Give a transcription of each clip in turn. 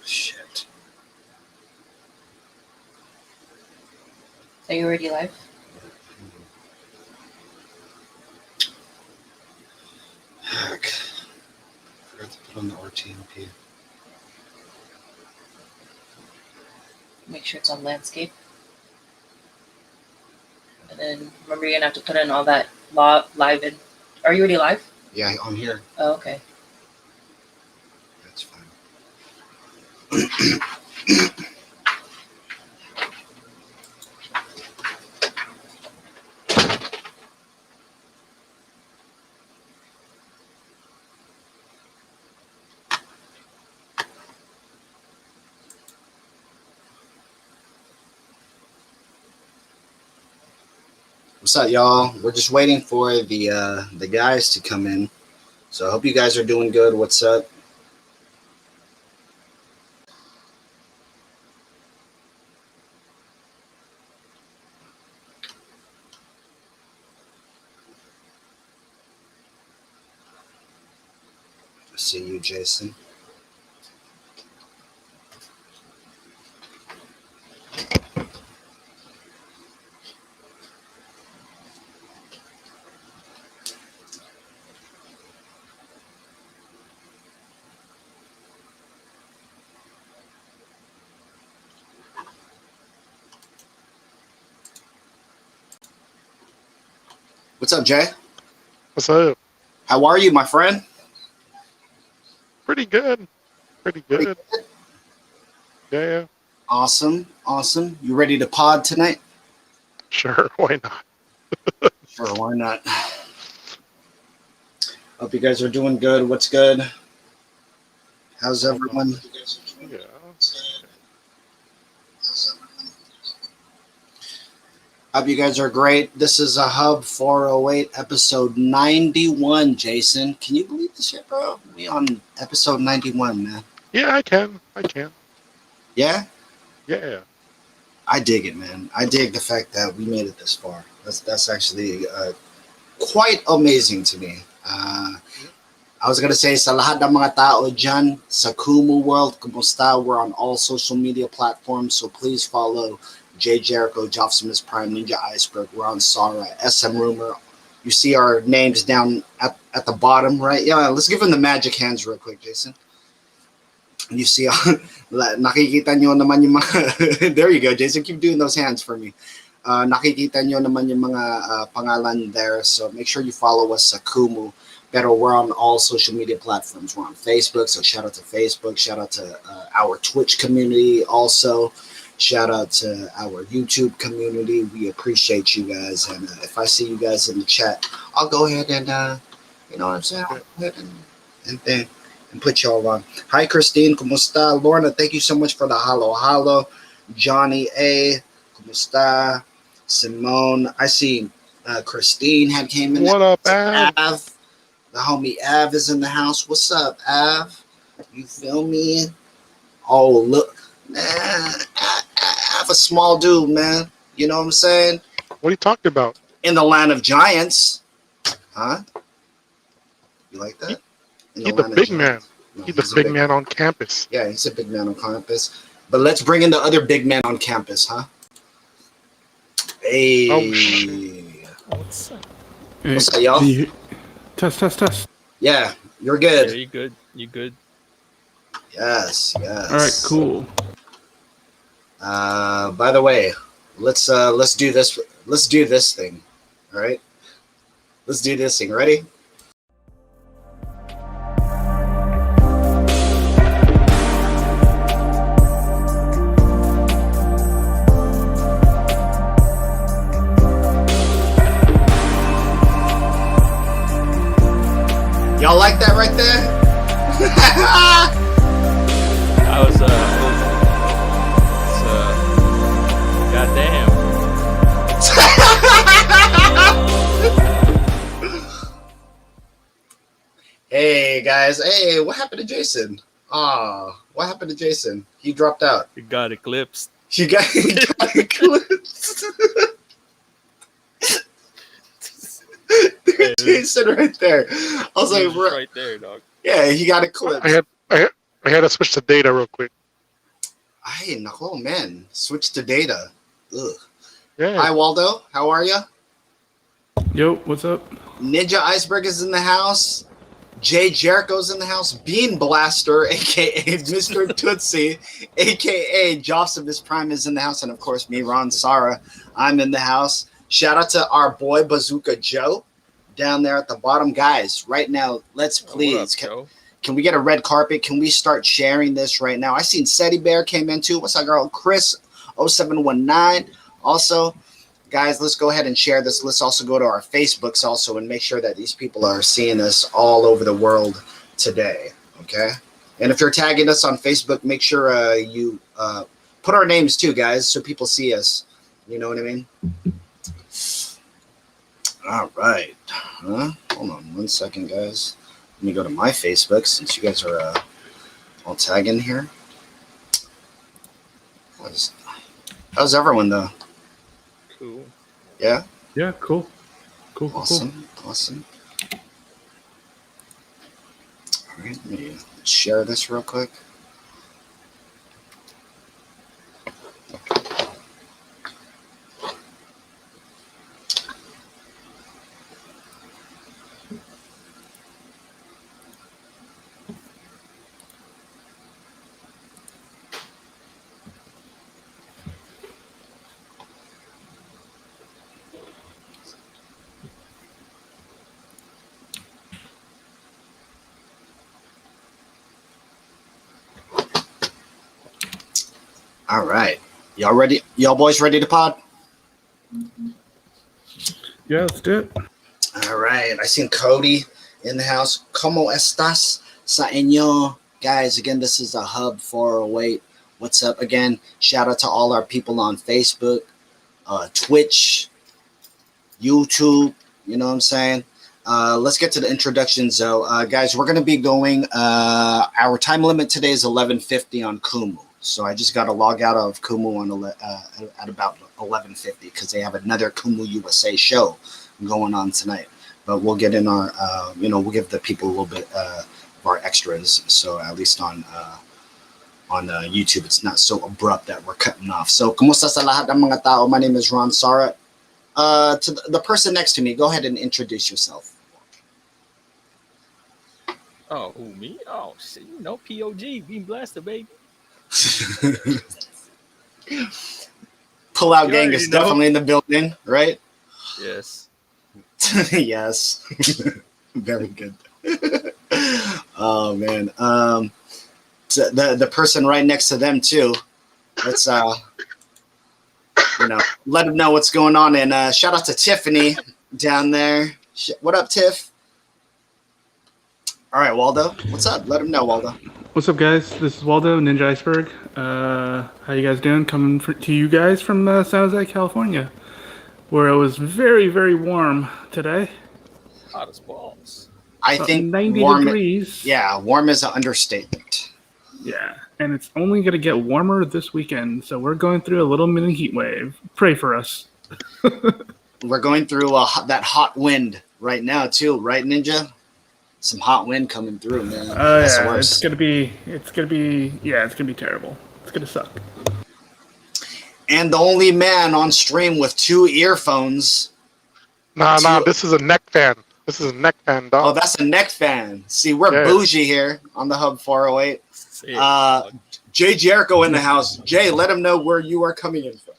Shit. Are you already live? Heck. Forgot to put on the RTMP. Make sure it's on landscape. And then remember, you're gonna have to put in all that live in. Are you already live? Yeah, I'm here. Oh, okay. That's fine. What's up, y'all? We're just waiting for the guys to come in. So I hope you guys are doing good. What's up? I see you, Jason. What's up, Jay? What's up? How are you, my friend? Pretty good. Pretty good. Yeah. Awesome. You ready to pod tonight? Sure. Why not? Sure, why not? Hope you guys are doing good. What's good? How's everyone? Yeah. Hope you guys are great. This is a Hub 408, episode 91, Jason. Can you believe this shit, bro? We on episode 91, man. Yeah, I can. Yeah? Yeah. I dig it, man. I dig the fact that we made it this far. That's actually quite amazing to me. I was gonna say, sa lahat ng mga tao dyan sa Kumu world, kumusta? We're on all social media platforms, so please follow J Jericho, Jopsimus Prime, Ninja Iceberg. We're on Sara, SM Rumor. You see our names down at the bottom, right? Yeah, let's give them the magic hands real quick, Jason. You see, nakikita nyo naman yung mga, there you go, Jason, keep doing those hands for me. Nakikita nyo naman yung mga pangalan there, so make sure you follow us sa Kumu. Pero we're on all social media platforms. We're on Facebook, so shout out to Facebook. Shout out to our Twitch community also. Shout out to our YouTube community. We appreciate you guys. And if I see you guys in the chat, I'll go ahead and, you know what I'm saying? I'll go ahead and put y'all on. Hi, Christine. Kumusta? Lorna, thank you so much for the halo. Johnny A. Kumusta? Simone. I see Christine had came in. What up, Av? The homie Av is in the house. What's up, Av? You feel me? Oh, look. Man, Av a small dude, man. You know what I'm saying? What are you talking about? In the land of giants. Huh? You like that? He's a big man. No, he's a big man on campus. Yeah, he's a big man on campus. But let's bring in the other big man on campus, huh? Hey. Oh, shit. What's up? What's up, y'all? Test. Yeah, you're good. Yeah, you good? Yes. All right, cool. By the way, let's do this. Let's do this thing. All right. Let's do this thing. Ready? Y'all like that right there? I was goddamn. Hey guys, hey, what happened to Jason? What happened to Jason? He dropped out. It got eclipsed. He got eclipsed. Dude, Jason right there. I was like, right there, dog. Yeah, he got eclipsed. I had to switch the data real quick. Ay, nako, man. Switch to data. Ugh. Yeah. Hi, Waldo. How are you? Yo, what's up? Ninja Iceberg is in the house. Jay Jericho's in the house. Bean Blaster, a.k.a. Mr. Tootsie, a.k.a. Jossimus Prime is in the house. And, of course, me, Ron Sara, I'm in the house. Shout out to our boy Bazooka Joe down there at the bottom. Guys, right now, let's please. Can we get a red carpet? Can we start sharing this right now? I seen Seti Bear came in too. What's up, girl? Chris 0719. Also, guys, let's go ahead and share this. Let's also go to our Facebooks also and make sure that these people are seeing us all over the world today. Okay. And if you're tagging us on Facebook, make sure you put our names too, guys, so people see us. You know what I mean? All right. Hold on 1 second, guys. Let me go to my Facebook since you guys are all tagging here. How's everyone though? Cool. Yeah? Yeah, cool. Cool. Awesome. Awesome. All right, let me share this real quick. All right. Y'all ready? Y'all boys ready to pod? Yeah, let's do it. All right. I seen Cody in the house. ¿Cómo estás sa inyo? Guys, again, this is a Hub 408. What's up? Again, shout out to all our people on Facebook, Twitch, YouTube. You know what I'm saying? Let's get to the introductions, though. Guys, we're going to be going. Our time limit today is 11:50 on Kumu. So I just got to log out of Kumu at about 11:50 because they have another Kumu USA show going on tonight. But we'll get in our, we'll give the people a little bit of our extras. So at least on YouTube, it's not so abrupt that we're cutting off. So, kumusta sa lahat ng mga tao? My name is Ron Sara. To the person next to me, go ahead and introduce yourself. Oh, who, me? Oh, shit, POG, Bean Blaster, baby. Pull out You gang already is know. definitely in the building, right? Yes. Yes. Very good. Oh man. The person right next to them too. Let's let them know what's going on. And shout out to Tiffany down there. What up, Tiff? All right, Waldo. What's up? Let them know, Waldo. What's up, guys? This is Waldo, Ninja Iceberg. How you guys doing? Coming to you guys from San Jose, California, where it was very, very warm today. Hot as balls. I think 90 warm, degrees. Yeah, warm is an understatement. Yeah, and it's only going to get warmer this weekend, so we're going through a little mini heat wave. Pray for us. We're going through that hot wind right now too, right, Ninja? Some hot wind coming through, man. That's the worst. It's gonna be terrible. It's gonna suck. And the only man on stream with 2 earphones. Nah, this is a neck fan. This is a neck fan, dog. Oh, that's a neck fan. See, we're bougie here on the Hub 408. Jay Jericho in the house. Jay, let him know where you are coming in from.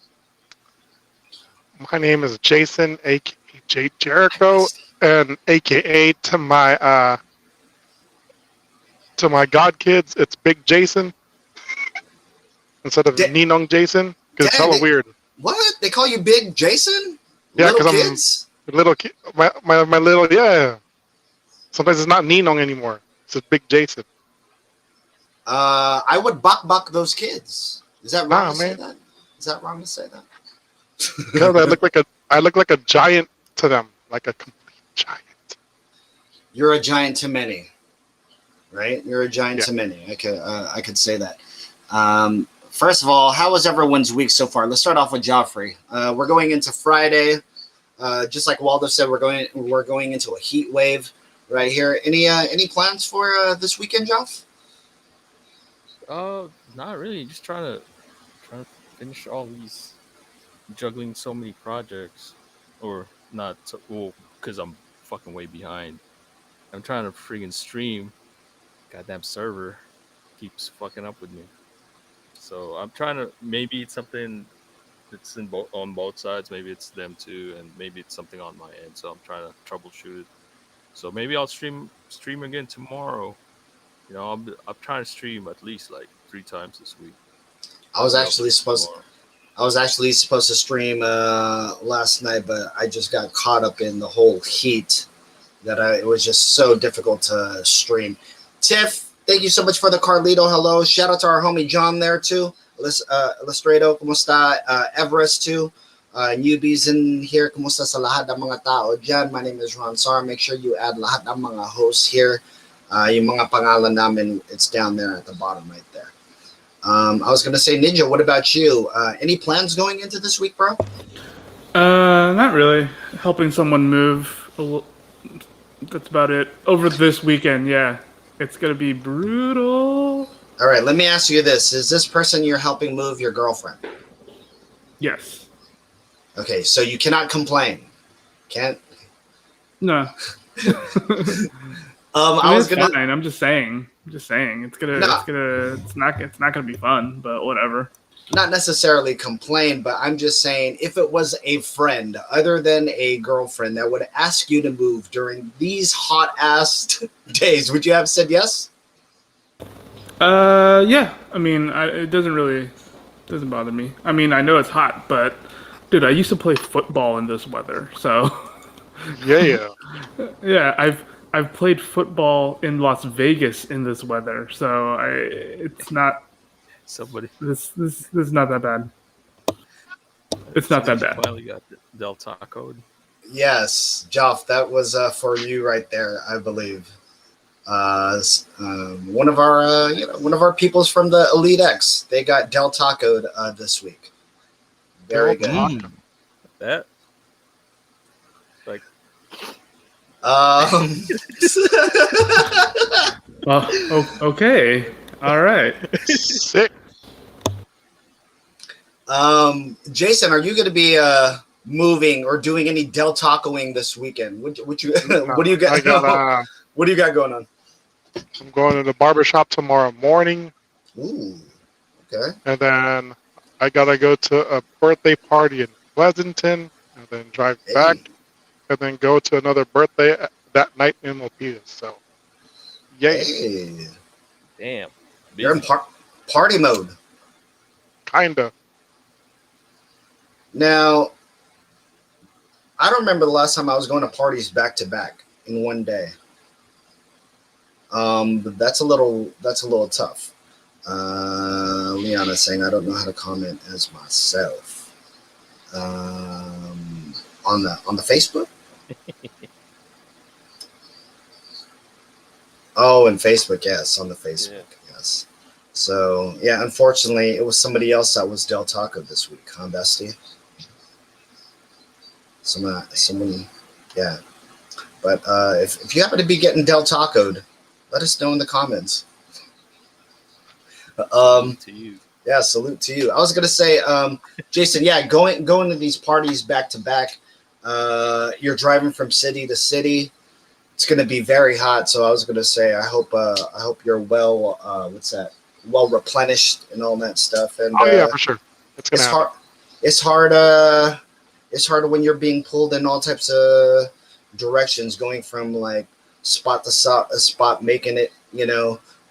My name is Jason, aka Jay Jericho, and aka to my god kids, it's Big Jason instead of Ninong Jason, because it's hella weird. What? They call you Big Jason? Yeah, little because kids? I'm little kid. My little, yeah. Sometimes it's not Ninong anymore. It's just Big Jason. I would bok those kids. Is that wrong to say man. that? Is that wrong to say that? Because I look like a giant to them, like a complete giant. You're a giant to many, right? You're a giant to many. I could say that. First of all, how was everyone's week so far? Let's start off with Joffrey. We're going into Friday. Just like Waldo said, we're going into a heat wave right here. Any plans for this weekend, Joff? Not really. Just trying to finish all these juggling so many projects, or not? Well, because I'm fucking way behind. I'm trying to friggin' stream. Goddamn server keeps fucking up with me. So I'm trying to. Maybe it's something that's on both sides. Maybe it's them too, and maybe it's something on my end. So I'm trying to troubleshoot it. So maybe I'll stream again tomorrow. I'm trying to stream at least like 3 times this week. I was Maybe I'll actually stream supposed tomorrow. I was actually supposed to stream last night, but I just got caught up in the whole heat that it was just so difficult to stream. Tiff, thank you so much for the Carlito. Hello. Shout out to our homie John there too. Illustrato, kumusta? Everest too. Newbies in here, kumusta sa lahat ng mga tao dyan? My name is Ron Sar. Make sure you add lahat ng mga hosts here. Yung mga pangalan namin, it's down there at the bottom right there. I was gonna say, Ninja, what about you? Any plans going into this week, bro? Not really. Helping someone move. That's about it. Over this weekend, yeah. It's gonna be brutal. All right, let me ask you this: is this person you're helping move your girlfriend? Yes. Okay, so you cannot complain. Can't. No. I was gonna. Fine. I'm just saying. It's not gonna be fun, but whatever. Not necessarily complain, but I'm just saying if it was a friend other than a girlfriend that would ask you to move during these hot ass days, would you have said yes? Yeah. I mean, it doesn't bother me. I mean, I know it's hot, but dude, I used to play football in this weather, so Yeah. yeah, I've played football in Las Vegas in this weather, so it's not Somebody this is not that bad. It's not that bad. finally got Del Taco. Yes, Joff, that was for you right there, I believe. One of our peoples from the Elite X, they got Del Taco'd this week. Very good. That like Well, okay, all right. Sick. Jason, are you going to be moving or doing any Del Tacoing this weekend? What do you got? What do you got going on? I'm going to the barbershop tomorrow morning, Ooh, okay. and then I gotta go to a birthday party in Pleasanton, and then drive back, and then go to another birthday that night in Milpitas. So, yay! Hey, damn. you're in party mode Kinda. now. I don't remember the last time I was going to parties back to back in one day. But that's a little tough. Leon is saying I don't know how to comment as myself. On the Facebook. Oh, and Facebook, yes, on the Facebook, yes. So yeah, unfortunately, it was somebody else that was Del Taco this week, huh, Bestie? Someone, yeah. But if you happen to be getting Del Taco'd, let us know in the comments. To you. Yeah, salute to you. I was gonna say, Jason, yeah, going to these parties back to back. You're driving from city to city. It's gonna be very hot. So I was gonna say, I hope you're well. Well replenished and all that stuff. And Oh yeah, for sure. It's gonna happen. It's hard. It's hard when you're being pulled in all types of directions, going from like spot to spot, making it,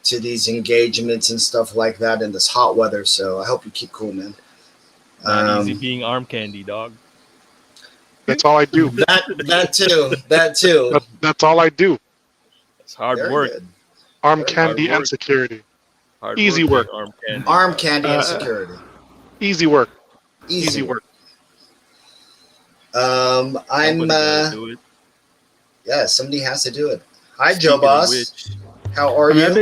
to these engagements and stuff like that in this hot weather. So I hope you keep cool, man. Not easy being arm candy, dog. That's all I do. That too. That's all I do. It's hard Very work. good. Arm Very candy hard and work. security. Hard Easy work. Arm candy. Arm candy and security. Easy work. Easy Easy work. I'm Somebody gotta do it. yeah, somebody has to do it. Hi, Speaking Joe of Boss. which, How are I mean, you? I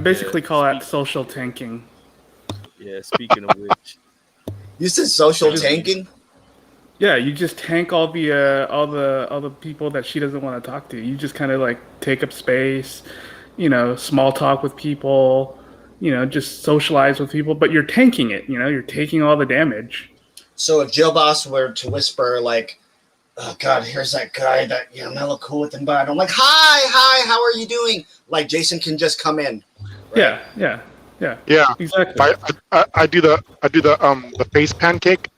basically call it social tanking. yeah, speaking of which, You said social tanking? Yeah, you just tank all the people that she doesn't want to talk to. You just kind of like take up space, small talk with people, just socialize with people, but you're tanking it. You're taking all the damage. So if Joe Boss were to whisper like, "Oh God, here's that guy that hella cool with him," but I'm like, "Hi, how are you doing?" Like Jason can just come in. Right? Yeah, Yeah. exactly. I do the face pancake.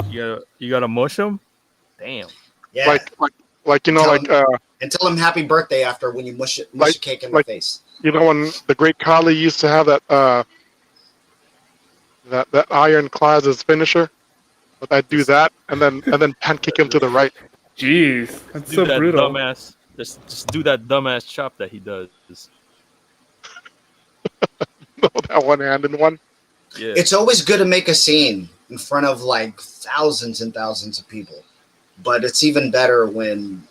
You gotta mush them. Damn. Yeah. Like And tell him happy birthday after when you mush a cake in the face. when the great Kali used to have that that iron claws as finisher. But I do that and then pancake him to the right. Jeez, that's Do so that brutal. dumbass. Just do that dumbass chop that he does. That one-handed one. Yeah. It's always good to make a scene in front of like thousands and thousands of people, but it's even better when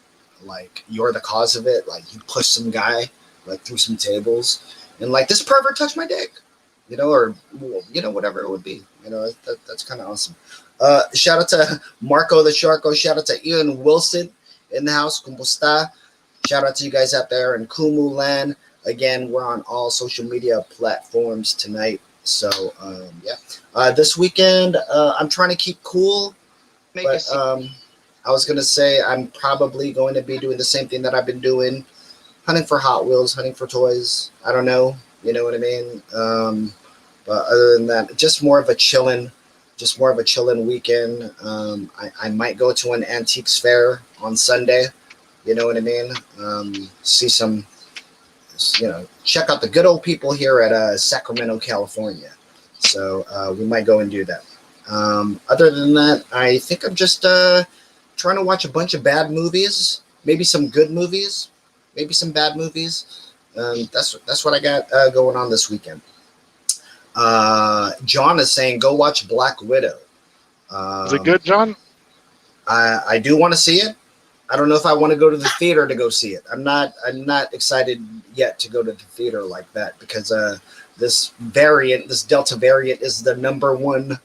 like you're the cause of it. Like you push some guy like through some tables, and like this pervert touched my dick, or whatever it would be. That's kind of awesome. Shout out to Marco the Sharko. Shout out to Ian Wilson in the house. Kumbusta. Shout out to you guys out there in Kumu land. Again, we're on all social media platforms tonight. So, this weekend, I'm trying to keep cool. But I was going to say I'm probably going to be doing the same thing that I've been doing, hunting for Hot Wheels, hunting for toys. I don't know. You know what I mean? But other than that, just more of a chilling weekend. I might go to an antiques fair on Sunday. You know what I mean? See some, check out the good old people here at Sacramento, California. So we might go and do that. Other than that, I think I'm just trying to watch a bunch of bad movies, maybe some good movies, maybe some bad movies. That's what I got going on this weekend. John is saying go watch Black Widow. Is it good, John? I do want to see it. I don't know if I want to go to the theater to go see it. I'm not excited yet to go to the theater like that because this Delta variant is the number one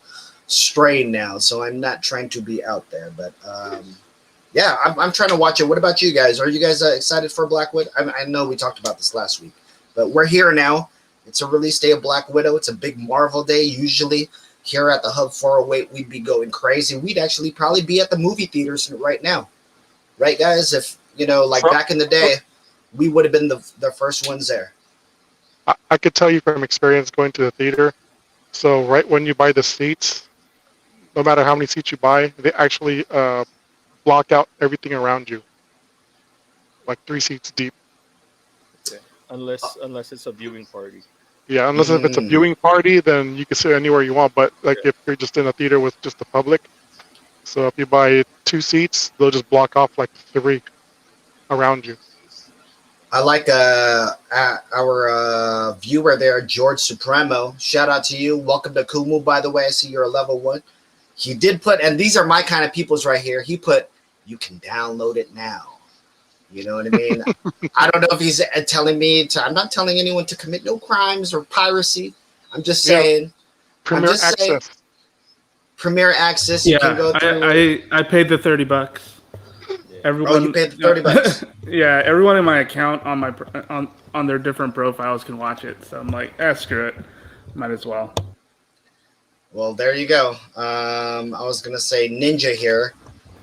strain now. So I'm not trying to be out there, but I'm trying to watch it. What about you guys? Are you guys excited for Black Widow? I know we talked about this last week, but we're here now. It's a release day of Black Widow. It's a big Marvel day. Usually here at the Hub 408, we'd be going crazy. We'd actually probably be at the movie theaters right now. Right, guys? If, back in the day, we would have been the first ones there. I could tell you from experience going to the theater. So right when you buy the seats, no matter how many seats you buy, they actually block out everything around you. Like 3 seats deep. Okay. Unless it's a viewing party. Yeah, unless if it's a viewing party, then you can sit anywhere you want. But like if you're just in a theater with just the public, so if you buy 2 seats, they'll just block off like 3 around you. I like our viewer there, George Supremo. Shout out to you. Welcome to Kumu, by the way. I see you're a level 1. He did put, and these are my kind of peoples right here. He put, you can download it now. You know what I mean? I don't know if he's telling me I'm not telling anyone to commit no crimes or piracy. I'm just saying. Premier Access. Premier Access. Yeah, you can go through. I paid the $30. Everyone, you paid the $30. Yeah, everyone in my account on their different profiles can watch it. So I'm like, screw it, might as well. Well, there you go. I was gonna say Ninja here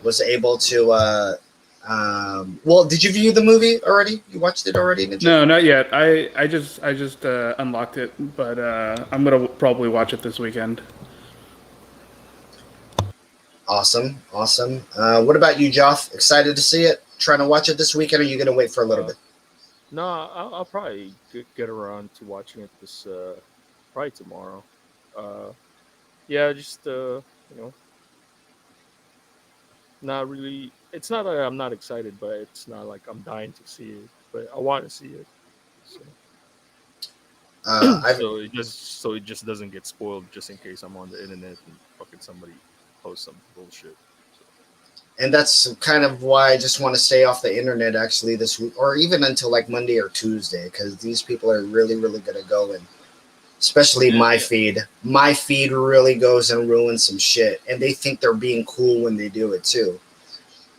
was able to. Well, did you view the movie already? You watched it already, Ninja? No, not yet. I just unlocked it, but I'm gonna probably watch it this weekend. Awesome. What about you, Joff? Excited to see it? Trying to watch it this weekend, or are you going to wait for a little bit? No, I'll probably get around to watching it this probably tomorrow. Just not really. It's not that I'm not excited, but it's not like I'm dying to see it. But I want to see it. So. So it just doesn't get spoiled, just in case I'm on the internet and fucking somebody post some bullshit. And that's kind of why I just want to stay off the internet actually this week, or even until like Monday or Tuesday, because these people are really, really going to go in. Especially my feed. My feed really goes and ruins some shit, and they think they're being cool when they do it too.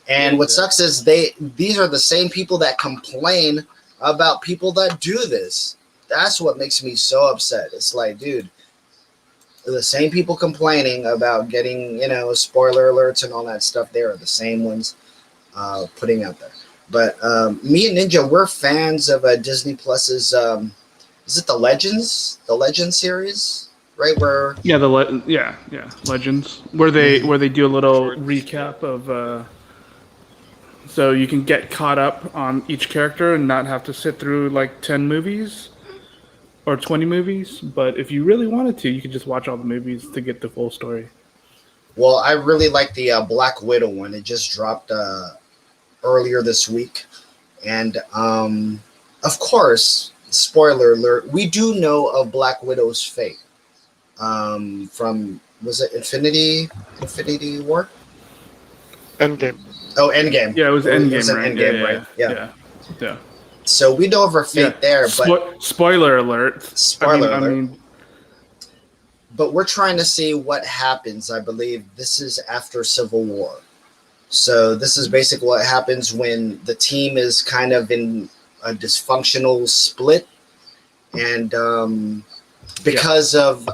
And what sucks is these are the same people that complain about people that do this. that's what makes me so upset. It's like, dude, the same people complaining about getting, spoiler alerts and all that stuff, they are the same ones putting out there. But me and Ninja, we're fans of Disney Plus's, is it the Legends series, right? Where Yeah, Legends, where they do a little recap of. So you can get caught up on each character and not have to sit through like 10 movies or 20 movies. But if you really wanted to, you could just watch all the movies to get the full story. Well, I really like the Black Widow one. It just dropped earlier this week. And of course, spoiler alert, we do know of Black Widow's fate from, was it Infinity War? Endgame. Oh, Endgame. Yeah, it was Endgame, right? Endgame, right? Yeah. So we know of her fate there, but spoiler alert. Spoiler alert. I mean, but we're trying to see what happens. I believe this is after Civil War. So this is basically what happens when the team is kind of in a dysfunctional split, and because of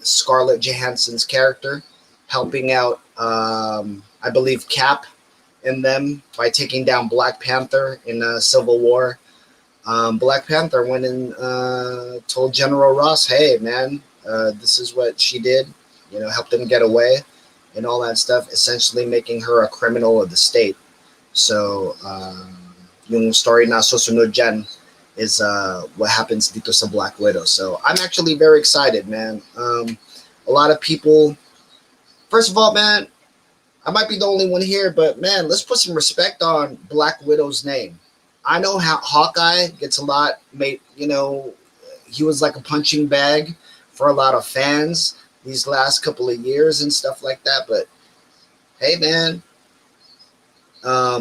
Scarlett Johansson's character helping out, I believe Cap in them by taking down Black Panther in Civil War. Black Panther went and told General Ross, "Hey, man, this is what she did. Helped them get away." And all that stuff, essentially making her a criminal of the state. So, yung story na susunod dyan is what happens dito sa Black Widow. So, I'm actually very excited, man. A lot of people, first of all, man, I might be the only one here, but man, let's put some respect on Black Widow's name. I know how Hawkeye gets a lot, he was like a punching bag for a lot of fans these last couple of years and stuff like that. But hey, man,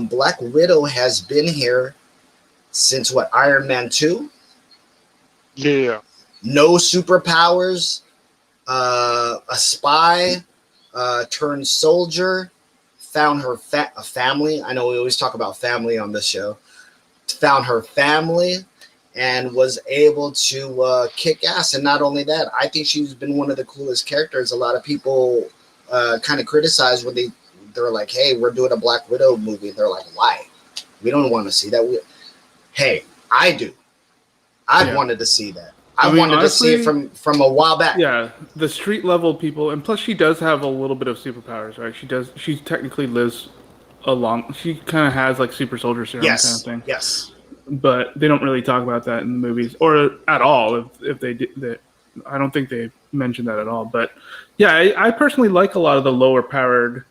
Black Widow has been here since what, Iron Man 2? Yeah. No superpowers, a spy, turned soldier, found her a family. I know we always talk about family on this show. Found her family and was able to kick ass. And not only that, I think she's been one of the coolest characters. A lot of people kind of criticize when they're like, hey, we're doing a Black Widow movie. They're like, why? We don't want to see that. Hey, I do. I wanted to see that. I wanted honestly, to see it from a while back. Yeah, the street level people, and plus she does have a little bit of superpowers, right? She technically lives along. She kind of has like super soldier serum kind of thing. Yes. But they don't really talk about that in the movies or at all. If they did, I don't think they mentioned that at all. But yeah, I personally like a lot of the lower powered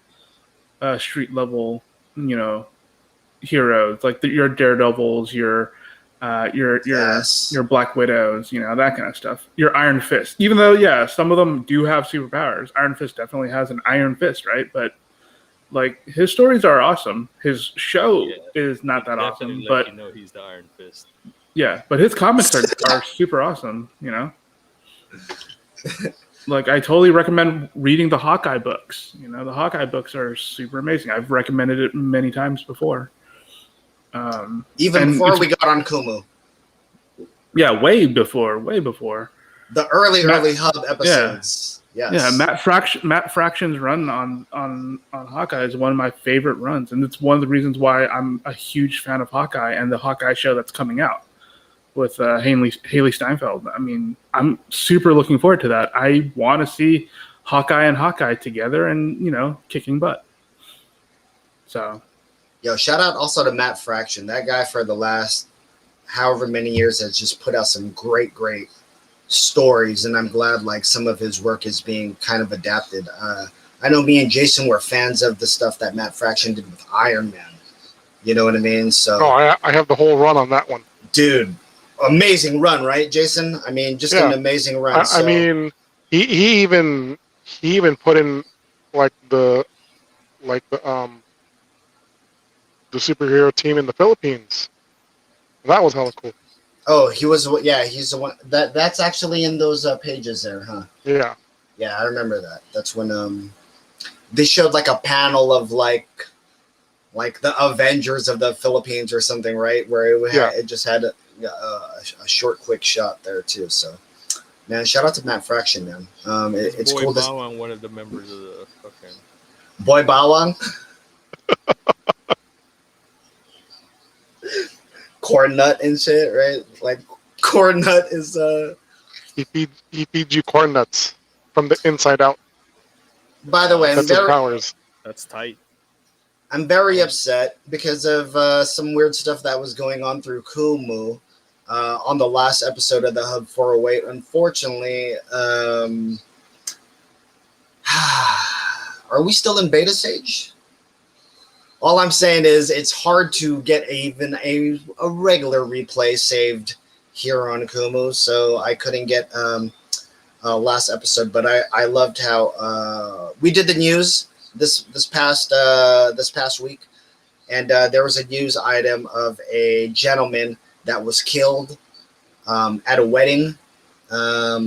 street level, heroes like your Daredevils, your Black Widows, that kind of stuff. Your Iron Fist, even though some of them do have superpowers. Iron Fist definitely has an Iron Fist, right? But like his stories are awesome. His show is not that awesome, but he's the Iron Fist. Yeah, but his comics are super awesome. Like I totally recommend reading the Hawkeye books. The Hawkeye books are super amazing. I've recommended it many times before. Even before we got on Kumu. Yeah, way before. The early Hub episodes. Yes. Yeah, Matt Fraction's run on Hawkeye is one of my favorite runs, and it's one of the reasons why I'm a huge fan of Hawkeye and the Hawkeye show that's coming out with Haley Steinfeld. I mean, I'm super looking forward to that. I want to see Hawkeye and Hawkeye together and kicking butt. So, yo, shout out also to Matt Fraction. That guy for the last however many years has just put out some great stories, and I'm glad like some of his work is being kind of adapted. I know me and Jason were fans of the stuff that Matt Fraction did with Iron Man. You know what I mean? So I have the whole run on that one. Dude, amazing run, right, Jason? I mean, just an amazing run. I mean, he even put in the superhero team in the Philippines. That was hella cool. Oh, he's the one that's actually in those pages there, huh? Yeah. Yeah, I remember that. That's when they showed like a panel of like the Avengers of the Philippines or something, right? Where it just had a short, quick shot there too. So, man, shout out to Matt Fraction, man. It's Boy cool to Bawang, one of the members of the fucking. Boy Bawang, corn nut and shit, right? Like corn nut is He feeds you corn nuts from the inside out. By the way, That's his powers. That's tight. I'm very upset because of some weird stuff that was going on through Kumu on the last episode of the Hub 408. Unfortunately, are we still in beta stage? All I'm saying is it's hard to get even a regular replay saved here on Kumu, so I couldn't get last episode. But I loved how we did the news this past week, and there was a news item of a gentleman that was killed at a wedding.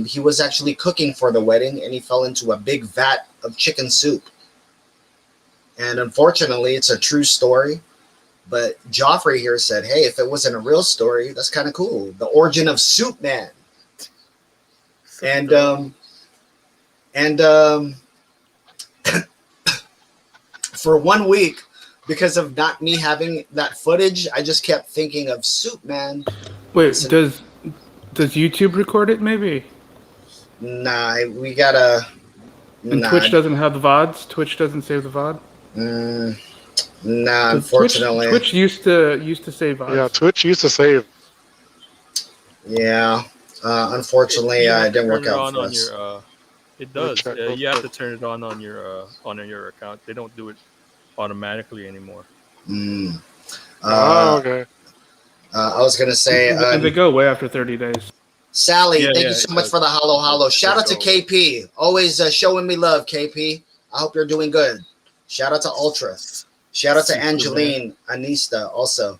He was actually cooking for the wedding, and he fell into a big vat of chicken soup. And unfortunately, it's a true story. But Joffrey here said, "Hey, if it wasn't a real story, that's kind of cool. The origin of Soup Man." And for 1 week, because of not me having that footage, I just kept thinking of Soup Man. Wait, does YouTube record it? Maybe. Nah, we gotta. And Twitch doesn't have the VODs. Twitch doesn't save the VOD. Nah, unfortunately. Twitch used to save VODs. Yeah, Twitch used to save. Yeah, unfortunately, it didn't work out for us. It does. You have to turn it on your account. They don't do it automatically anymore. Okay. I was gonna say, and they go away after 30 days. Sally, thank you so much for the hollow. Shout out to KP, always showing me love. KP, I hope you're doing good. Shout out to Ultra. Shout out to Angeline Anista also.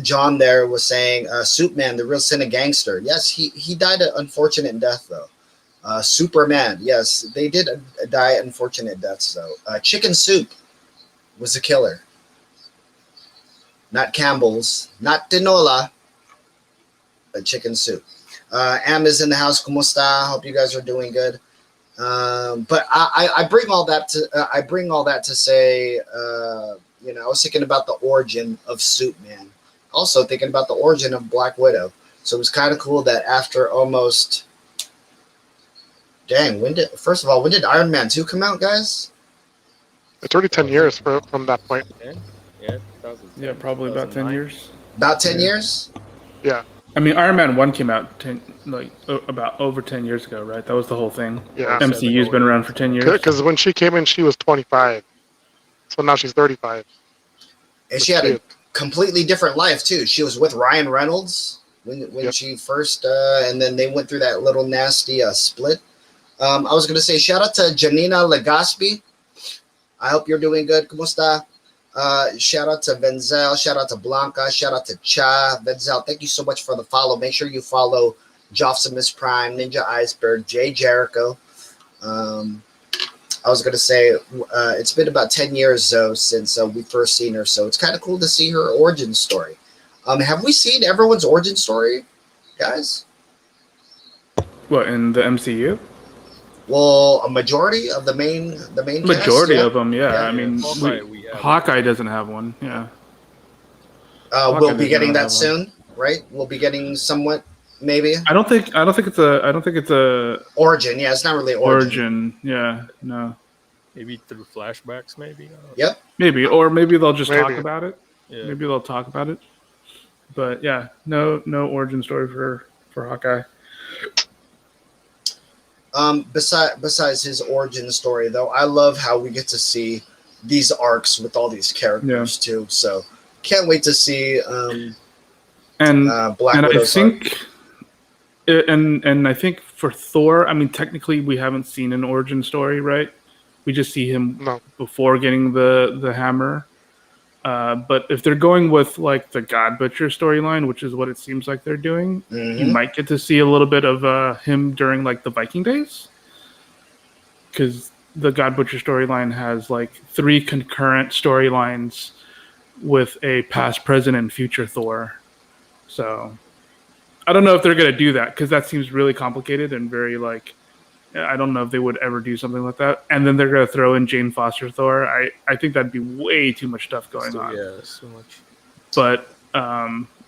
John there was saying, Soup Man, the real sin of gangster. Yes, he died an unfortunate death though. Superman, yes, they did die unfortunate deaths though. Chicken Soup was a killer. Not Campbell's, not Tinola, but Chicken Soup. Am is in the house. Kumusta? Hope you guys are doing good. But I bring all that to say, I was thinking about the origin of Soup Man. Also thinking about the origin of Black Widow. So it was kind of cool that after almost, when did Iron Man 2 come out, guys? It's already 10 years from that point. Yeah, probably about 10 years. About 10 years? Yeah. I mean, Iron Man 1 came out about over 10 years ago, right? That was the whole thing. Yeah. MCU's been around for 10 years. Because when she came in, she was 25. So now she's 35. And she had a completely different life, too. She was with Ryan Reynolds when she first, and then they went through that little nasty split. I was going to say, shout out to Janina Legaspi. I hope you're doing good. Kumusta? Shout out to Venzel, shout out to Blanca, shout out to Cha. Venzel, thank you so much for the follow. Make sure you follow Jofsimus Prime, Ninja Iceberg, Jay Jericho. I was going to say, it's been about 10 years, though, since we first seen her, so it's kind of cool to see her origin story. Have we seen everyone's origin story, guys? What, in the MCU? Well, a majority of the main majority cast, of them, yeah. I mean, Hawkeye doesn't have one, yeah. We'll be getting that soon, right? We'll be getting somewhat, maybe. I don't think it's a origin. Yeah, it's not really origin. Yeah, no. Maybe through flashbacks, maybe. Yep. Maybe, or maybe they'll just talk Maybe. about it. Yeah. Maybe they'll talk about it. But yeah, no origin story for Hawkeye. Besides his origin story, though, I love how we get to see these arcs with all these characters too. So can't wait to see Black Widow's arc. And I think for Thor, I mean, technically we haven't seen an origin story, right? We just see him before getting the hammer. But if they're going with like the God Butcher storyline, which is what it seems like they're doing, you might get to see a little bit of him during like the Viking days, because the God Butcher storyline has like 3 concurrent storylines with a past, present, and future Thor. So I don't know if they're going to do that because that seems really complicated and very like. I don't know if they would ever do something like that. And then they're going to throw in Jane Foster Thor. I think that'd be way too much stuff going on. Yeah, so much. But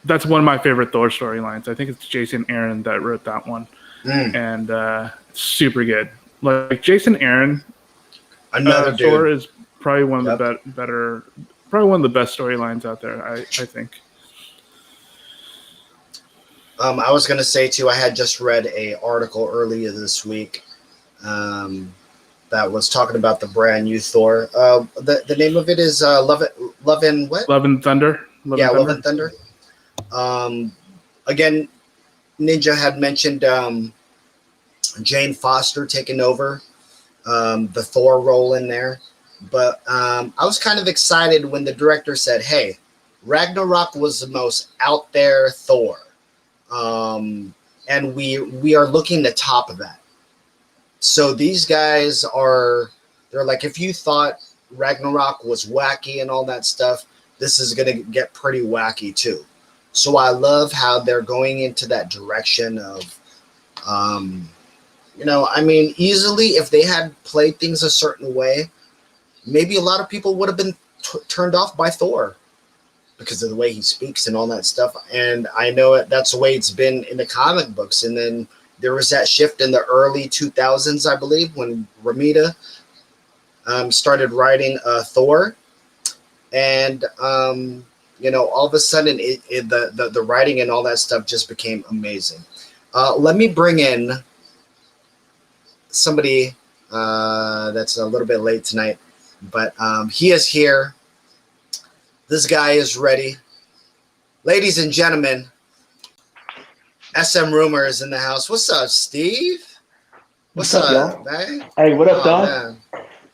that's one of my favorite Thor storylines. I think it's Jason Aaron that wrote that one. And it's super good. Like Jason Aaron, Another dude. Thor is probably one of the probably one of the best storylines out there, I think. I was gonna say too, I had just read a article earlier this week that was talking about the brand new Thor. The name of it is Love and what? Love and Thunder. Love and Thunder. Again, Ninja had mentioned Jane Foster taking over the Thor role in there, but I was kind of excited when the director said, "Hey, Ragnarok was the most out there Thor." And we are looking to top of that. So these guys they're like, if you thought Ragnarok was wacky and all that stuff, this is going to get pretty wacky too. So I love how they're going into that direction of, easily if they had played things a certain way, maybe a lot of people would have been turned off by Thor, because of the way he speaks and all that stuff. And I know that's the way it's been in the comic books. And then there was that shift in the early 2000s, I believe, when Ramita started writing Thor. And, all of a sudden the writing and all that stuff just became amazing. Let me bring in somebody that's a little bit late tonight, but he is here. This guy is ready. Ladies and gentlemen, SM Rumor is in the house. What's up, Steve? What's up, y'all? man? Hey, what up, dog? Man.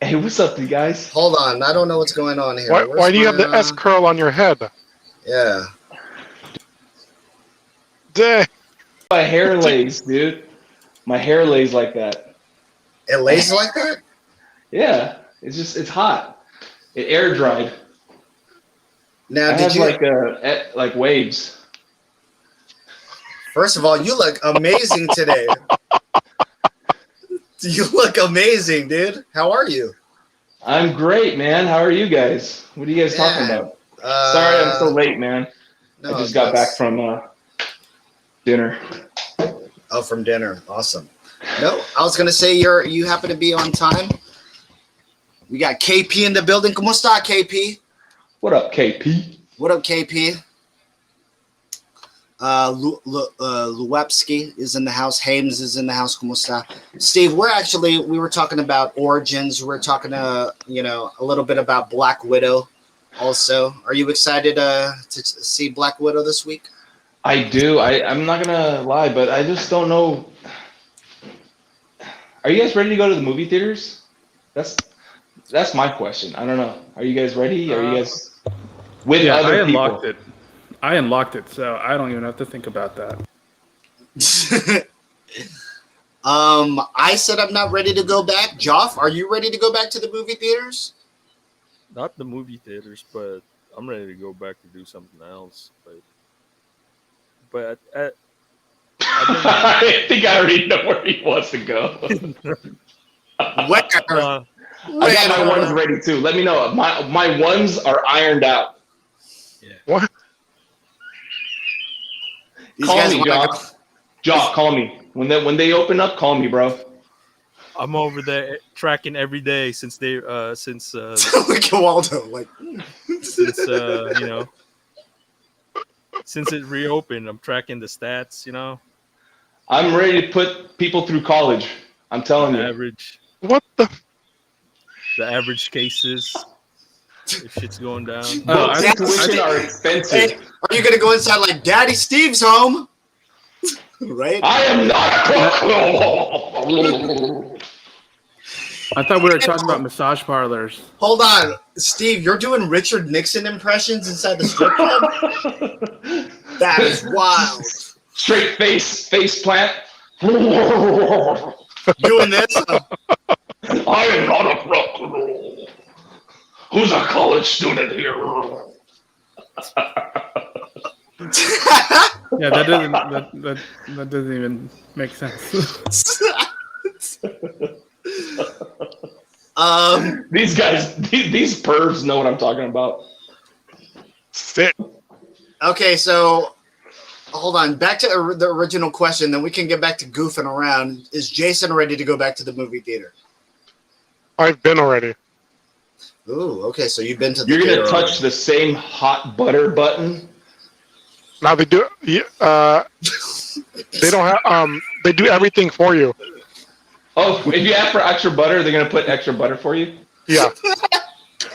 Hey, what's up, you guys? Hold on. I don't know what's going on here. Why do you have the S curl on your head? Yeah. Dang. My hair lays, dude. My hair lays like that. It lays like that? Yeah, it's hot. It air dried. Now, I did have you like waves. First of all, you look amazing today. You look amazing, dude. How are you? I'm great, man. How are you guys? What are you guys talking about? Sorry, I'm so late, man. No, I just got back from dinner. Oh, from dinner. Awesome. No, I was gonna say you happen to be on time. We got KP in the building. ¿Cómo está, KP? What up, KP? What up, KP? Luepsky is in the house. Hames is in the house. ¿Cómo está? Steve, we were talking about origins. We're talking a little bit about Black Widow also. Are you excited to see Black Widow this week? I do. I'm not gonna lie, but I just don't know. Are you guys ready to go to the movie theaters? That's my question. I don't know. Are you guys ready? Are you guys with other people? I unlocked it, so I don't even have to think about that. I said I'm not ready to go back. Joff, are you ready to go back to the movie theaters? Not the movie theaters, but I'm ready to go back to do something else. But I think I already know where he wants to go. Where? I got my ones ready too. Let me know. My ones are ironed out. Yeah. What? Call me, Jock. Jock, call me. When they open up, call me, bro. I'm over there tracking every day since Like Waldo, like since it reopened. I'm tracking the stats. I'm ready to put people through college. I'm telling you. Average. What the? The average cases. If shit's going down. Tuition are expensive. Hey, are you gonna go inside like Daddy Steve's home? Right? I am not a cook. I thought we were talking about massage parlors. Hold on, Steve. You're doing Richard Nixon impressions inside the strip club? That is wild. Straight face plant. Doing this? I am not a rock. Who's a college student here? Yeah, that doesn't even make sense. These guys, these pervs know what I'm talking about. Sick. Okay, so hold on. Back to the original question, then we can get back to goofing around. Is Jason ready to go back to the movie theater? I've been already. Ooh, okay. So you've been to the You're theater gonna touch already. the same hot butter button. Now they do. They don't have. They do everything for you. Oh, if you ask for extra butter, they're gonna put extra butter for you. Yeah.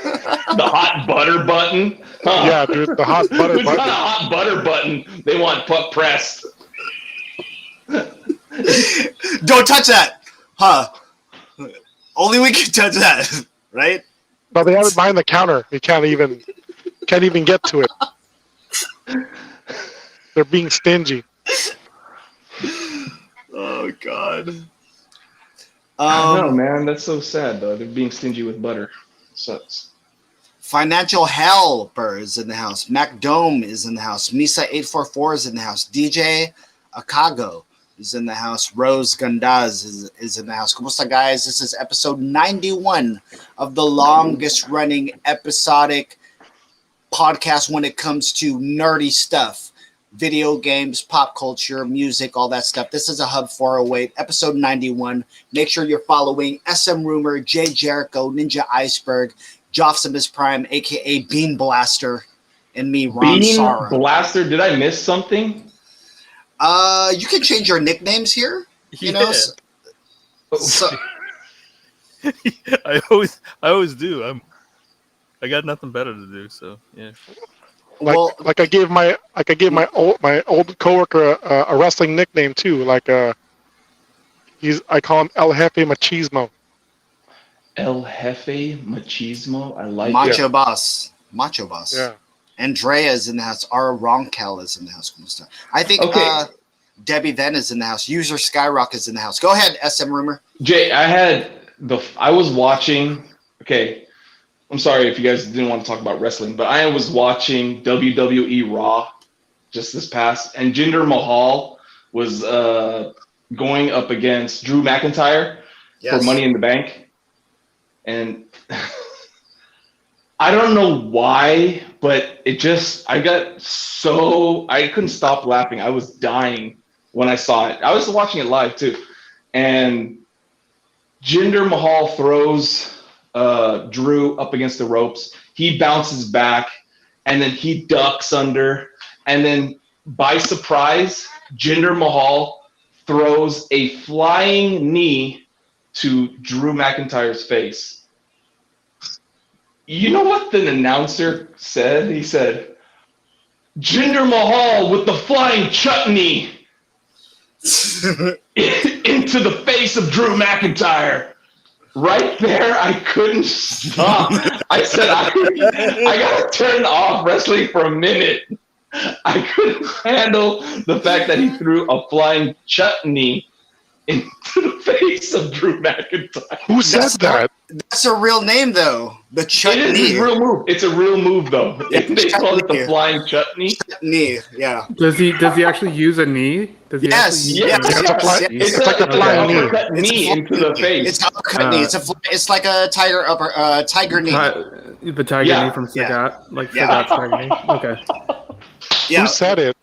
The hot butter button. Huh. Yeah, dude. The hot butter Who's got a button. hot butter button? They want pressed. Don't touch that, huh? Only we can touch that, right? No, they have it behind the counter. You can't even get to it. They're being stingy. Oh God. No, man, that's so sad though. They're being stingy with butter. Sucks. Financial Helper is in the house. Mac Dome is in the house. Misa844 is in the house. DJ Akago is in the house. Rose Gandaz is in the house. Kumusta, guys? This is episode 91 of the longest running episodic podcast when it comes to nerdy stuff. Video games, pop culture, music, all that stuff. This is a Hub 408, episode 91. Make sure you're following SM Rumor, Jay Jericho, Ninja Iceberg, Jofsimus Prime, aka Bean Blaster, and me, Ron Bean Sara. Blaster, did I miss something? You can change your nicknames here. You know, so I always do. I got nothing better to do, so yeah. Like I gave my old coworker a wrestling nickname too. Like I call him El Jefe Machismo. El Jefe Machismo. I like Macho it. Boss. Macho Boss. Yeah. Andrea is in the house. Ara Roncal is in the house. I think Okay. Debbie Venn is in the house. User Skyrock is in the house. Go ahead, SM Rumor. Jay, I was watching. Okay, I'm sorry if you guys didn't want to talk about wrestling, but I was watching WWE Raw just this past, and Jinder Mahal was going up against Drew McIntyre for Money in the Bank, and I don't know why, but I couldn't stop laughing. I was dying when I saw it. I was watching it live too, and Jinder Mahal throws Drew up against the ropes. He bounces back, and then he ducks under, and then by surprise, Jinder Mahal throws a flying knee to Drew McIntyre's face. You know what the announcer said? He said, Jinder Mahal with the flying chutney into the face of Drew McIntyre. Right there, I couldn't stop. I said, I gotta turn off wrestling for a minute. I couldn't handle the fact that he threw a flying chutney into the face of Drew McIntyre. Who said that? That's a real name, though. The chutney. It is a real move. It's a real move, though. Yeah, They call it the chutney. flying chutney. Chutney, yeah. Does he actually use a knee? Does he Yes, actually use yes, a knee? It's like a flying knee. uppercut knee into the face. It's uppercut knee. It's like a tiger knee. The tiger Yeah. knee from Sagat, like Yeah. Sagat's tiger knee. Okay. Yeah. Who said it?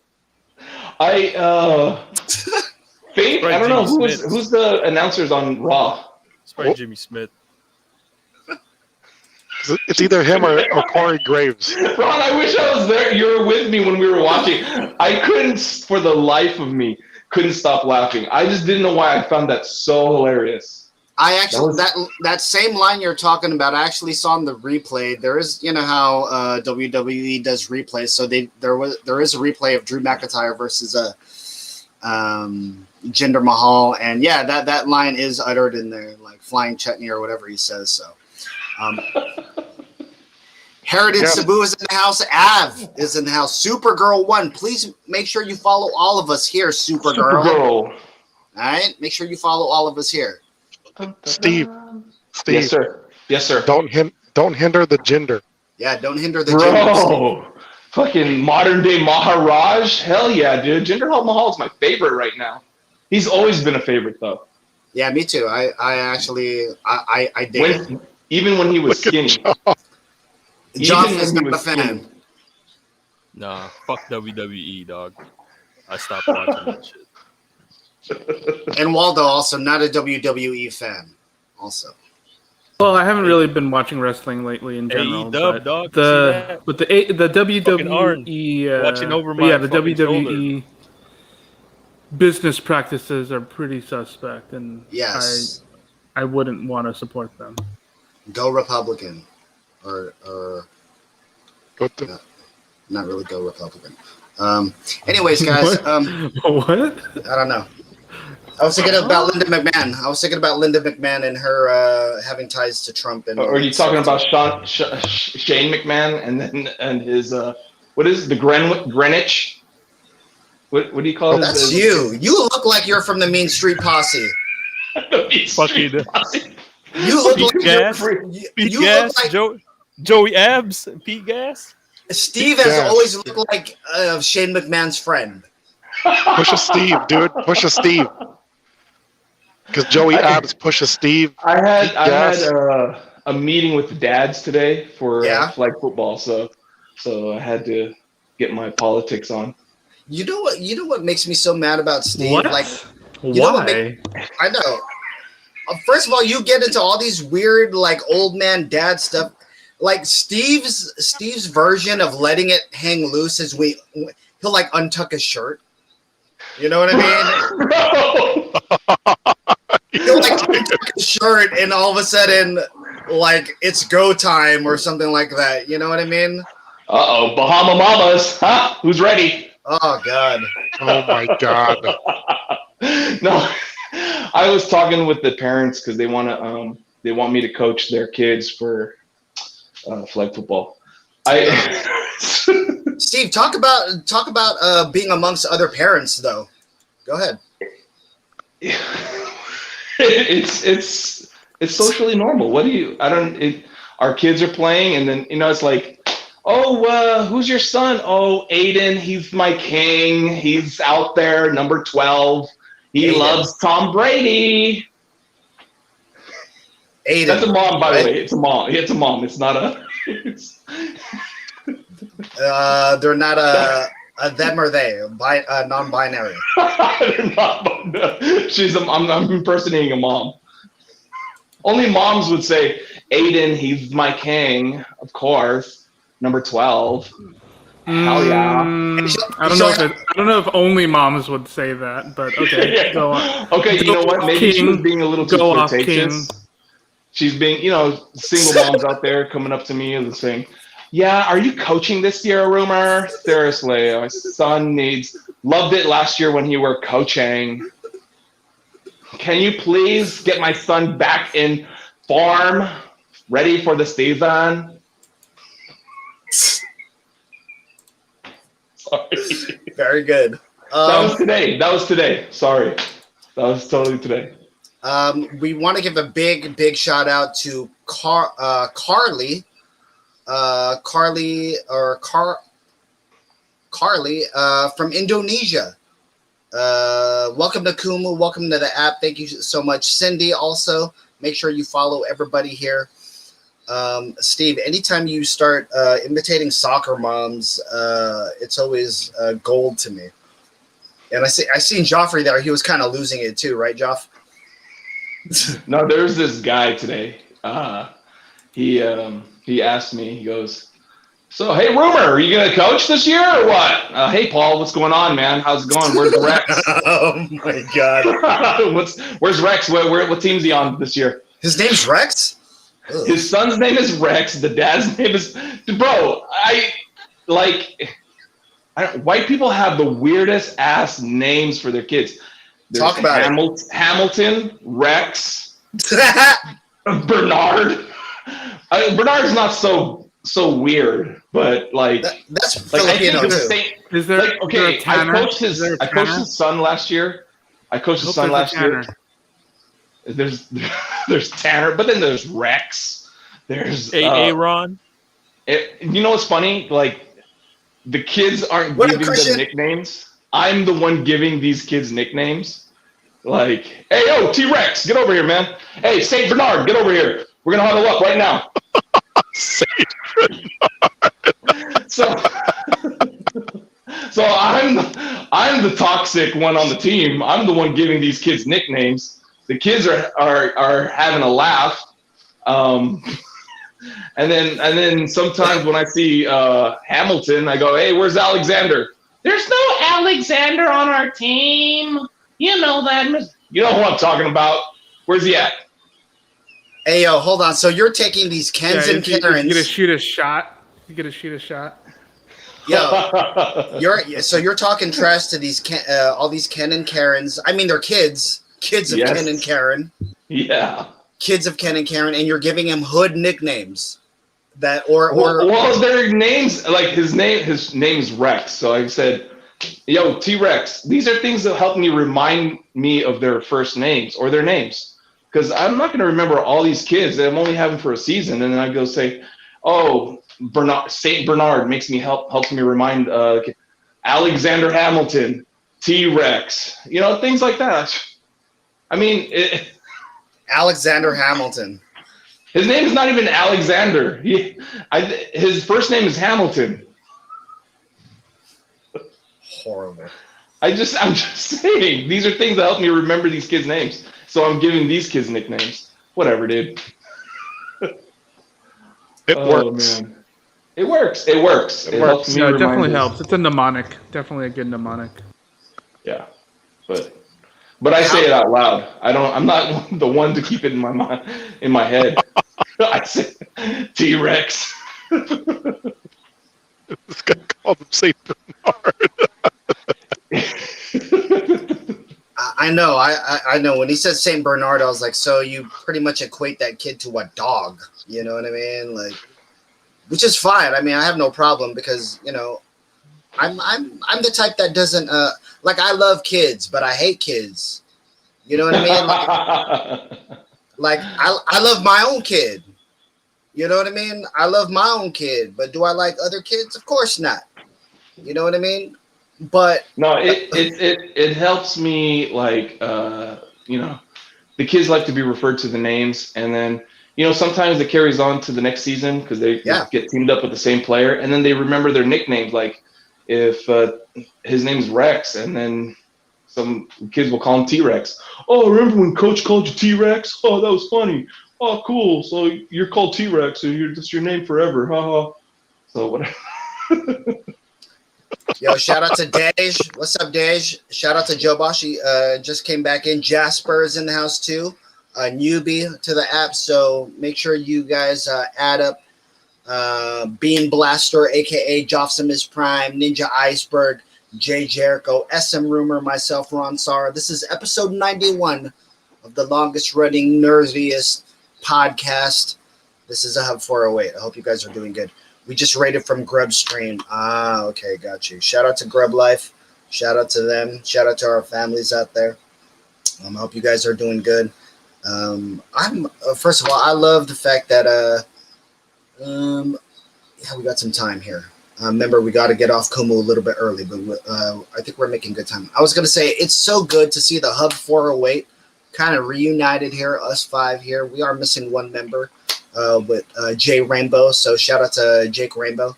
Faith, Right, I don't know Jimmy who's Smith. who's the announcers on Raw. It's probably Jimmy Smith. It's either him or Corey Graves. Ron, I wish I was there. You were with me when we were watching. I couldn't, for the life of me, couldn't stop laughing. I just didn't know why I found that so hilarious. I actually that same line you're talking about, I actually saw in the replay. There is, you know how WWE does replays, so there is a replay of Drew McIntyre versus Jinder Mahal, and yeah, that line is uttered in there, like flying chutney or whatever he says. So, Heritage Cebu is in the house. Av is in the house. Supergirl 1. Please make sure you follow all of us here, Supergirl. All right, make sure you follow all of us here. Steve. Yes, sir. Yes, sir. Don't hinder the gender. Yeah, don't hinder the genders. Bro, Fucking modern day Maharaj. Hell yeah, dude. Jinder Mahal is my favorite right now. He's always been a favorite though. Yeah, me too. I actually I dig it. Even when he was Look at skinny. Joff Even is when he not a was fan. skinny. Nah, fuck WWE, dog. I stopped watching that shit. And Waldo also not a WWE fan. Also, Well, I haven't really been watching wrestling lately in Hey, general. E-Dub, but dog, the see that? but the WWE watching over but yeah, my the fucking WWE business practices are pretty suspect, and yes, I wouldn't want to support them. go Republican, or What the- not really go Republican. Anyways, guys, What? I don't know. I was thinking about Linda McMahon. I was thinking about Linda McMahon and her having ties to Trump. And Or are you talking about Shane McMahon and his what is it, the Greenwich? What do you call it? That's you. You look like you're from the Mean Street Posse. Fucking You look like Pete Gas. Pete you Gas, look like Joey Abs, Pete Gas. Steve has Gas. always looked like Shane McMahon's friend. Push a Steve, dude. Push a Steve. Because Joey Abs pushes Steve. I had Gas. a meeting with the dads today for Yeah. flag football, so I had to get my politics on. You know what? You know what makes me so mad about Steve? What? Like, you know what Why? I know. First of all, you get into all these weird, like, old man dad stuff. Like Steve's version of letting it hang loose is he'll like untuck his shirt. You know what I mean? He'll like untuck his shirt, and all of a sudden, like it's go time or something like that. You know what I mean? Uh-oh, Bahama Mamas, huh? Who's ready? Oh God. Oh my God. No, I was talking with the parents because they want me to coach their kids for flag football. Steve, talk about being amongst other parents, though. Go ahead. It's socially normal. Our kids are playing, and then it's like, oh, who's your son? Oh, Aiden, he's my king. He's out there, number 12. He Aiden. loves Tom Brady. Aiden. That's a mom, by right? the way. It's a mom. It's a mom. It's not a. They're not a them or they, non-binary. They're not. I'm impersonating a mom. Only moms would say, Aiden, he's my king, of course. Number 12. Hell yeah. I don't know if only moms would say that, but okay, Yeah. go on. Okay, you know what? Maybe she was being a little too Go off, flirtatious. She's being, single moms out there coming up to me and saying, yeah, are you coaching this year, Rumor? Seriously, my son loved it last year when you were coaching. Can you please get my son back in form, ready for the season? Sorry. Very good. That was today. Sorry. That was totally today. We want to give a big shout out to Carly from Indonesia. Welcome to Kumu. Welcome to the app. Thank you so much. Cindy, also, make sure you follow everybody here. Steve, anytime you start imitating soccer moms, it's always gold to me. And I seen Joffrey there. He was kind of losing it too, right, Joff? No, there's this guy today. He asked me. He goes, "So, hey, Rumor, are you gonna coach this year or what?" Hey, Paul, what's going on, man? How's it going? Where's Rex? Oh my God! Where's Rex? What team's he on this year? His name's Rex. Ugh. His son's name is Rex. The dad's name is bro. White people have the weirdest ass names for their kids. There's Talk about it. Hamilton, Rex, Bernard. Bernard's not so weird, but That's I think Filipino the too. same. Is there? Like, okay, is there a Tanner? I coached his son last year. There's Tanner, but then there's Rex. There's Aaron. you know what's funny? Like the kids aren't What up, giving Christian? them nicknames. I'm the one giving these kids nicknames. Like, hey, yo, T-Rex, get over here, man. Hey, Saint Bernard, get over here. We're gonna huddle up right now. So, so I'm the toxic one on the team. I'm the one giving these kids nicknames. The kids are having a laugh. And then sometimes when I see Hamilton, I go, hey, where's Alexander? There's no Alexander on our team. You know that. You know who I'm talking about. Where's he at? Hey, yo, hold on. So you're taking these Kens and Karens. You get to shoot a shot. You get to shoot a shot. Yo, you're talking trash to these all these Ken and Karens. I mean, they're kids of Yes. Ken and Karen. Yeah. Kids of Ken and Karen, and you're giving them hood nicknames. That or well, their names, like his name is Rex. So I said, yo, T-Rex, these are things that help me remind me of their first names or their names. Because I'm not going to remember all these kids that I'm only having for a season. And then I go say, oh, Saint Bernard helps me remind Alexander Hamilton, T-Rex, things like that. I mean, Alexander Hamilton. His name is not even Alexander. His first name is Hamilton. Horrible. I'm just saying, these are things that help me remember these kids' names. So I'm giving these kids nicknames. Whatever, dude. It works. Man. It works. It works. It helps me. No, it remind definitely us. helps. It's a mnemonic. Definitely a good mnemonic. Yeah, but I say it out loud. I'm not the one to keep it in my mind, in my head. I say T-Rex. This guy called him Saint Bernard. I know. I know. When he said Saint Bernard, I was like, so you pretty much equate that kid to a dog. You know what I mean? Like, which is fine. I mean, I have no problem because I'm the type that doesn't like. I love kids, but I hate kids. You know what I mean? Like I love my own kid. You know what I mean? I love my own kid, but do I like other kids? Of course not. You know what I mean? But no, it helps me, like the kids like to be referred to the names, and then sometimes it carries on to the next season because they get teamed up with the same player, and then they remember their nicknames. Like if his name's Rex, and then some kids will call him T-Rex. Oh, remember when Coach called you T-Rex? Oh, that was funny. Oh, cool. So you're called T-Rex, and that's your name forever. Ha ha. So whatever. yo, shout out to Dej. What's up, Dej? Shout out to Joe Bosch. He just came back in. Jasper is in the house too. A newbie to the app, so make sure you guys add up Bean Blaster, aka Joffsimus Prime, Ninja Iceberg, Jay Jericho, SM Rumor, myself, Ron Sara. This is episode 91 of the longest running, nerdiest podcast. This is a Hub 408. I hope you guys are doing good. We just rated from Grub Stream. Ah, okay, got you. Shout out to Grub Life. Shout out to them. Shout out to our families out there. I hope you guys are doing good. I'm first of all, I love the fact that we got some time here. Remember, we got to get off Kumu a little bit early, but I think we're making good time. I was gonna say it's so good to see the Hub 408 kind of reunited here, us five here. We are missing one member with Jay Rainbow, so shout out to Jake Rainbow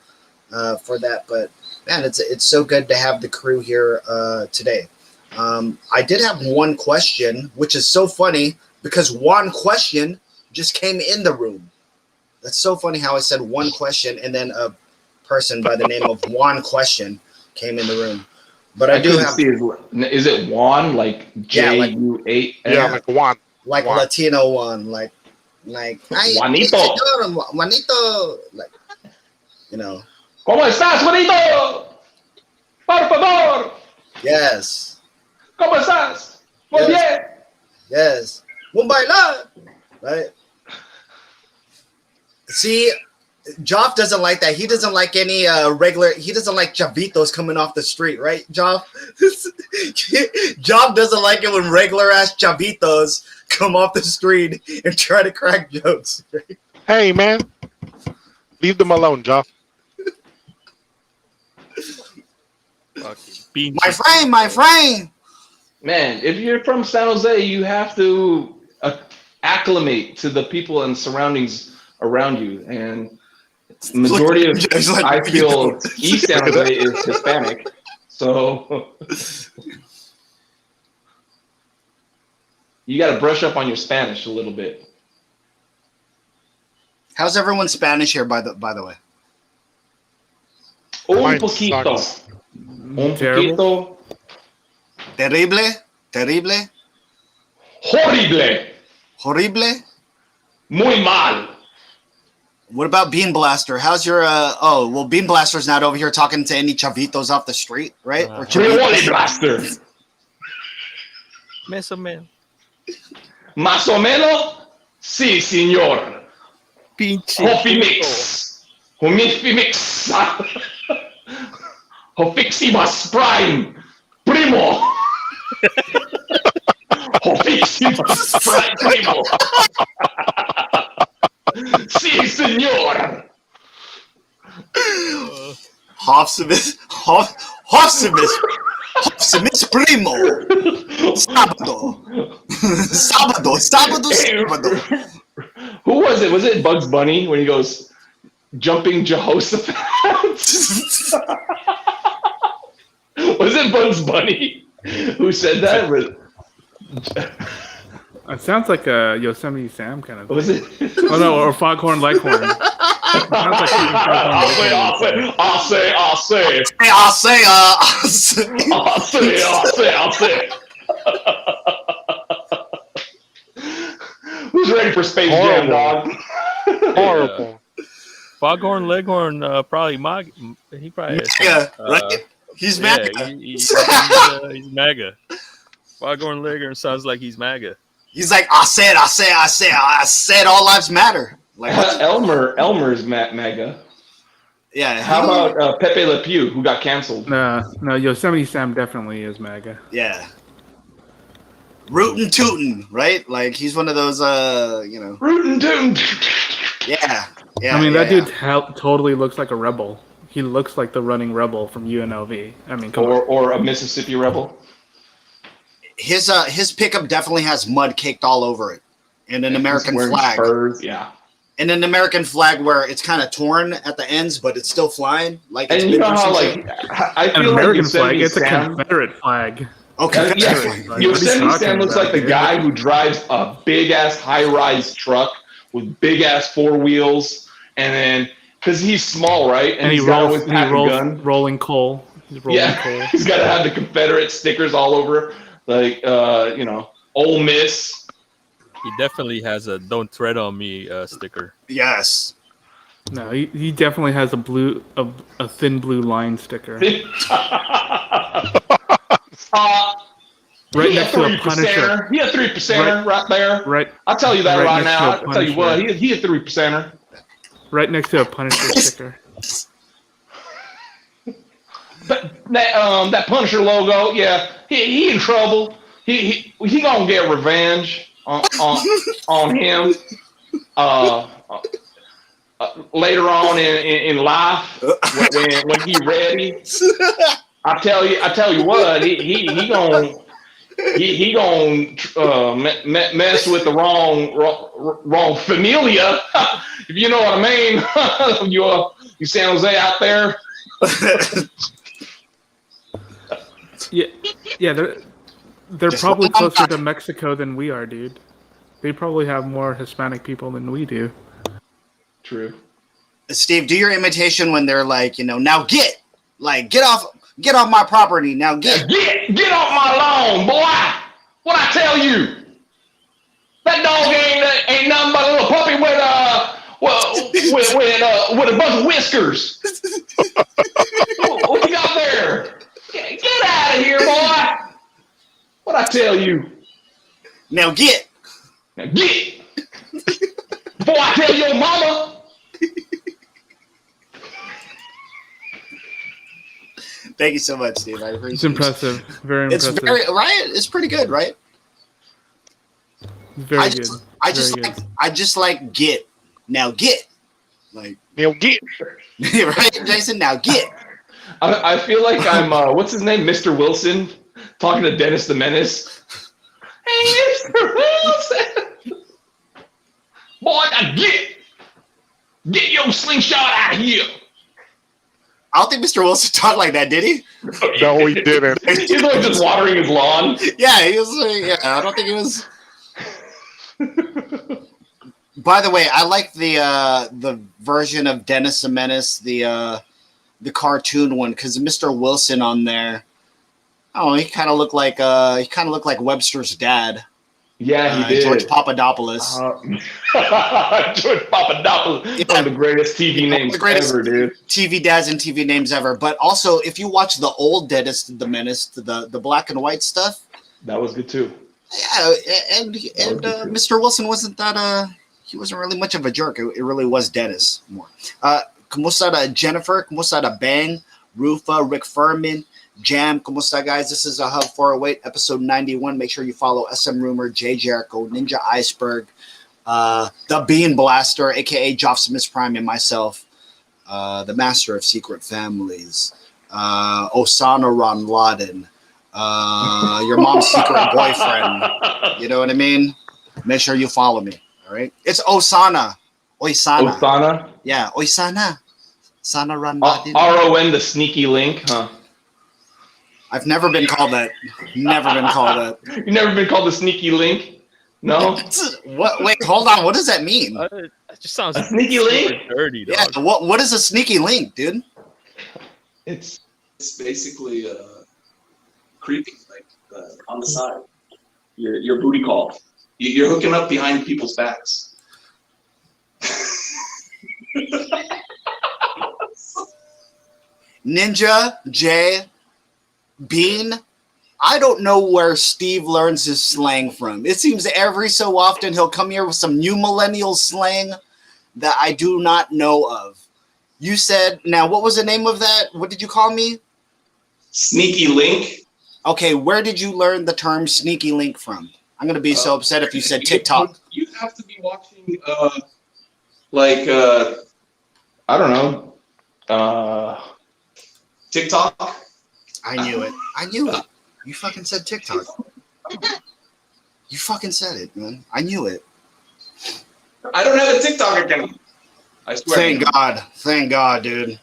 for that. But man, it's so good to have the crew here today. I did have one question, which is so funny because one question just came in the room. That's so funny how I said one question and then a person by the name of Juan Question came in the room. But I do have. Is it Juan, like J-U-8? Yeah, like Juan. Like Juan. Latino one, like Juanito. Juanito, like ¿Cómo estás, Juanito? Por favor. Yes. ¿Cómo estás? Muy bien. Yes. Mumbai la. Right. See, Joff doesn't like that. He doesn't like any regular. He doesn't like chavitos coming off the street, right, Joff? Joff doesn't like it when regular ass chavitos come off the street and try to crack jokes. Right? Hey, man. Leave them alone, Joff. Fucking bean My friend, my friend. Man, if you're from San Jose, you have to acclimate to the people and surroundings around you. And majority of It's like, I what are you feel doing? East San Jose is Hispanic. So you got to brush up on your Spanish a little bit. How's everyone's Spanish here, by the way? Un Mine poquito. sucks. Un Terrible. poquito. Terrible? Terrible? Horrible. Horrible? Muy mal. What about Bean Blaster? How's your Bean Blaster's not over here talking to any chavitos off the street, right? Or Frijoles chavitos. blaster. Meso man. Más o menos? Sí, señor. Pinche. Coffee mix. Coffee mix. Hofiximas prime. Primo. Hofiximas prime. Primo. Sí, señor. Hofsimus Primo. Sábado. Who was it? Was it Bugs Bunny when he goes jumping Jehoshaphat? Was it Bugs Bunny who said that? It sounds like a Yosemite Sam kind of thing. Was it? Oh no, or Foghorn Leghorn. Sounds like I'll say. Who's ready for Space Jam, dog? Horrible. Foghorn Leghorn, probably MAGA. He probably is. Right? He's Yeah, mad. he's MAGA. Foghorn Leghorn sounds like he's MAGA. He's like, I said, all lives matter. Like, Elmer's MAGA. yeah. How about Pepe Le Pew, who got canceled? No, Yosemite Sam definitely is MAGA. Yeah. Rootin' tootin', right? Like he's one of those, Rootin' tootin'. Yeah. I mean, that dude totally looks like a rebel. He looks like the running rebel from UNLV. I mean, come on. Or a Mississippi rebel. His pickup definitely has mud caked all over it, and an American flag. Spurs, yeah. And an American flag where it's kind of torn at the ends, but it's still flying. Like, it's And you know how, something. I An feel American like flag, Yosemite it's a Sam, Confederate flag. Okay. yeah, What are Yosemite you Sam talking looks about, like the dude? guy who drives a big-ass high-rise truck with big-ass four wheels, and then, because he's small, right? And he he's got rolls, always pack a gun. rolling coal. He's rolling Yeah, coal. he's got to have the Confederate stickers all over, like, Ole Miss. He definitely has a "Don't tread on me" sticker. Yes. No, he definitely has a thin blue line sticker. Right He next to a 3%. Punisher. He a 3%er right there. Right, I'll tell you that right right next now. to a I'll tell you what, Punisher. he a 3%er. right next to a Punisher sticker. But that Punisher logo, yeah, he in trouble. He gonna get revenge on him later on in life when he ready. I tell you what, he gonna mess with the wrong familia, if you know what I mean. You San Jose out there. Yeah, they're Just probably one closer back. to Mexico than we are, dude. They probably have more Hispanic people than we do. True. Steve, do your imitation when they're like, now get off my property. Now get. Get off my lawn, boy! What I tell you? That dog ain't nothing but a little puppy with a bunch of whiskers. What you got there? Get out of here, boy! What I tell you? Now get. Now get! Before I tell your mama. Thank you so much, Steve. I appreciate It's impressive. Very It's impressive. very right. It's pretty good, right? Very good. I just like get. Now get. Like Neil, get. right, Jason? Now get. I feel like I'm what's his name, Mr. Wilson, talking to Dennis the Menace. Hey, Mr. Wilson, boy, now get your slingshot out here. I don't think Mr. Wilson talked like that, did he? No, he didn't. He's like just watering his lawn. Yeah, he was. Yeah, I don't think he was. By the way, I like the version of Dennis the Menace, the cartoon one, because Mr. Wilson on there. Oh, he kind of looked like Webster's dad. Yeah, he did. George Papadopoulos. George Papadopoulos, Yeah. one of the greatest TV names ever, dude. TV dads and TV names ever. But also, if you watch the old Dennis the Menace, the black and white stuff, That was good too. yeah, and Mr. Wilson wasn't that he wasn't really much of a jerk. It really was Dennis more. Kumusta Jennifer, Kumusta Bang, Rufa, Rick Furman, Jam, Kumusta guys? This is a Hub 408, episode 91. Make sure you follow SM Rumor, Jay Jericho, Ninja Iceberg, the Bean Blaster, aka Joffsimus Prime, and myself, the Master of Secret Families, Osana Ron Laden, your mom's secret boyfriend. You know what I mean? Make sure you follow me. All right, it's Osana. Oisana. Osana? Yeah, Oisana. Sana Ron Laden. RON, the sneaky link, huh? I've never been called that. Never been called that. You've never been called the sneaky link? No? What? Wait, hold on. What does that mean? It just sounds A sneaky super link? dirty, Yeah. dog. What is a sneaky link, dude? It's It's basically creeping, like on the side. Your booty call. You're hooking up behind people's backs. Ninja, Jay, Bean. I don't know where Steve learns his slang from. It seems every so often he'll come here with some new millennial slang that I do not know of. You said, now what was the name of that? What did you call me? Sneaky link. Okay, where did you learn the term sneaky link from? I'm going to be so upset if you said TikTok. You have to be watching, I don't know. TikTok. I knew it. I knew it. You fucking said TikTok. You fucking said it, man. I knew it. I don't have a TikTok account. I swear. Thank God. Thank God, dude.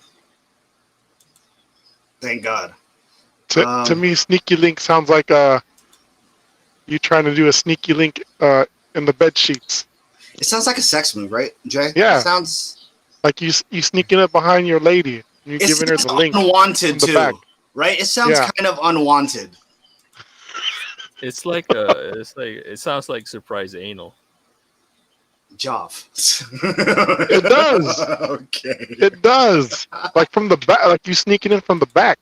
Thank God. To me, sneaky link sounds like you trying to do a sneaky link in the bed sheets. It sounds like a sex move, right, Jay? Yeah. It sounds Like you sneaking up behind your lady. And you it giving her sounds the link. unwanted from the too, back. right? It sounds Yeah. kind of unwanted. It's like it sounds like surprise anal. Joff. It does. Okay. It does. Like from the back, like you sneaking in from the back.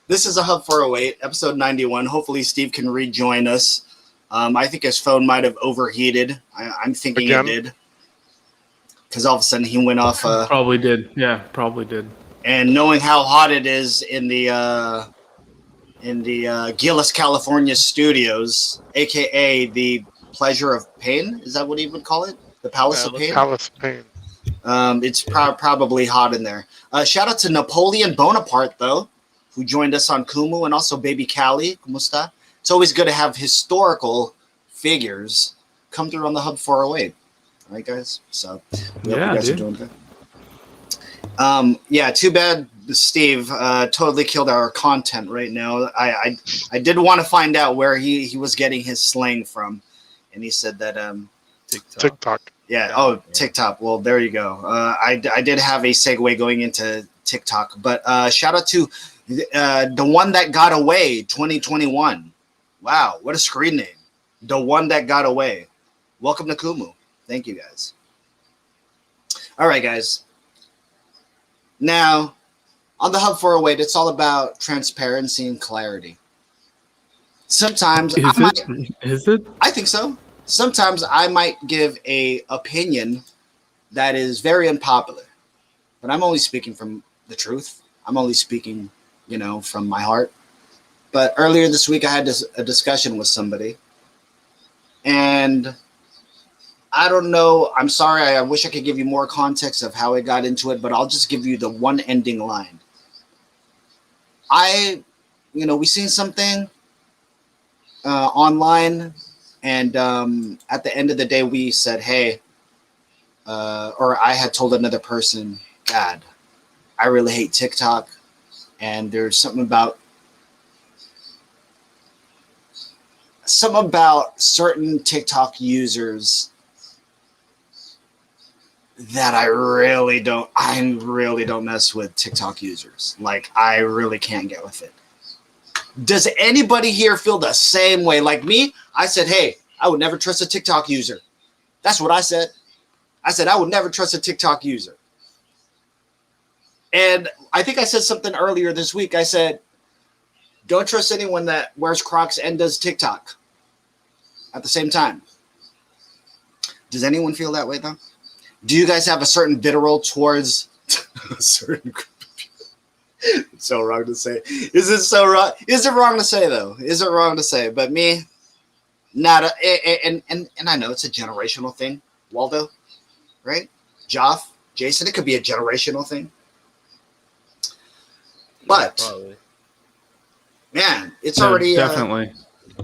This is a Hub 408, episode 91. Hopefully Steve can rejoin us. I think his phone might have overheated. I'm thinking Again? it did. Because all of a sudden he went off. Probably did. Yeah, probably did. And knowing how hot it is in the Gillis, California studios, aka the Pleasure of Pain, is that what he would call it? The Palace of Pain. Palace Pain. It's probably hot in there. Shout out to Napoleon Bonaparte though, who joined us on Kumu, and also Baby Callie. Kumusta? It's always good to have historical figures come through on the Hub 408. All right, guys. So we hope you guys are doing good. Yeah, too bad Steve totally killed our content right now. I did want to find out where he was getting his slang from, and he said that TikTok. yeah. Oh, TikTok. Well, there you go. I did have a segue going into TikTok, but shout out to the one that got away 2021. Wow, what a screen name. The one that got away. Welcome to Kumu. Thank you, guys. All right, guys. Now, on the Hub 408, it's all about transparency and clarity. Sometimes Is it? I think so. Sometimes I might give a opinion that is very unpopular, but I'm only speaking from the truth. I'm only speaking, from my heart. But earlier this week, I had a discussion with somebody, and I don't know. I'm sorry. I wish I could give you more context of how I got into it, but I'll just give you the one ending line. We seen something online, and at the end of the day, we said, hey, or I had told another person, God, I really hate TikTok, and there's something about certain TikTok users that I really don't mess with TikTok users. Like, I really can't get with it. Does anybody here feel the same way? Like me, I said, hey, I would never trust a TikTok user. That's what I said. I said, I would never trust a TikTok user. And I think I said something earlier this week. I said, don't trust anyone that wears Crocs and does TikTok at the same time. Does anyone feel that way, though? Do you guys have a certain vitriol towards a certain group of people? It's so wrong to say. Is it so wrong? Is it wrong to say, though? Is it wrong to say? But me, and I know it's a generational thing. Waldo, right? Joff, Jason, it could be a generational thing. But, man, it's already... definitely.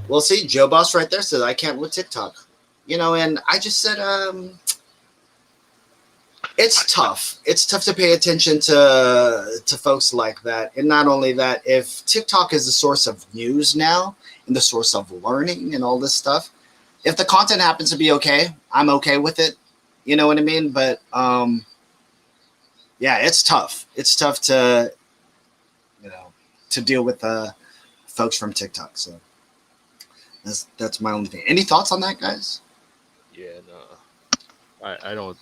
Well, see, Joe Boss right there says, I can't with TikTok. And I just said, it's tough. It's tough to pay attention to folks like that. And not only that, if TikTok is the source of news now and the source of learning and all this stuff, if the content happens to be okay, I'm okay with it. You know what I mean? But, yeah, it's tough. It's tough to deal with folks from TikTok. So that's my only thing. Any thoughts on that, guys? Yeah, no. I don't.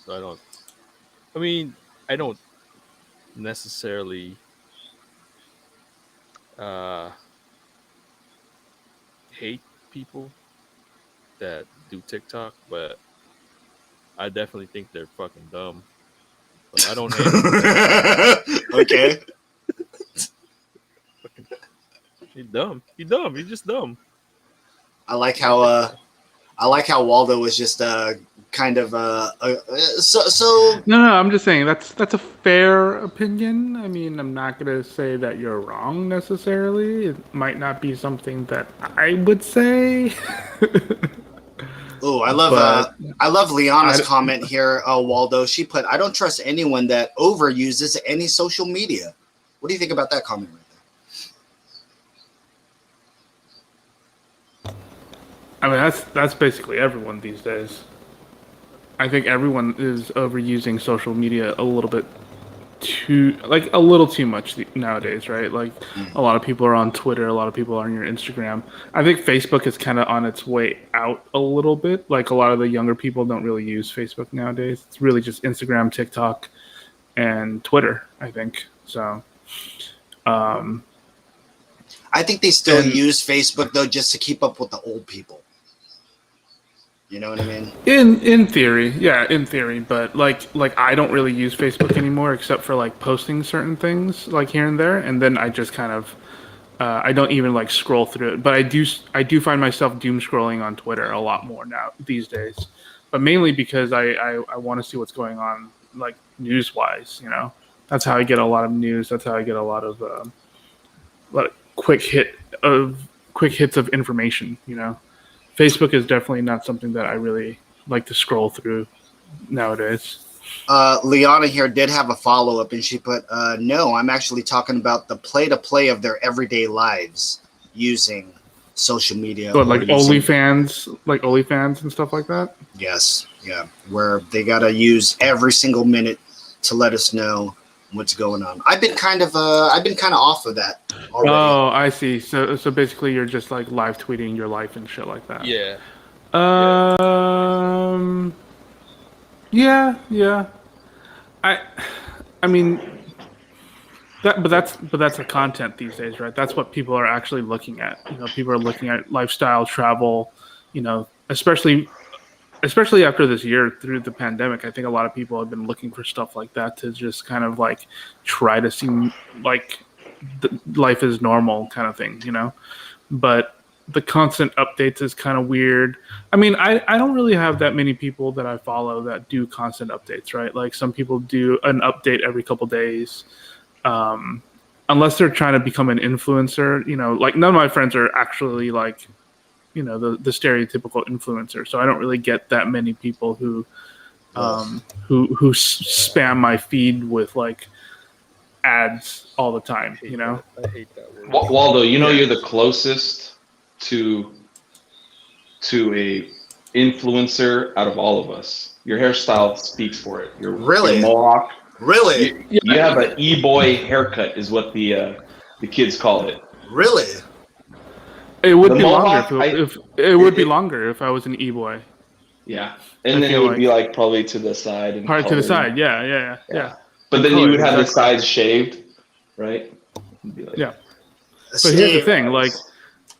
I mean, I don't necessarily hate people that do TikTok, but I definitely think they're fucking dumb. But I don't hate them. Okay. You're dumb. You're dumb. You're just dumb. I like how Waldo was just kind of so. No, I'm just saying that's a fair opinion. I mean, I'm not gonna say that you're wrong necessarily. It might not be something that I would say. Oh, I love Liana's comment here, Waldo. She put, I don't trust anyone that overuses any social media. What do you think about that comment right there? I mean, that's basically everyone these days. I think everyone is overusing social media a little too much nowadays, right? Like, a lot of people are on Twitter, a lot of people are on your Instagram. I think Facebook is kind of on its way out a little bit. Like, a lot of the younger people don't really use Facebook nowadays. It's really just Instagram, TikTok, and Twitter, I think. So, I think they still use Facebook though, just to keep up with the old people. You know what I mean? In theory, yeah, in theory, but like I don't really use Facebook anymore except for like posting certain things like here and there, and then I just kind of I don't even like scroll through it. But I do find myself doom scrolling on Twitter a lot more now these days, but mainly because I want to see what's going on like news wise. You know, that's how I get a lot of news. That's how I get a lot of quick hits of information. You know. Facebook is definitely not something that I really like to scroll through nowadays. Liana here did have a follow-up, and she put, no, I'm actually talking about the play-to-play of their everyday lives using social media. But like OnlyFans and stuff like that? Yes, yeah, where they got to use every single minute to let us know what's going on. I've been kind of off of that already. Oh, I see. So basically you're just like live tweeting your life and shit like that. Yeah. Yeah. I mean that's a content these days, right? That's what people are actually looking at. You know, people are looking at lifestyle, travel, you know, especially after this year through the pandemic. I think a lot of people have been looking for stuff like that to just kind of like try to seem like life is normal kind of thing, you know. But the constant updates is kind of weird. I mean, I don't really have that many people that I follow that do constant updates, right? Like some people do an update every couple days. Unless they're trying to become an influencer, like none of my friends are actually like, the stereotypical influencer. So I don't really get that many people who spam my feed with like ads all the time, I hate that word. Waldo, you're the closest to a influencer out of all of us. Your hairstyle speaks for it. You're Really? mohawk. Really? You have an e-boy haircut, is what the kids call it. Really? It would The be mohawk, longer if it would be longer if I was an e-boy. Yeah, I and then it feel would be like probably to the side and Probably to the colored. side, yeah. But then you would have the Exactly. sides shaved, right? It'd be like- Yeah. But Steve, here's the thing, like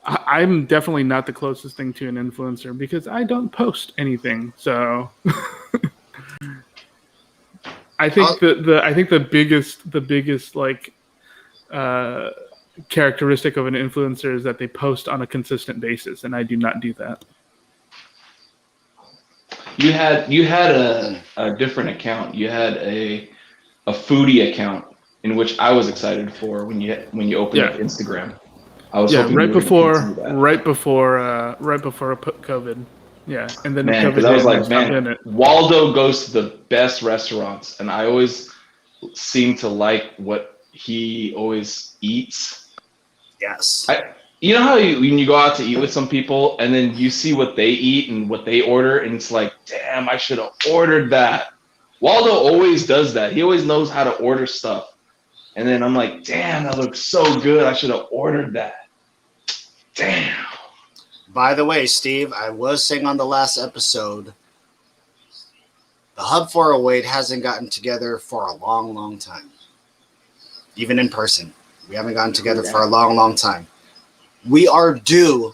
I'm definitely not the closest thing to an influencer because I don't post anything. So I think the biggest like characteristic of an influencer is that they post on a consistent basis, and I do not do that. You had a different account. You had a foodie account in which I was excited for when you opened up Instagram. I was hoping right you were before gonna continue that. right before COVID. Yeah, and then Man, COVID because I was hit and like, stopped man, doing it. Waldo goes to the best restaurants, and I always seem to like what he always eats. yes. You know how when you go out to eat with some people, and then you see what they eat and what they order, and it's like, damn, I should have ordered that. Waldo always does that. He always knows how to order stuff. And then I'm like, damn, that looks so good. I should have ordered that. Damn. By the way, Steve, I was saying on the last episode, the Hub 408 hasn't gotten together for a long, long time. Even in person. We haven't gotten together for a long, long time. We are due.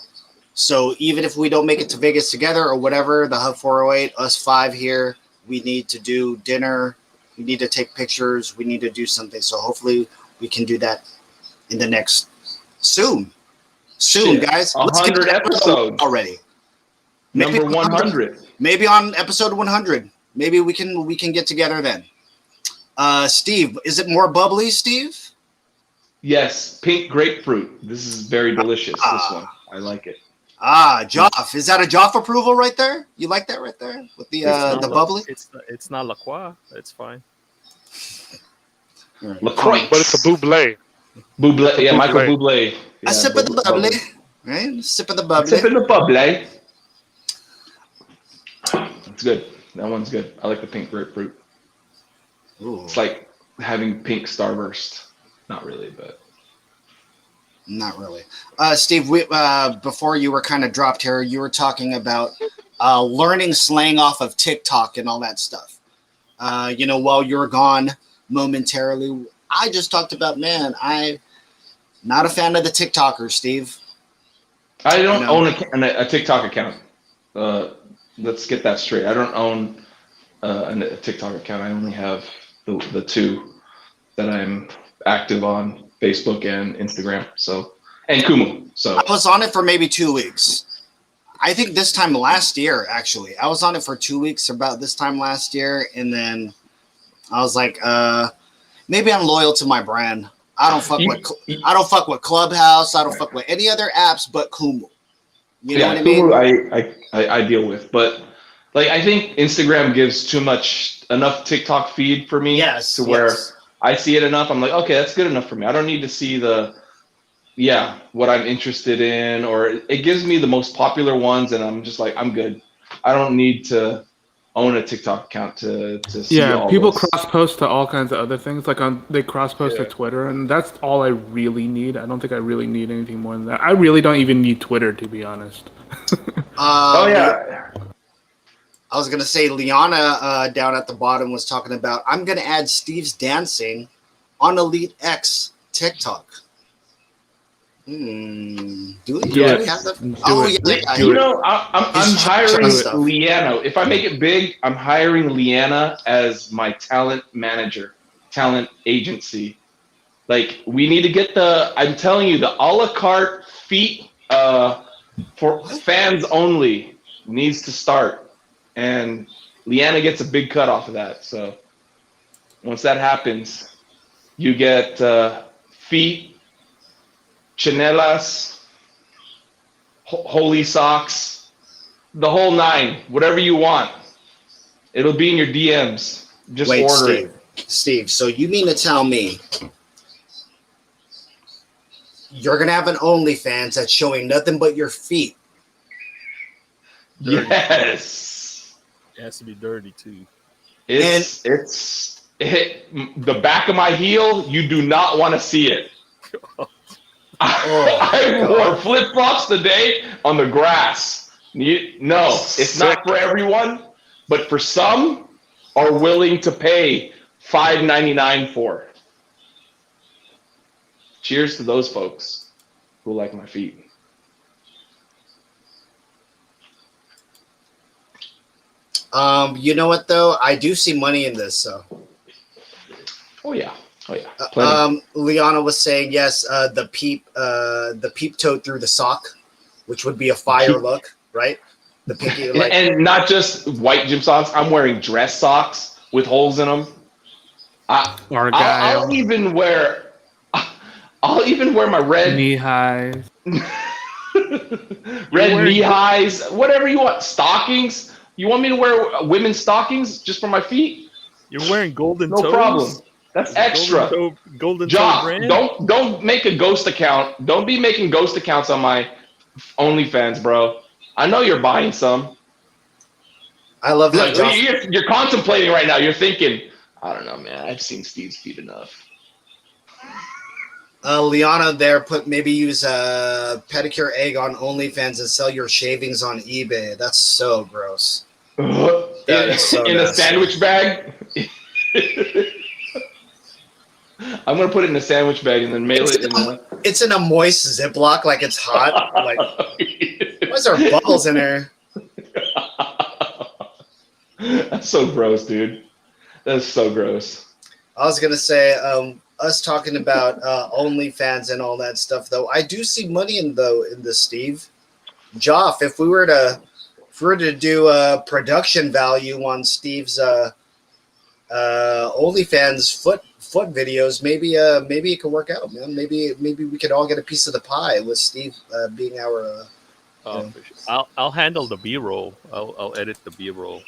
So even if we don't make it to Vegas together or whatever, the Hub 408, us five here, we need to do dinner. We need to take pictures. We need to do something. So hopefully we can do that in the next soon. Soon, Shit, guys. 100 episodes already. Number 100. Maybe on episode 100. Maybe we can get together then. Steve, is it more bubbly, Steve? Yes, pink grapefruit. This is very delicious. This one, I like it. Joff. Is that a Joff approval right there? You like that right there with the bubbly? It's not La Croix. It's fine. LaCroix. But it's a buble. Bublé. Yeah, Michael Bublé. A sip of the bubbly. Right? Sip of the bubbly. Sip of the bubbly. It's good. That one's good. I like the pink grapefruit. Ooh. It's like having pink Starburst. Not really, but. Not really. Steve, before you were kind of dropped here, you were talking about learning slang off of TikTok and all that stuff. While you're gone momentarily, I just talked about, man, I'm not a fan of the TikTokers, Steve. I don't own a TikTok account. Let's get that straight. I don't own a TikTok account. I only have the two that I'm active on. Facebook and Instagram, and Kumu. So I was on it for maybe 2 weeks. I think this time last year, actually, I was on it for 2 weeks about this time last year, and then I was like, maybe I'm loyal to my brand. I don't fuck with Clubhouse. I don't fuck with any other apps but Kumu. You know what I mean? Kumu I deal with, but like I think Instagram gives enough TikTok feed for me to where. I see it enough. I'm like, okay, that's good enough for me. I don't need to see what I'm interested in, or it gives me the most popular ones, and I'm just like, I'm good. I don't need to own a TikTok account to see all people this. cross post to all kinds of other things. Like they cross post to Twitter, and that's all I really need. I don't think I really need anything more than that. I really don't even need Twitter, to be honest. I was going to say, Liana down at the bottom was talking about, I'm going to add Steve's dancing on Elite X TikTok. Do we have that? I'm hiring Liana. If I make it big, I'm hiring Liana as my talent manager, talent agency. Like, we need to get I'm telling you, the a la carte feet for fans only needs to start, and Leanna gets a big cut off of that. So once that happens, you get feet, chanelas, holy socks, the whole nine, whatever you want. It'll be in your DMs. Just Wait, order Steve. Steve, so you mean to tell me you're gonna have an OnlyFans that's showing nothing but your feet? it. Yes. It has to be dirty too. It's the back of my heel. You do not want to see it. I wore flip flops today on the grass. No, it's not for everyone, but for some are willing to pay $5.99 for. Cheers to those folks who like my feet. You know what though? I do see money in this. So. Oh yeah. Plenty. Liana was saying yes. The peep toe through the sock, which would be a fire look, right? The pinky, like, and not just white gym socks. I'm wearing dress socks with holes in them. I'll even wear my red knee highs. red knee highs, whatever you want. Stockings. You want me to wear women's stockings just for my feet? You're wearing golden no toes? problem. That's extra. Golden toe Jock, brand? don't make a ghost account. Don't be making ghost accounts on my OnlyFans, bro. I know you're buying some. I love that. You're contemplating right now. You're thinking, I don't know, man. I've seen Steve's feet enough. Liana there maybe use a pedicure egg on OnlyFans and sell your shavings on eBay. That's so gross. That is so in a nasty. sandwich bag. I'm gonna put it in a sandwich bag and then mail it in a... It's in a moist Ziploc, like it's hot. Like, why's there bubbles in there? That's so gross, dude. That's so gross. I was gonna say, us talking about OnlyFans and all that stuff, though. I do see money in this, Steve. Joff, if we were to do a production value on Steve's OnlyFans foot videos, maybe it could work out, man. Maybe we could all get a piece of the pie with Steve being our. I'll handle the B-roll. I'll edit the B-roll.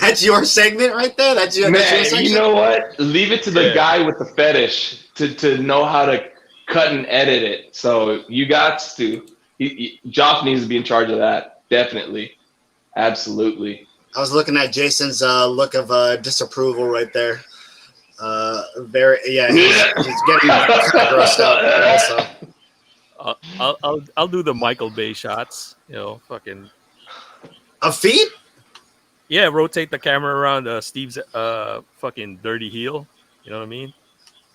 That's your segment right there. That's your man. You know what? Leave it to the guy with the fetish to know how to cut and edit it. So you got to. Joff needs to be in charge of that. Definitely, absolutely. I was looking at Jason's look of disapproval right there. Very, yeah, he's getting kind of grossed out also. I'll do the Michael Bay shots. You know, fucking a feet. Yeah, rotate the camera around Steve's fucking dirty heel. You know what I mean?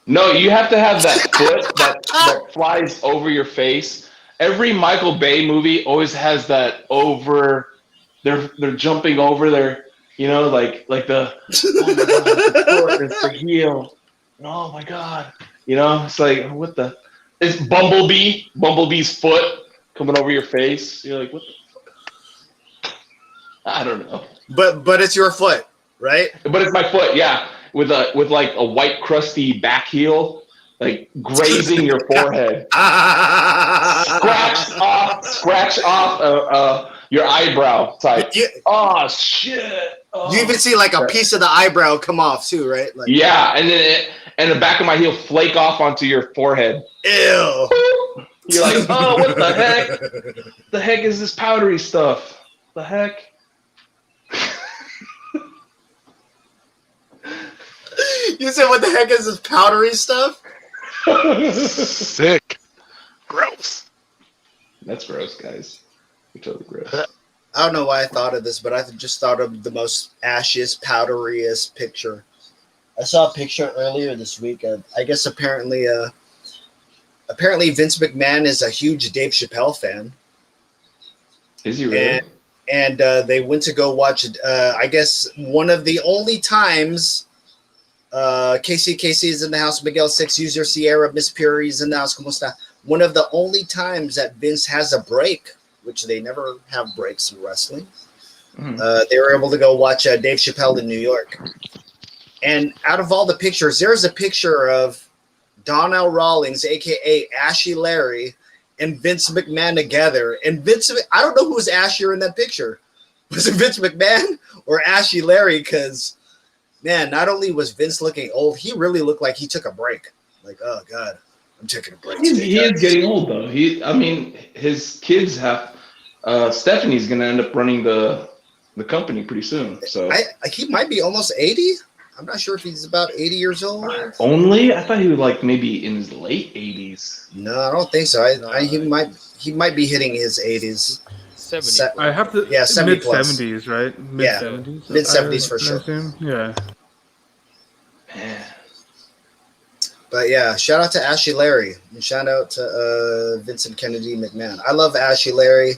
No, you have to have that foot that flies over your face. Every Michael Bay movie always has that over. They're jumping over their, you know, like the oh my god, the foot, it's the heel. Oh my god, you know, it's like what the? It's Bumblebee's foot coming over your face. You're like, what the fuck? I don't know. But it's your foot, right? But it's my foot, yeah, with like a white crusty back heel, like grazing your forehead. Scratch off your eyebrow type. Oh shit! Oh. You even see like a piece of the eyebrow come off too, right? Like, yeah, and then and the back of my heel flake off onto your forehead. Ew. You're like, oh, what the heck? The heck is this powdery stuff? The heck? You said, what the heck is this powdery stuff? Sick. Gross. That's gross, guys. You're totally gross. I don't know why I thought of this, but I just thought of the most ashiest, powderiest picture. I saw a picture earlier this week. I guess apparently Vince McMahon is a huge Dave Chappelle fan. Is he really? And they went to go watch, I guess, one of the only times KC is in the house. Miguel 6, User Sierra, Miss Puri is in the house. Kumusta? One of the only times that Vince has a break, which they never have breaks in wrestling. They were able to go watch Dave Chappelle in New York. And out of all the pictures, there's a picture of Donnell Rawlings, a.k.a. Ashy Larry, and Vince McMahon together. And I don't know who was ashier in that picture. Was it Vince McMahon or Ashy Larry? Because, man, not only was Vince looking old, he really looked like he took a break. Like, oh, God, I'm taking a break. He is getting old, though. His kids have Stephanie's going to end up running the company pretty soon. So he might be almost 80. I'm not sure if he's about 80 years old. Only? I thought he was like maybe in his late 80s. No, I don't think so. He might be hitting his 80s. 70. I have to. Yeah, 70 mid plus. 70s, right? Mid 70s. Mid 70s for sure. Yeah. Man. But yeah, shout out to Ashy Larry and shout out to Vincent Kennedy McMahon. I love Ashy Larry.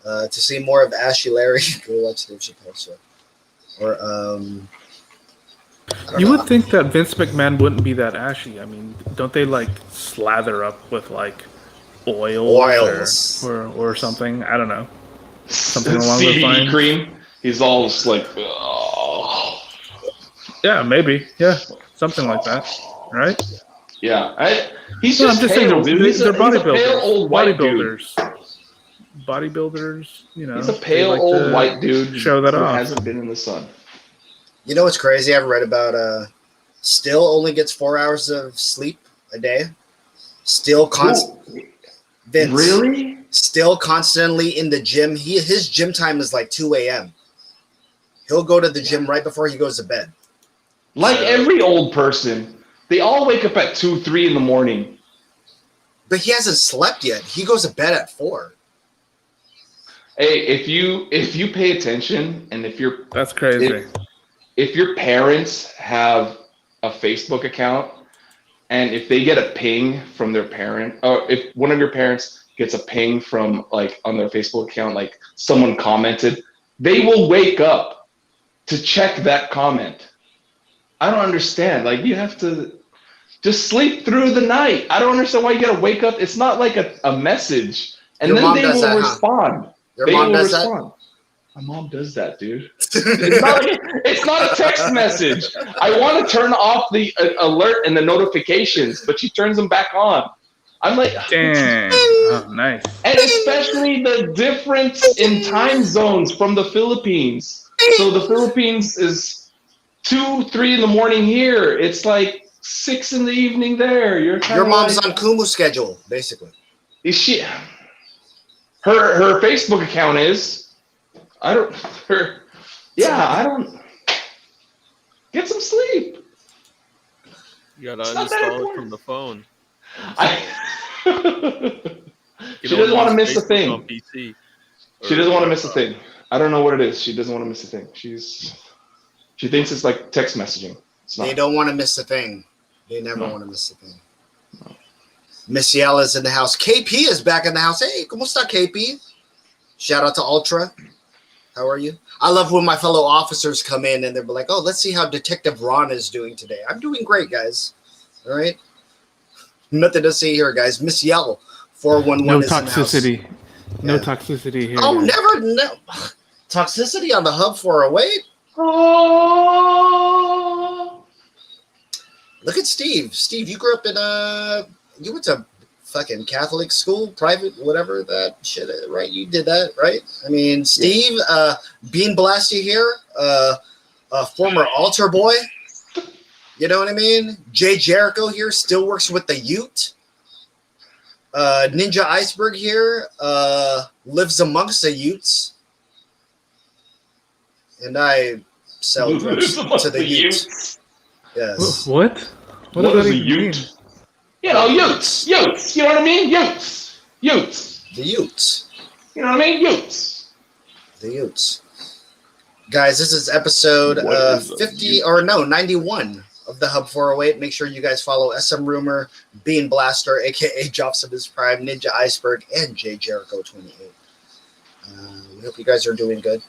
To see more of Ashy Larry, go watch Dave Chappelle show. Or You would think that Vince McMahon wouldn't be that ashy. I mean, don't they like slather up with like oils. Or something? I don't know. Something along those CBD lines. cream. He's all just like, oh. Yeah, maybe. Yeah, something like that. Right? Yeah, he's No, just pale, dude. He's they're a pale bodybuilders. old white dude. Bodybuilders, you know. He's a pale they like old to white dude show that who off. hasn't been in the sun. you know what's crazy? I've read about Still only gets 4 hours of sleep a day. Still Vince. Really? Still constantly in the gym. His gym time is like 2 a.m. He'll go to the gym right before he goes to bed. Like every old person, they all wake up at 2, 3 in the morning. But he hasn't slept yet. He goes to bed at 4. Hey, if you pay attention, and That's crazy. if your parents have a Facebook account, and if they get a ping from their parent, or if one of your parents gets a ping from like on their Facebook account, like someone commented, they will wake up to check that comment. I don't understand. Like, you have to just sleep through the night. I don't understand why you gotta wake up. It's not like a message, and Your then mom they does will that, huh? respond. Your They mom will does that? respond. My mom does that, dude. It's not a text message. I want to turn off the alert and the notifications, but she turns them back on. I'm like, Dang. Oh, nice. and especially the difference in time zones from the Philippines. So the Philippines is 2, 3 in the morning here. It's like 6 in the evening there. You're Your mom's like, on Kumu schedule, basically. is she? Her Facebook account is. I don't. Get some sleep. You gotta It's not that uninstall it important. from the phone. She doesn't want to miss a Facebook thing. on PC. She doesn't want to miss a thing. I don't know what it is. She doesn't want to miss a thing. She thinks it's like text messaging. It's not. They don't want to miss a thing. They never want to miss a thing. Miss Yella's in the house. KP is back in the house. Hey, ¿cómo está, KP? Shout out to Ultra. How are you? I love when my fellow officers come in and they're like, oh, let's see how Detective Ron is doing today. I'm doing great, guys. All right? Nothing to see here, guys. Miss Yell, 411 No is in the house. toxicity. No Yeah. toxicity here. Oh, guys. no. Toxicity on the hub 408? Oh. Look at Steve. Steve, you grew up in you went to fucking Catholic school, private, whatever that shit is, right? You did that, right? I mean, Steve, Bean Blasty here, former altar boy. You know what I mean? Jay Jericho here still works with the Ute. Ninja Iceberg here lives amongst the Utes. And I sell drugs to the Utes. Yes. What? What What does is that a even mean? Ute? You know, Utes. You know what I mean? Utes. The Utes. You know what I mean? Utes. The Utes. Guys, this is episode What is a 50 Ute? or no, 91 of the Hub 408. Make sure you guys follow SM Rumor, Bean Blaster, aka Jobson's Prime, Ninja Iceberg, and Jay Jericho 28. We hope you guys are doing good.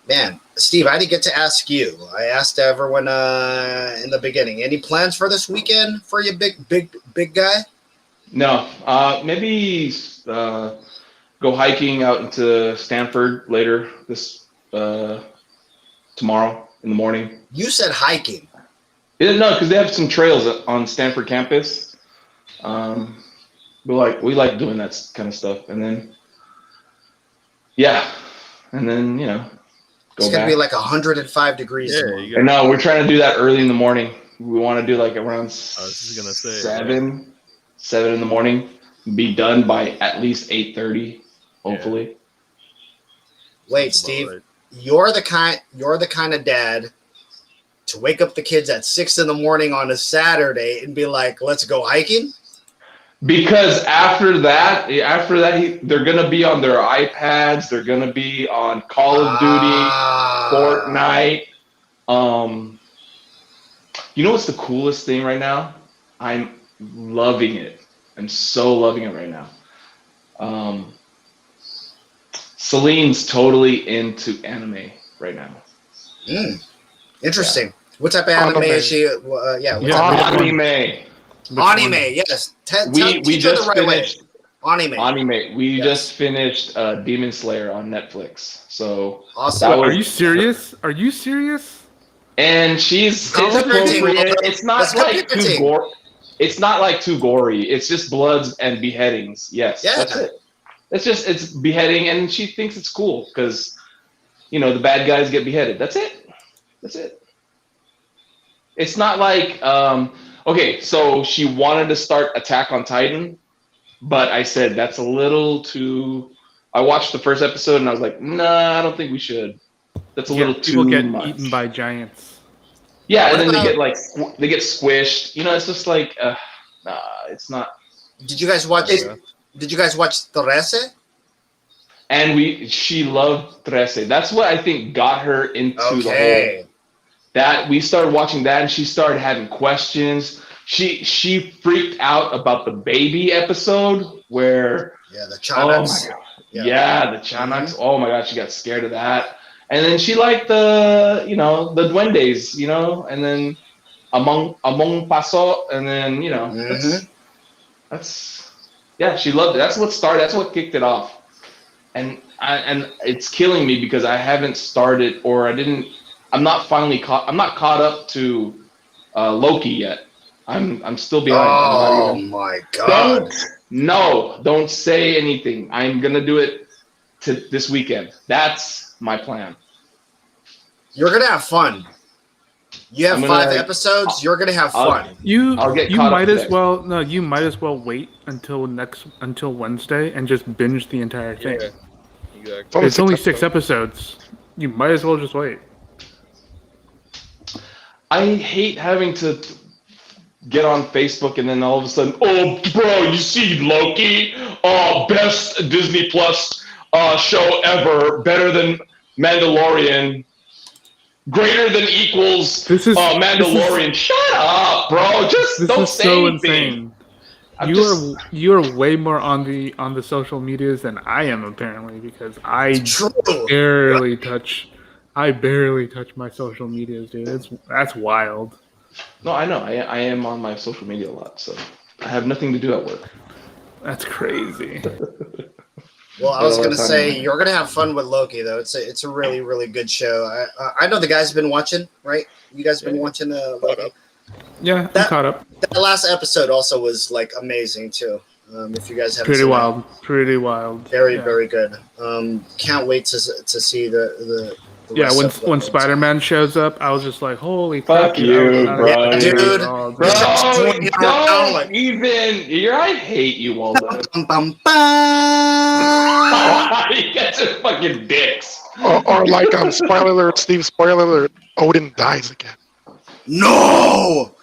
Man, Steve, I didn't get to ask you. I asked everyone in the beginning. Any plans for this weekend for you, big guy? No, maybe go hiking out into Stanford later this tomorrow in the morning. You said hiking. No, because they have some trails on Stanford campus. We like doing that kind of stuff, and then go It's gonna back. be like 105 degrees Yeah, tomorrow. you And got. no, we're trying to do that early in the morning. We want to do like around just gonna say, seven in the morning. Be done by at least 8:30, hopefully. Wait, Sounds about Steve, right. you're the kind of dad to wake up the kids at 6 in the morning on a Saturday and be like, "Let's go hiking." Because after that, they're gonna be on their iPads. They're gonna be on Call of Duty, Fortnite. You know what's the coolest thing right now? I'm loving it. I'm so loving it right now. Celine's totally into anime right now. Interesting. What type of anime is she? What Yeah, type of Anime. anime? Yes. We Teach her the just right way. finished Anime. We Yes. just finished Demon Slayer on Netflix. So Awesome. that was- Are you serious? Are you serious? and it's Color printing, appropriate. well, It's not let's like get too printing. gore. It's not like too gory. It's just bloods and beheadings. Yes, Yeah. that's it. It's beheading, and she thinks it's cool because the bad guys get beheaded. That's it. That's it. It's not like okay. So she wanted to start Attack on Titan, but I said that's a little too. I watched the first episode and I was like, nah, I don't think we should. That's a little People too get much. eaten by giants. Yeah, What and then about- they get squished. It's just like nah, it's not. Did you guys watch? Yeah. Did you guys watch Trece? And she loved Trece. That's what I think got her into the whole. Okay. That we started watching that, and she started having questions. She freaked out about the baby episode where Yeah, the oh my Chanaks. god, Yeah. yeah, the Chanaks. Oh my god, she got scared of that. And then she liked the the duendes, and then among paso, and then that's yeah, she loved it. That's what started. That's what kicked it off. And it's killing me because I haven't started, or I didn't. I'm not caught up to Loki yet. I'm still behind. Oh my god. Don't say anything. I'm gonna do it this weekend. That's my plan. You're gonna have fun. You have I'm 5 gonna- episods. You're gonna have I'll- fun. You I'll get you caught up might today. as well no. You might as well wait until Wednesday and just binge the entire thing. Yeah, exactly. It's only 6 episodes. You might as well just wait. I hate having to get on Facebook and then all of a sudden, oh, bro, you see Loki? Oh, best Disney Plus show ever, better than Mandalorian, greater than equals This is Mandalorian. Shut up, bro. Just This don't is say so anything. insane. I'm You are way more on the social medias than I am apparently because I True. barely touch my social medias, dude. That's wild. No, I know. I am on my social media a lot, so I have nothing to do at work. That's crazy. Well, I was all the gonna time. say you're gonna have fun with Loki though. It's a really really good show. I know the guys have been watching, right? You guys have been watching Loki. Yeah, I'm caught up. That last episode also was like amazing too. If you guys haven't Pretty seen wild. Pretty wild. it. Very Yeah. very good. Can't wait to see the Yeah, rest when of when Loki. Spider-Man shows up, I was just like, "Holy Fuck fuck, you, bro. Yeah, dude. Oh, Bro, Swinging around like- don't even. I hate you, Waldo. Bum, bum, bum. You guys are fucking dicks. Or like spoiler alert, Steve, spoiler alert, Odin dies again. No,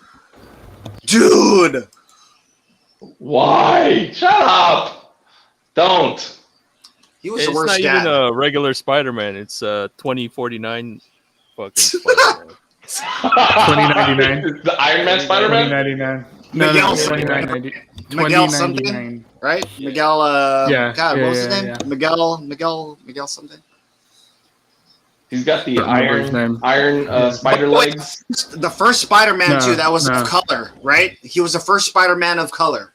dude. Why? Shut up. Don't. He was It's the worst not dad. even a regular Spider-Man. It's 2049 fucking Spider-Man. 2099. The Iron Man Spider-Man? 2099. No, Miguel no, something. 2099. Miguel something? 2099. Right? Miguel. God, what was his Yeah, yeah, name? yeah. Miguel something. He's got the Don't remember his name. iron spider legs. The first Spider-Man No, too. That was no. of color, right? He was the first Spider-Man of color.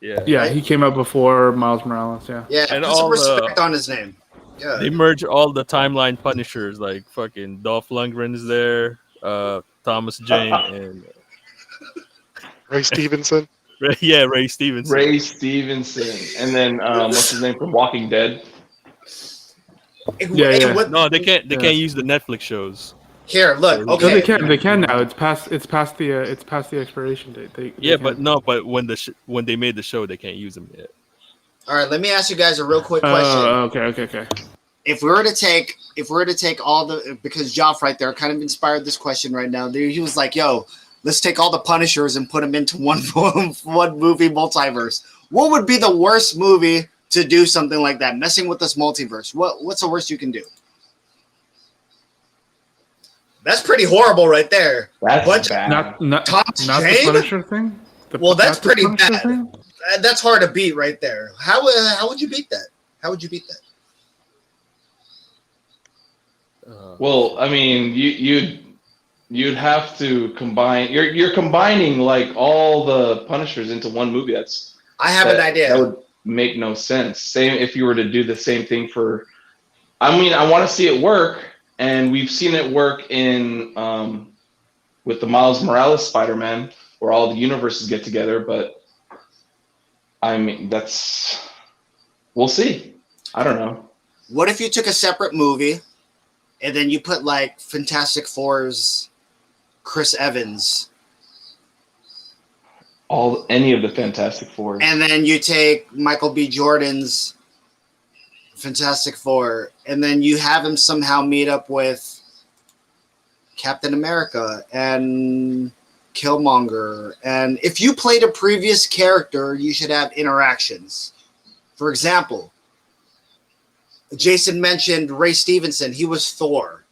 Yeah. Yeah, Right? he came out before Miles Morales. Yeah. Yeah, And put some all respect on his name. Yeah. They merge all the timeline Punishers, like fucking Dolph Lundgren is there, Thomas Jane, and Ray Stevenson. Ray Stevenson. Ray Stevenson, and then what's his name from Walking Dead? Yeah. No, they can't. They Yeah. can't use the Netflix shows. Here, look. No, No, Okay. they can now. It's past the expiration date. They Yeah, can. but when when they made the show, they can't use them yet. All right. Let me ask you guys a real quick question. Okay. If we were to take all the, because Joff right there kind of inspired this question right now. He was like, "Yo, let's take all the Punishers and put them into one movie multiverse. What would be the worst movie to do something like that, messing with this multiverse? What's the worst you can do?" That's pretty horrible right there. That's bad. Not Thomas the Jane? Punisher thing. Well, that's not the pretty Punisher bad. thing? That's hard to beat right there. How would you beat that? How would you beat that? Well, I mean, you'd have to combine. You're combining like all the Punishers into one movie. I have an idea. That would make no sense. Same if you were to do the same thing for. I mean, I want to see it work, and we've seen it work in with the Miles Morales Spider-Man, where all the universes get together. But I mean, we'll see. I don't know. What if you took a separate movie and then you put like Fantastic Four's Chris Evans, Any of the Fantastic Four, and then you take Michael B. Jordan's Fantastic Four, and then you have him somehow meet up with Captain America and Killmonger. And if you played a previous character, you should have interactions. For example, Jason mentioned Ray Stevenson. He was Thor.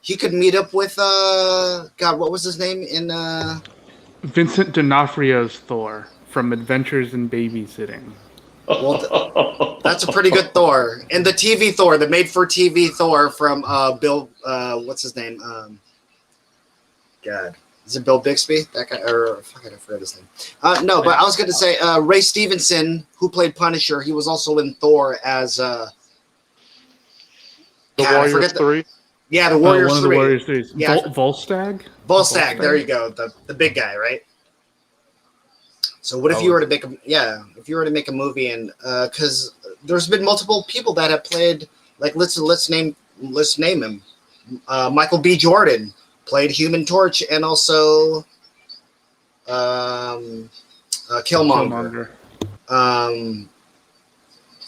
He could meet up with God, what was his name in Vincent D'Onofrio's Thor from Adventures in Babysitting. Well, that's a pretty good Thor. And the TV Thor, the made-for-TV Thor from Bill, what's his name? God, is it Bill Bixby? That guy, or fucking I forgot his name. No, but I was going to say Ray Stevenson, who played Punisher. He was also in Thor as The Warriors 3. Yeah, the Warriors one of 3. the Warriors 3. Yeah. Volstagg? Volstagg, there you go, the big guy, right? So what if you were to make a movie, and because there's been multiple people that have played, like let's name him, Michael B. Jordan played Human Torch and also Killmonger.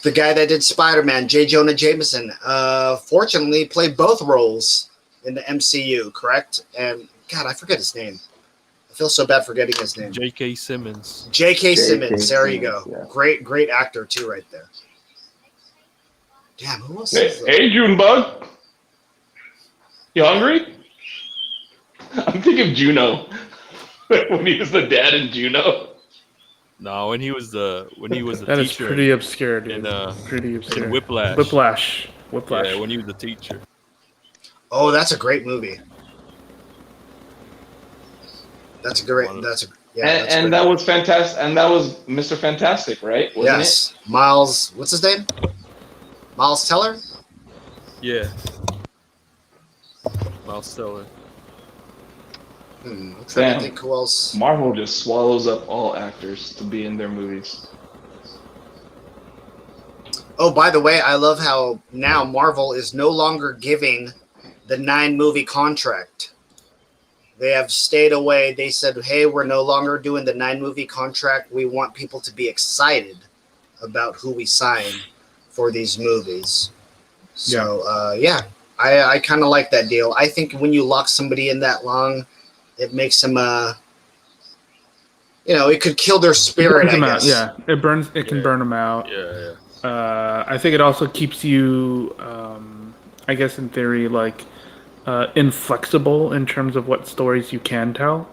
The guy that did Spider-Man, J. Jonah Jameson, fortunately played both roles in the MCU, correct? And God, I forget his name. I feel so bad forgetting his name. J.K. Simmons. J.K. Simmons. There you go. Yeah. Great actor too, right there. Damn, who else? Hey, Junebug. You hungry? I'm thinking of Juno when he was the dad in Juno. No, when he was the That is teacher. pretty obscure, dude. Pretty in obscure. Whiplash. Whiplash. Yeah, when he was the teacher. Oh, that's a great movie. That's a great. And that was fantastic. And that was Mr. Fantastic, right? Wasn't Yes, Miles. What's his name? Miles Teller. Yeah. Miles Teller. I'm trying Damn. to think who else. it? Marvel just swallows up all actors to be in their movies. Oh, by the way, I love how now Marvel is no longer giving the 9-movie contract. They have stayed away. They said, hey, we're no longer doing the 9-movie contract. We want people to be excited about who we sign for these movies. So, I kind of like that deal. I think when you lock somebody in that long, it makes them, it could kill their spirit, I guess. Yeah, it can burn them out. Yeah. I think it also keeps you, I guess in theory, like, inflexible in terms of what stories you can tell,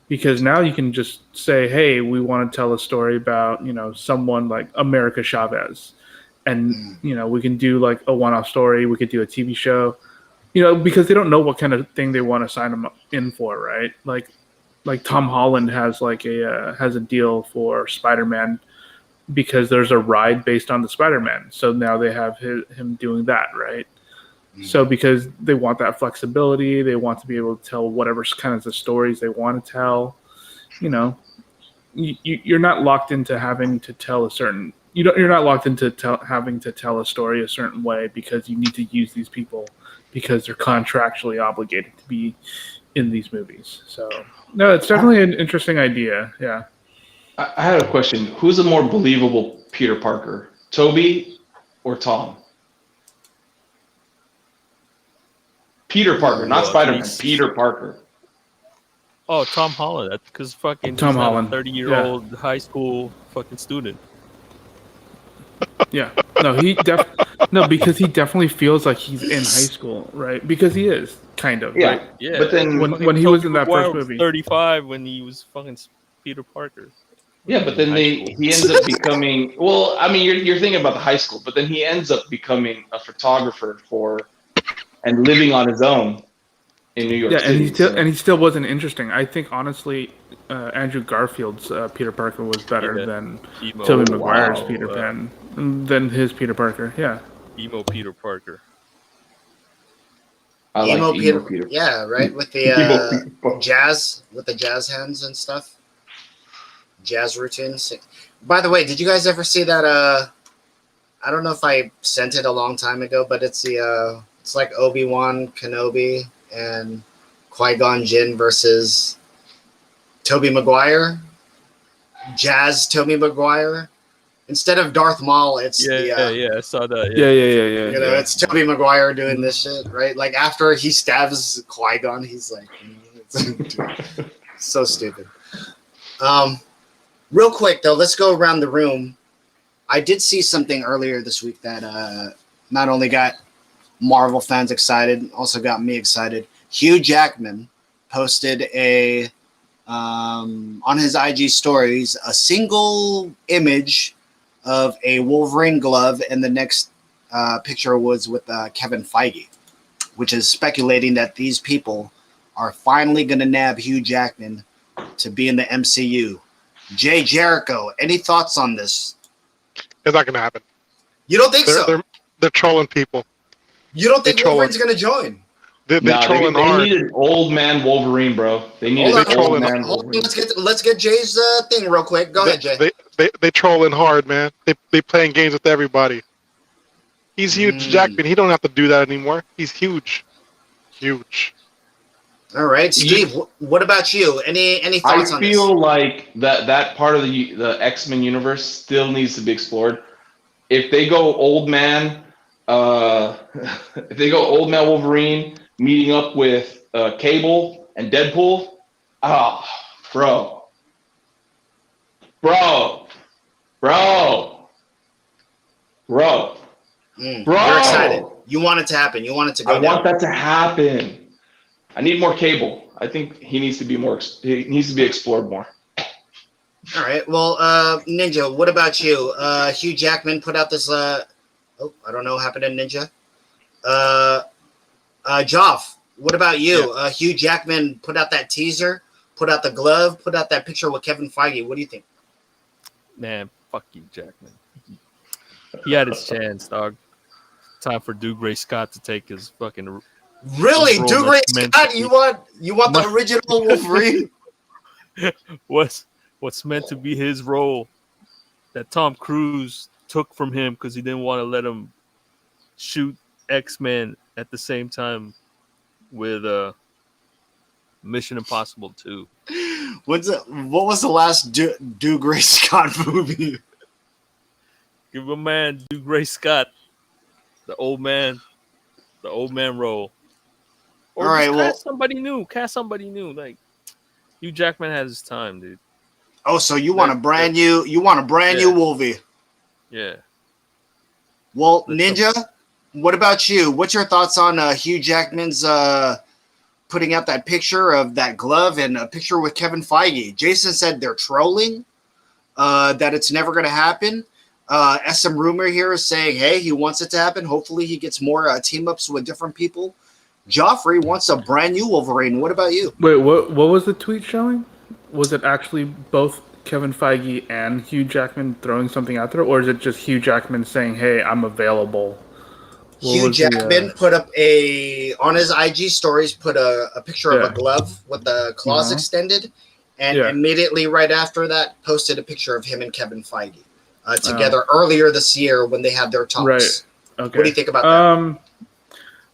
because now you can just say, hey, we want to tell a story about, someone like America Chavez, and we can do like a one-off story. We could do a TV show, because they don't know what kind of thing they want to sign them in for, right? Like Tom Holland has has a deal for Spider-Man because there's a ride based on the Spider-Man. So now they have him doing that, right? So because they want that flexibility, they want to be able to tell whatever kind of the stories they want to tell. You're not locked into having to tell a certain. You're not locked into having to tell a story a certain way because you need to use these people because they're contractually obligated to be in these movies. So no, it's definitely an interesting idea. Yeah. I had a question. Who's a more believable Peter Parker, Toby or Tom? Peter Parker, not Spider-Man. Peter Parker. Oh, Tom Holland. That's because fucking Tom he's not Holland. a 30-year-old high school fucking student. Yeah. No, because he definitely feels like he's in high school, right? Because he is kind of. Yeah. Right? Yeah. But then When he was in that Maguire first was movie. 35 when he was fucking Peter Parker. Yeah, but then he ends up becoming. Well, I mean, you're thinking about the high school, but then he ends up becoming a photographer and living on his own in New York Yeah, City. and he still wasn't interesting. I think honestly, Andrew Garfield's Peter Parker was better than Tobey Maguire's Peter Pan, than his Peter Parker. Yeah. Emo Peter Parker. I like emo emo Peter. Yeah, right, with the jazz hands and stuff. Jazz routines. By the way, did you guys ever see that? I don't know if I sent it a long time ago, but it's like Obi-Wan Kenobi and Qui-Gon Jinn versus Tobey Maguire. Jazz Tobey Maguire. Instead of Darth Maul, it's I saw that. Yeah. It's Tobey Maguire doing this shit, right? Like after he stabs Qui-Gon, he's like, so stupid. Real quick though, let's go around the room. I did see something earlier this week that not only got Marvel fans excited, also got me excited. Hugh Jackman posted on his IG stories a single image of a Wolverine glove, and the next picture was with Kevin Feige, which is speculating that these people are finally going to nab Hugh Jackman to be in the MCU. Jay Jericho, any thoughts on this? It's not going to happen. You don't think so? They're trolling people. You don't think Wolverine's going to join? They're trolling hard. They need an old man Wolverine, bro. They need an old man Wolverine. Let's get Jay's thing real quick. Go ahead, Jay. They trolling hard, man. They playing games with everybody. He's huge, Jackman. He don't have to do that anymore. He's huge. All right, Steve. What about you? Any thoughts on this? I feel like that part of the X-Men universe still needs to be explored. If they go old man, Wolverine meeting up with Cable and Deadpool, bro. You're excited. You want it to happen. You want it to go down. I want that to happen. I need more Cable. I think he needs to be explored more. All right. Well, Ninja, what about you? Hugh Jackman put out this. I don't know what happened to Ninja. Joff, what about you? Yeah. Hugh Jackman put out that teaser, put out the glove, put out that picture with Kevin Feige. What do you think? Man, fuck you, Jackman. He had his chance, dog. Time for Dougray Scott to take his fucking. Really, Dougray Scott? You want the original Wolverine? What's meant to be his role that Tom Cruise took from him because he didn't want to let him shoot X-Men at the same time with Mission Impossible 2. What was the last Dougray Scott movie? Give a man Dougray Scott the old man role. Or all right, cast somebody new. Like Hugh Jackman has his time, dude. Oh, so you want a brand new Wolvie? Yeah. Well, Ninja, what about you? What's your thoughts on Hugh Jackman's putting out that picture of that glove and a picture with Kevin Feige? Jason said they're trolling, that it's never going to happen. SM Rumor here is saying, hey, he wants it to happen. Hopefully he gets more team ups with different people. Joffrey wants a brand new Wolverine. What about you? Wait, what was the tweet showing? Was it actually both Kevin Feige and Hugh Jackman throwing something out there, or is it just Hugh Jackman saying, "Hey, I'm available"? Hugh Jackman put up on his IG stories, put a picture of a glove with the claws extended, and immediately right after that posted a picture of him and Kevin Feige together earlier this year when they had their talks. Right. Okay. What do you think about that?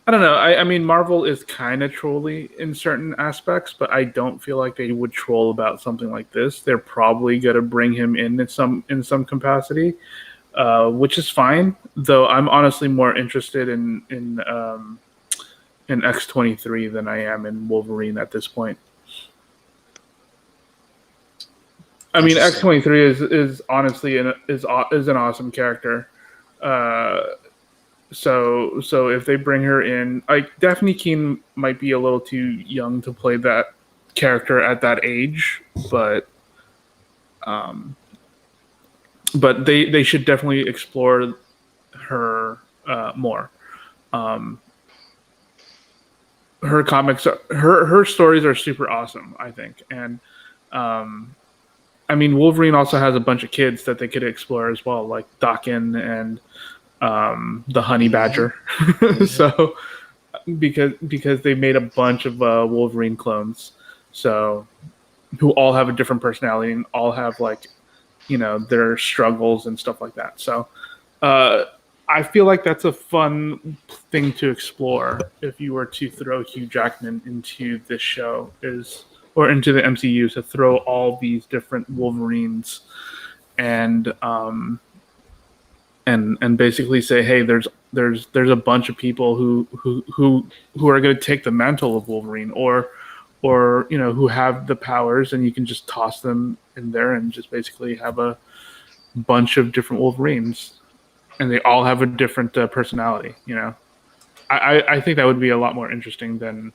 I don't know. I mean, Marvel is kind of trolly in certain aspects, but I don't feel like they would troll about something like this. They're probably going to bring him in some capacity, which is fine. Though I'm honestly more interested in X-23 than I am in Wolverine at this point. I mean, X-23 is honestly is an awesome character. So if they bring her in, like Daphne Keane might be a little too young to play that character at that age, but they should definitely explore her more. Her comics, her stories are super awesome, I think, and I mean Wolverine also has a bunch of kids that they could explore as well, like Daken and the honey badger. So because they made a bunch of Wolverine clones, so who all have a different personality and all have like their struggles and stuff like that. So I feel like that's a fun thing to explore if you were to throw Hugh Jackman into this show or into the MCU, to throw all these different Wolverines and basically say, hey, there's a bunch of people who are going to take the mantle of Wolverine, or who have the powers, and you can just toss them in there and just basically have a bunch of different Wolverines, and they all have a different personality. I think that would be a lot more interesting than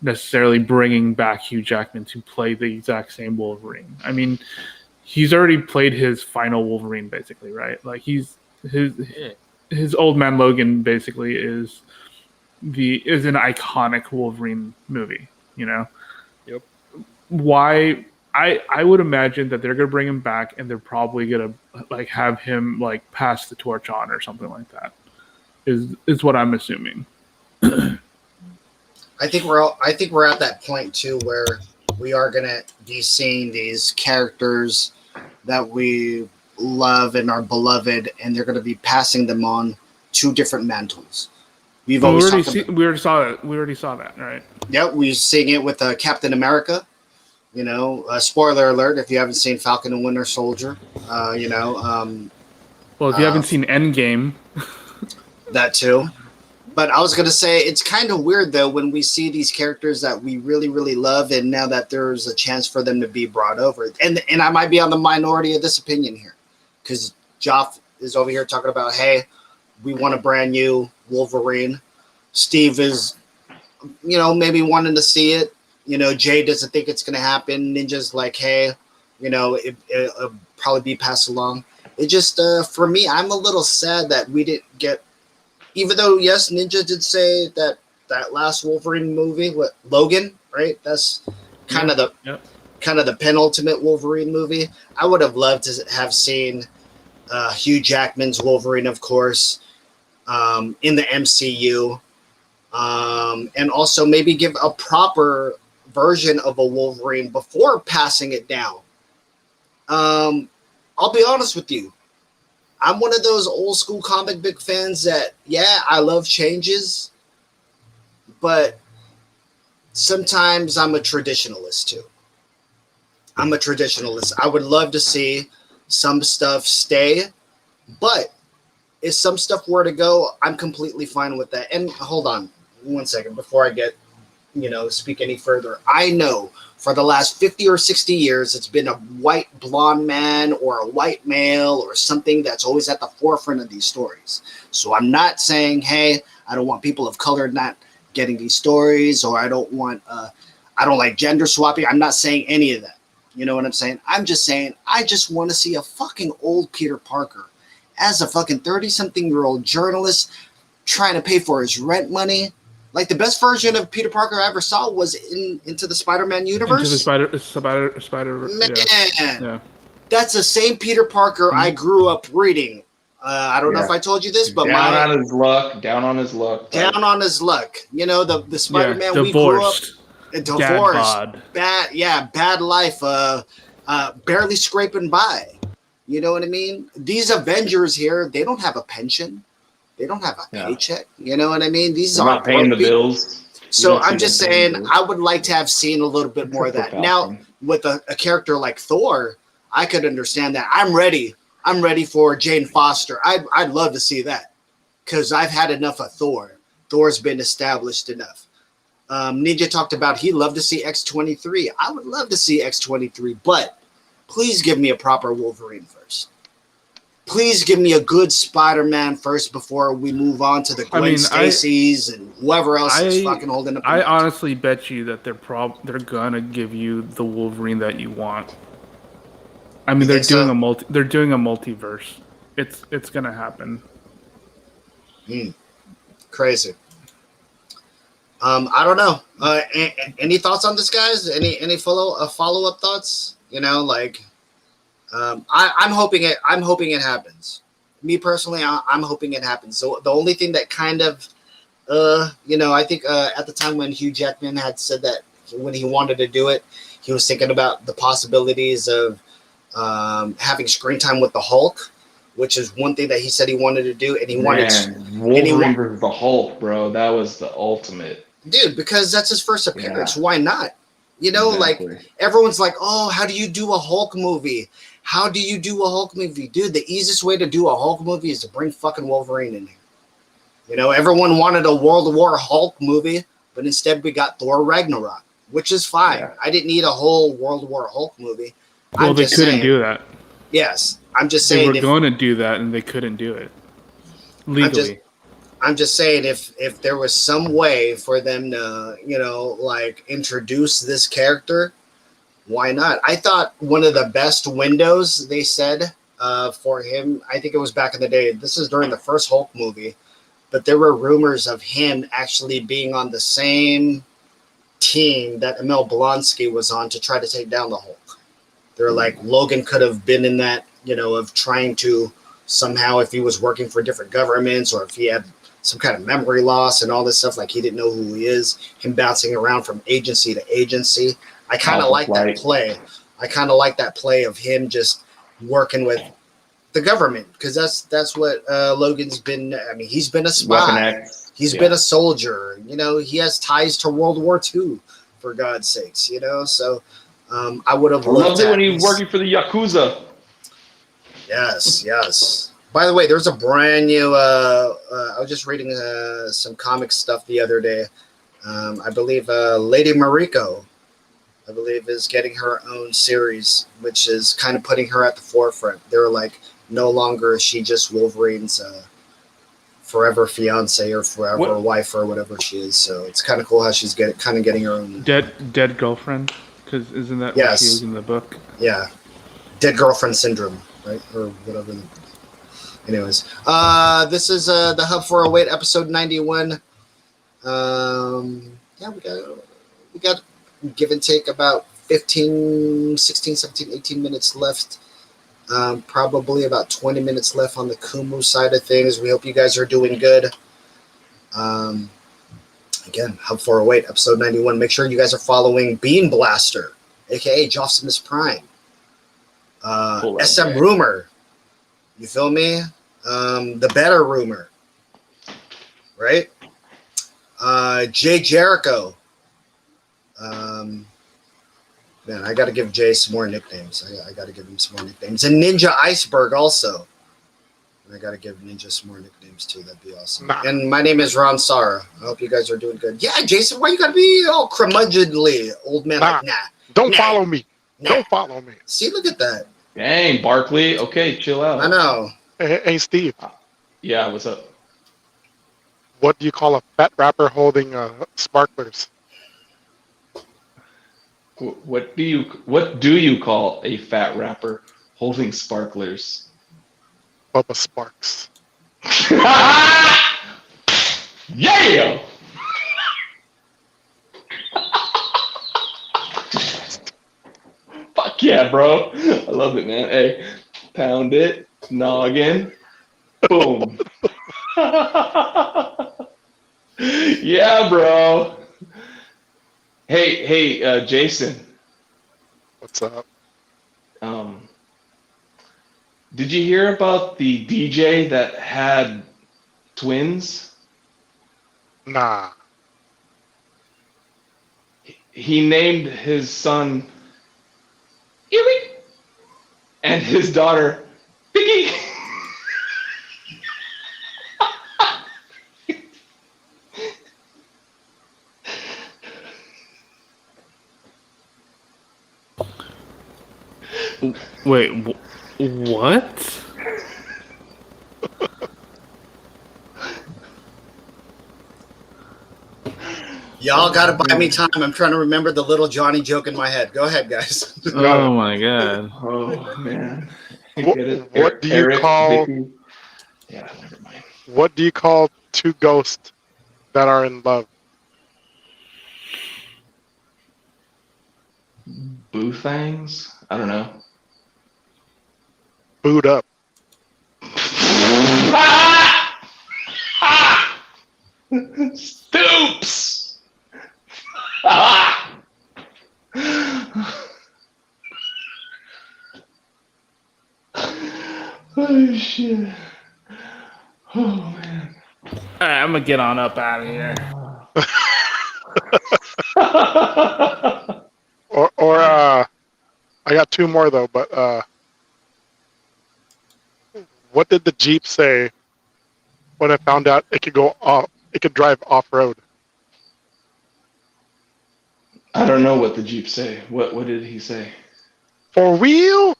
necessarily bringing back Hugh Jackman to play the exact same Wolverine. I mean, he's already played his final Wolverine, basically, right? Like his Old Man Logan basically is an iconic Wolverine movie. Yep. Why? I would imagine that they're gonna bring him back, and they're probably gonna like have him like pass the torch on or something like that. Is what I'm assuming. I think we're at that point too where we are gonna be seeing these characters that we love and are beloved, and they're going to be passing them on two different mantles. We already saw that, right? Yeah, we're seeing it with Captain America. Spoiler alert if you haven't seen Falcon and Winter Soldier. Well, if you haven't seen Endgame, that too. But I was going to say, it's kind of weird, though, when we see these characters that we really, really love, and now that there's a chance for them to be brought over. And I might be on the minority of this opinion here, because Joff is over here talking about, hey, we want a brand new Wolverine. Steve is, maybe wanting to see it. Jay doesn't think it's going to happen. Ninja's like, hey, it'll probably be passed along. It just, for me, I'm a little sad that we didn't get, even though, yes, Ninja did say that last Wolverine movie, Logan, right? That's kind of the penultimate Wolverine movie. I would have loved to have seen Hugh Jackman's Wolverine, of course, in the MCU, and also maybe give a proper version of a Wolverine before passing it down. I'll be honest with you. I'm one of those old school comic book fans that, I love changes, but sometimes I'm a traditionalist too. I would love to see some stuff stay, but if some stuff were to go, I'm completely fine with that. And hold on 1 second before I get, speak any further. I know for the last 50 or 60 years, it's been a white blonde man or a white male or something that's always at the forefront of these stories. So I'm not saying, hey, I don't want people of color not getting these stories, or I don't like gender swapping. I'm not saying any of that. You know what I'm saying? I'm just saying I just want to see a fucking old Peter Parker as a fucking 30-something-year-old journalist trying to pay for his rent money. Like, the best version of Peter Parker I ever saw was Into the Spider-Man universe. Into the spider. Man, Yeah. that's the same Peter Parker I grew up reading. I don't know if I told you this, but down on his luck. Down on his luck. You know, the Spider-Man we grew up divorced, bad life, barely scraping by. You know what I mean? These Avengers here, they don't have a pension. They don't have a paycheck. You know what I mean? These are not paying the bills. So I'm just saying, I would like to have seen a little bit more of that. Now, with a character like Thor, I could understand that. I'm ready. I'm ready for Jane Foster. I'd love to see that because I've had enough of Thor. Thor's been established enough. Ninja talked about he'd love to see X-23. I would love to see X-23, but please give me a proper Wolverine first. Please give me a good Spider-Man first before we move on to the Gwen Stacy's and whoever else is fucking holding up. I honestly bet you that they're gonna give you the Wolverine that you want. I mean, they're doing a multiverse. It's gonna happen. Crazy. I don't know. Any thoughts on this, guys? Any follow up thoughts? You know, like. I'm hoping it happens. Me personally, I'm hoping it happens. So the only thing that kind of, I think at the time when Hugh Jackman had said that when he wanted to do it, he was thinking about the possibilities of having screen time with the Hulk, which is one thing that he said he wanted to do, and he wanted Wolverine versus the Hulk, bro. That was the ultimate, dude. Because that's his first appearance. Why not? You know, like everyone's like, oh, how do you do a Hulk movie? How do you do a Hulk movie? Dude, the easiest way to do a Hulk movie is to bring fucking Wolverine in here. You know, everyone wanted a World War Hulk movie, but instead we got Thor Ragnarok, which is fine. Yeah. I didn't need a whole World War Hulk movie. Well, they couldn't do that. Yes. I'm just saying. They were going to do that, and they couldn't do it legally. I'm just saying if there was some way for them to, like introduce this character, why not? I thought one of the best windows they said for him, I think it was back in the day. This is during the first Hulk movie, but there were rumors of him actually being on the same team that Emil Blonsky was on to try to take down the Hulk. They're like, Logan could have been in that, of trying to somehow, if he was working for different governments or if he had some kind of memory loss and all this stuff, like he didn't know who he is, him bouncing around from agency to agency. I kind of like that play. I kind of like that play of him just working with the government because that's what Logan's been. I mean, he's been a spy. He's been a soldier. He has ties to World War II, for God's sakes. So I would have loved it when he was working for the Yakuza. Yes. By the way, there's a brand new. I was just reading some comic stuff the other day. I believe Lady Mariko, is getting her own series, which is kind of putting her at the forefront. They're like, no longer is she just Wolverine's forever fiance or forever wife or whatever she is. So it's kind of cool how she's getting her own dead girlfriend. Because isn't that what she was in the book? Yeah, dead girlfriend syndrome, right, or whatever. Anyways, this is the Hub 408 episode 91. We got give and take about 15, 16, 17, 18 minutes left. Probably about 20 minutes left on the Kumu side of things. We hope you guys are doing good. Again, Hub 408, episode 91. Make sure you guys are following Bean Blaster, a.k.a. Joffsimus Prime. SM Rumor. You feel me? The Better Rumor. Right? Jay Jericho. Man, I got to give Jay some more nicknames. I got to give him some more nicknames. And Ninja Iceberg also. I got to give Ninja some more nicknames too. That'd be awesome. And my name is Ron Sara. I hope you guys are doing good. Yeah, Jason, why you got to be all curmudgeonly, old man? Don't follow me. Don't follow me. See, look at that. Dang, Barkley. Okay, chill out. I know. Hey, Steve. Yeah, what's up? What do you call a fat rapper holding sparklers? What do you call a fat rapper holding sparklers? Bubba Sparks. Yeah. Fuck yeah, bro. I love it, man. Hey, pound it, noggin, boom. Yeah, bro. Hey, Jason. What's up? Um, did you hear about the DJ that had twins? Nah. He named his son Erie and his daughter Vicky. Wait, what? Y'all gotta buy me time. I'm trying to remember the little Johnny joke in my head. Go ahead, guys. Oh my god. Oh man. What, Get it? what do you Eric, call? Vicky. Yeah, never mind. What do you call two ghosts that are in love? Boo things? I don't know. Boot up. Ah! Ah! Stoops! Ah! Oh shit. Oh man. All right, I'm gonna get on up out of here. Or I got two more though, but what did the Jeep say when it found out it could go off? It could drive off road. I don't know what the Jeep say. What did he say? For real?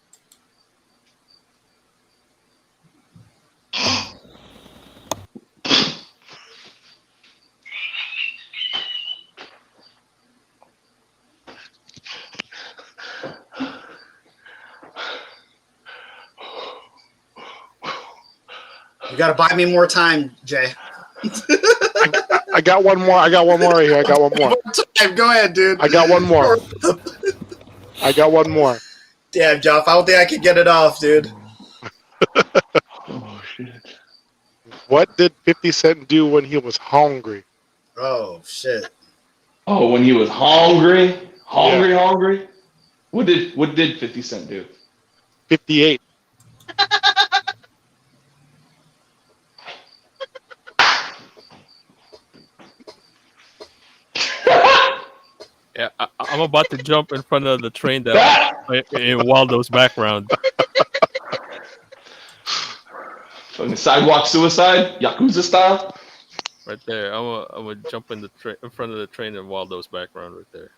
You gotta buy me more time, Jay. I got one more. I got one more right here. I got one more. Go ahead, dude. I got one more. I got one more. Damn, Jeff. I don't think I could get it off, dude. Oh shit. What did 50 Cent do when he was hungry? Oh shit. Oh, when he was hungry? Yeah. Hungry? What did 50 Cent do? 58. Yeah, I'm about to jump in front of the train that in Waldo's background. Fucking sidewalk suicide? Yakuza style? Right there. I'm gonna jump in in front of the train in Waldo's background right there.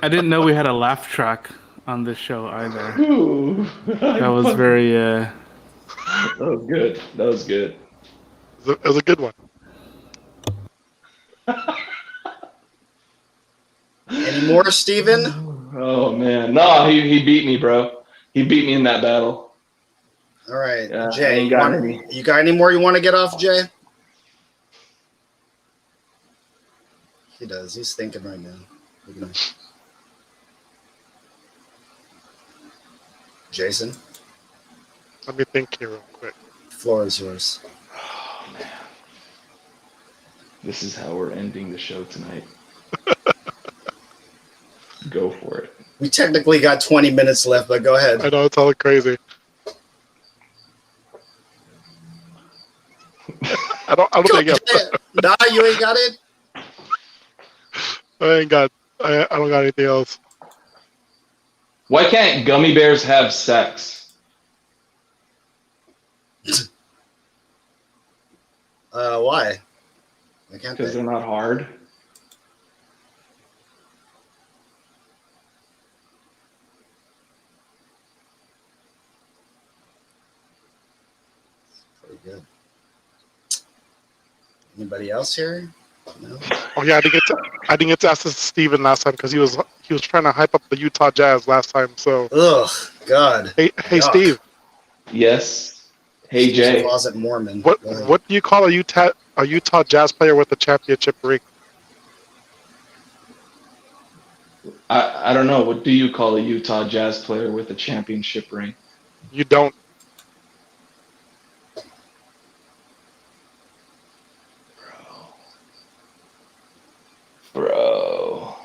I didn't know we had a laugh track on this show either. Ooh. That was very. That was good. That was good. It was a good one. Any more, Steven? Oh man. No, he beat me, bro. He beat me in that battle. All right, Yeah, I Jay. ain't got any. You got any more you want to get off, Jay? He does. He's thinking right now. Look at him. Jason, Let me think here real quick. the floor is yours. Oh man. This is how we're ending the show tonight. Go for it. We technically got 20 minutes left, but go ahead. I know it's all crazy. I don't think Nah, you ain't got it. I don't got anything else. Why can't gummy bears have sex? Why? I can't. Because they're not hard. Pretty good. Anybody else here? No? Oh yeah, I didn't get to ask this to Steven last time because he was trying to hype up the Utah Jazz last time. So Ugh, God. hey Yuck. Steve, Yes. Hey Steve's a Jay. closet Mormon. what Go ahead. what do you call a Utah Jazz player with a championship ring? I don't know. What do you call a Utah Jazz player with a championship ring? You don't. Bro.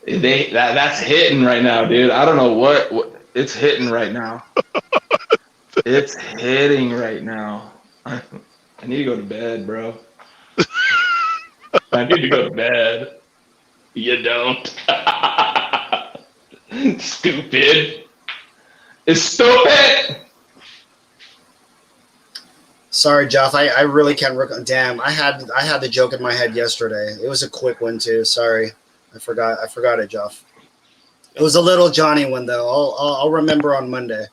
That's hitting right now, dude. I don't know what it's hitting right now. It's hitting right now. I need to go to bed, bro. I need to go to bed. You don't. Stupid. It's stupid. Sorry, Jeff. I really can't. Damn, I had the joke in my head yesterday. It was a quick one too. Sorry, I forgot it, Jeff. It was a little Johnny one though. I'll remember on Monday.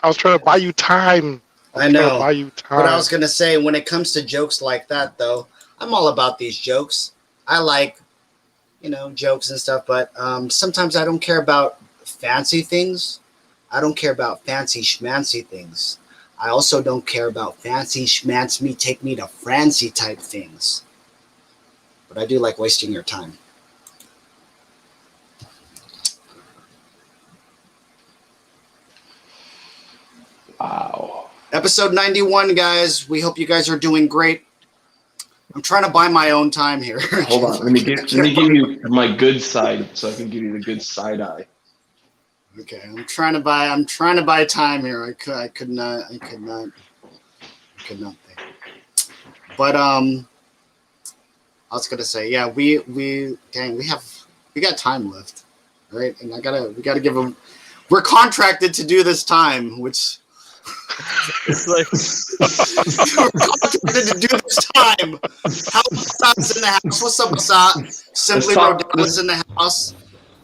I was trying to buy you time. I know. Buy you time. But I was gonna say, when it comes to jokes like that, though, I'm all about these jokes. I like, jokes and stuff. But sometimes I don't care about fancy things. I don't care about fancy schmancy things. I also don't care about fancy schmancy me, take me to Francie type things. But I do like wasting your time. Wow. Episode 91, guys. We hope you guys are doing great. I'm trying to buy my own time here. Hold on. Let me give you my good side so I can give you the good side eye. Okay, I'm trying to buy time here. I could not think. But I was gonna say, yeah, we got time left, right? And we gotta give them. We're contracted to do this time, which It's like we're contracted to do this time. How Basat's in the house? What's up, Basat? Simply Rodell is in the house.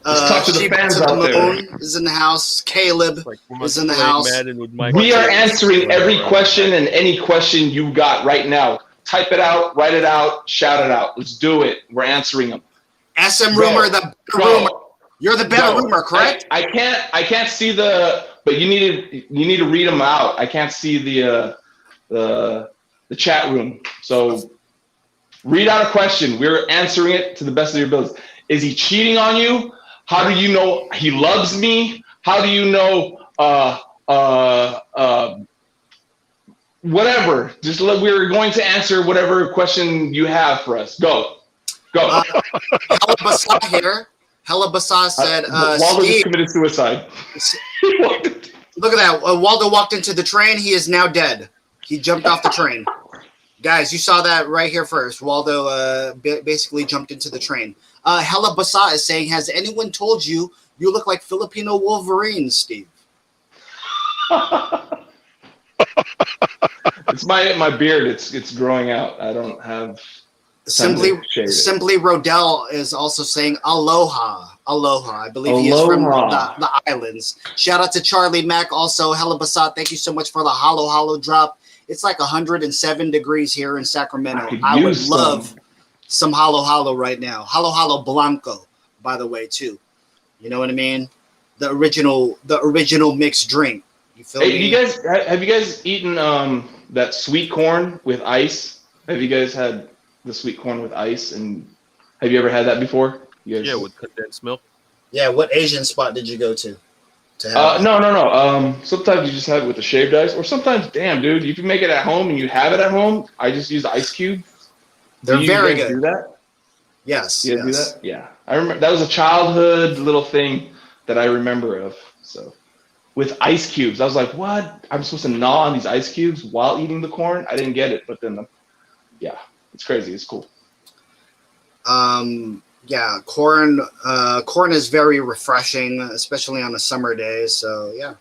Let's talk to the fans out there. Is in the house. Caleb is in the house. We are answering every question and any question you got right now. Type it out, write it out, shout it out. Let's do it. We're answering them. SM Rumor, the better rumor. You're the better rumor, correct? I can't see but you need to read them out. I can't see the chat room. So read out a question. We're answering it to the best of your abilities. Is he cheating on you? How do you know he loves me? How do you know whatever? We're going to answer whatever question you have for us. Go. Hella Basat here. Hella Basat said, Waldo just committed suicide. Look at that. Waldo walked into the train. He is now dead. He jumped off the train. Guys, you saw that right here first. Waldo basically jumped into the train. Hella Basat is saying, has anyone told you you look like Filipino Wolverine, Steve? It's my beard. It's growing out. I don't have Simply Rodell is also saying aloha. I believe he is from the islands. Shout out to Charlie Mack also. Hella Basat, thank you so much for the hollow drop. It's like 107 degrees here in Sacramento. I would love some hollow right now. Hollow Blanco, by the way, too. You know what I mean? The original mixed drink. You feel me? Have you guys eaten that sweet corn with ice? Have you guys had the sweet corn with ice? And have you ever had that before? Yeah, with condensed milk. Yeah, what Asian spot did you go to? No. Sometimes you just have it with the shaved ice, or sometimes, damn, dude, if you make it at home and you have it at home, I just use ice cube. They're very good. Do that? Yes. You guys do that? Yeah, I remember that was a childhood little thing that I remember of. So, with ice cubes, I was like, what? I'm supposed to gnaw on these ice cubes while eating the corn? I didn't get it, but then, yeah, it's crazy. It's cool. Yeah, corn is very refreshing, especially on a summer day. So yeah,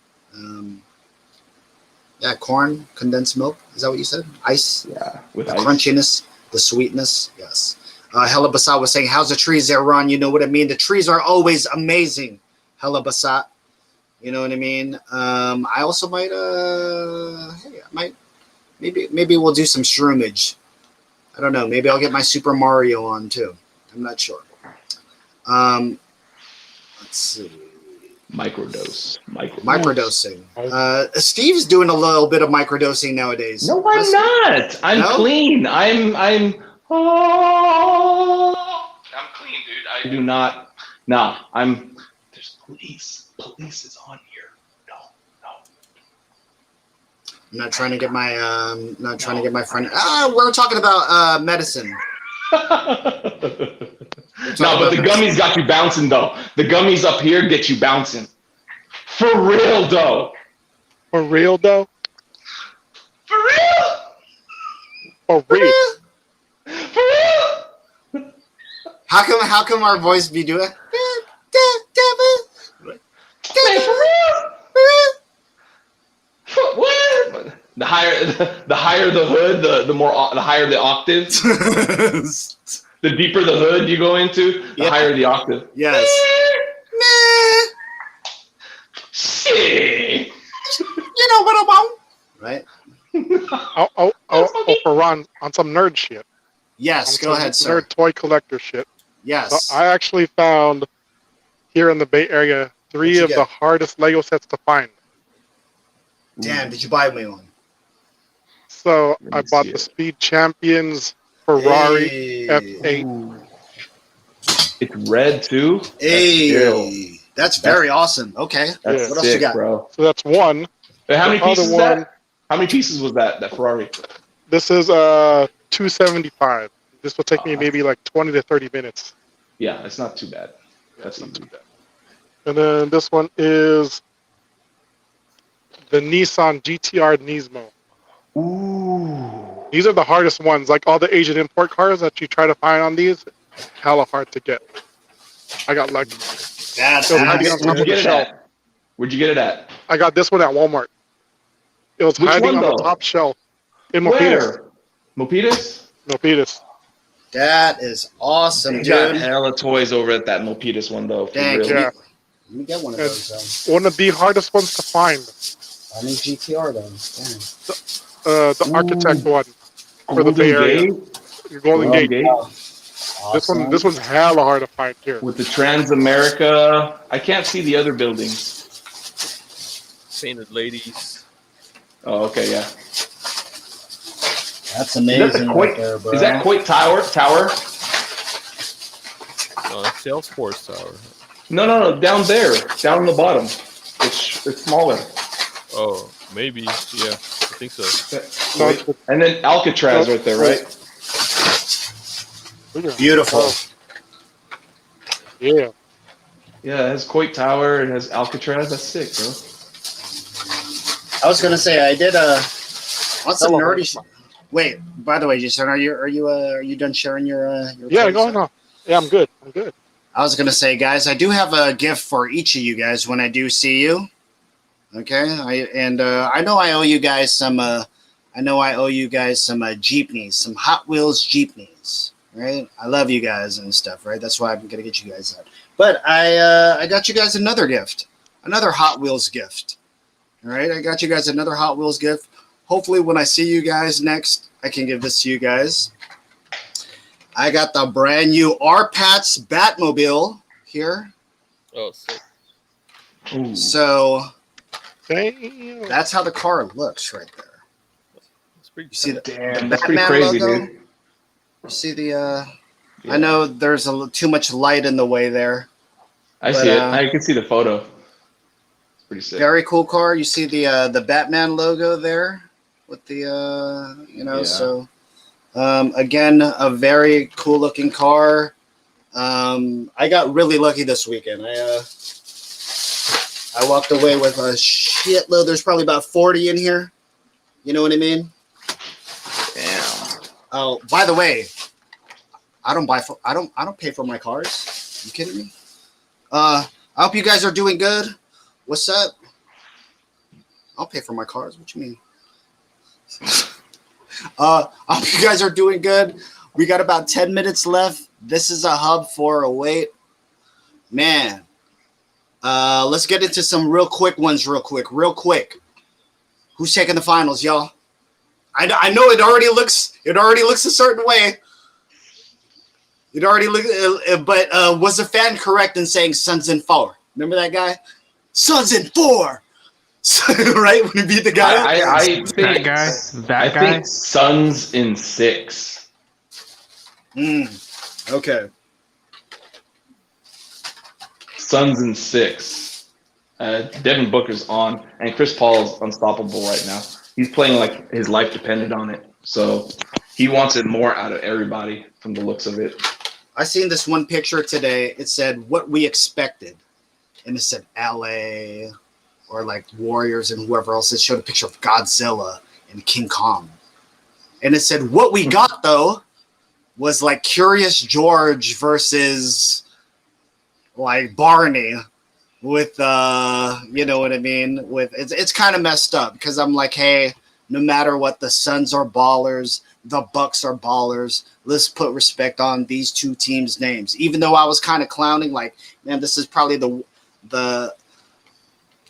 corn, condensed milk. Is that what you said? Ice. Yeah, with the ice. Crunchiness, the sweetness. Yes. Hella Basat was saying, "How's the trees there, Ron? You know what I mean. The trees are always amazing." Hella Basat. You know what I mean. I also might Maybe we'll do some shroomage. I don't know. Maybe I'll get my Super Mario on too. I'm not sure. Let's see. Microdosing. Steve's doing a little bit of microdosing nowadays. No, I'm not. I'm clean. I'm clean, dude. I do not. Nah, there's police. Police is on here. No. I'm not trying to get my friend. We're talking about medicine. No, but the gummies got you bouncing though. The gummies up here get you bouncing. For real though. For real though. For real. For real. For real. How come our voice be doing? Man, for real. What? The higher the hood, the higher the octave. The deeper the hood you go into, the higher the octave. Yes. Shit. You know what I want, right? Oh, for Ron, on some nerd shit. Yes, go ahead, sir. Nerd toy collector shit. Yes. So I actually found here in the Bay Area 3 of the hardest Lego sets to find. Damn, did you buy me one? So I bought the Speed Champions Ferrari F8. Ooh. It's red too. Hey, that's very awesome. Okay, that's what sick, else you got, bro? So that's one. But how many pieces was that? How many pieces was that Ferrari? This is 275. This will take me maybe like 20 to 30 minutes. Yeah, it's not too bad. That's not too bad. And then this one is the Nissan GTR Nismo. Ooh. These are the hardest ones. Like all the Asian import cars that you try to find on these, hella hard to get. I got lucky. That's Where'd you get it at? Where'd you get it at? I got this one at Walmart. It was hiding on the top shelf in Milpitas. Milpitas? Milpitas. That is awesome, dude. Got dude. hella toys over at that Milpitas one though. Dang, yeah. Let me get one of those. One of the hardest ones to find. I need GTR though. The architect one for the Bay Area. Your Golden Gate. Awesome. This one's hella hard to find here. With the Transamerica, I can't see the other buildings. Painted ladies. Oh, okay, yeah. That's amazing right there, bro. Is that Coit Tower? No, that's Salesforce Tower. No, down there, down on the bottom. It's smaller. Oh, maybe. Yeah, I think so. And then Alcatraz right there, right? Beautiful. Yeah. Yeah, it has Coit Tower. It has Alcatraz. That's sick, bro. I was gonna say I did on some nerdy. Wait, by the way, Jason, are you done sharing your Yeah, go on. Yeah, I'm good. I was gonna say, guys, I do have a gift for each of you guys when I do see you. Okay, I know I owe you guys some. Jeepneys, some Hot Wheels Jeepneys, right? I love you guys and stuff, right? That's why I'm gonna get you guys that. But I got you guys another gift, another Hot Wheels gift. All right, I got you guys another Hot Wheels gift. Hopefully, when I see you guys next, I can give this to you guys. I got the brand new R-Pats Batmobile here. Oh, sick. Ooh. So Damn. that's how the car looks right there. That's pretty. You see the Damn, that's pretty crazy, logo? dude. You see the I know there's too much light in the way there. I see it. I can see the photo. It's pretty sick. Very cool car. You see the Batman logo there with the so again, a very cool looking car. I got really lucky this weekend. I walked away with a shitload. There's probably about 40 in here. You know what I mean? Damn. Oh, by the way, I don't pay for my cars. You kidding me? I hope you guys are doing good. What's up? I'll pay for my cars. What you mean? I hope you guys are doing good. We got about 10 minutes left. This is a hub for a wait. Man. Let's get into some real quick ones real quick. Who's taking the finals, y'all? I know it already looks a certain way. It already look, but was the fan correct in saying Suns in 4? Remember that guy? Suns in 4, right? When he beat the guy. I think That guy. think Suns in 6. Okay. Suns in 6. Devin Booker's on, and Chris Paul's unstoppable right now. He's playing like his life depended on it. So he wants it more out of everybody from the looks of it. I seen this one picture today. It said what we expected, and it said LA or like Warriors and whoever else. It showed a picture of Godzilla and King Kong, and it said what we got though was like Curious George versus like Barney with you know what I mean? With it's kind of messed up because I'm like, hey, no matter what, the Suns are ballers, the Bucks are ballers. Let's put respect on these two teams' names. Even though I was kind of clowning, like, man, this is probably the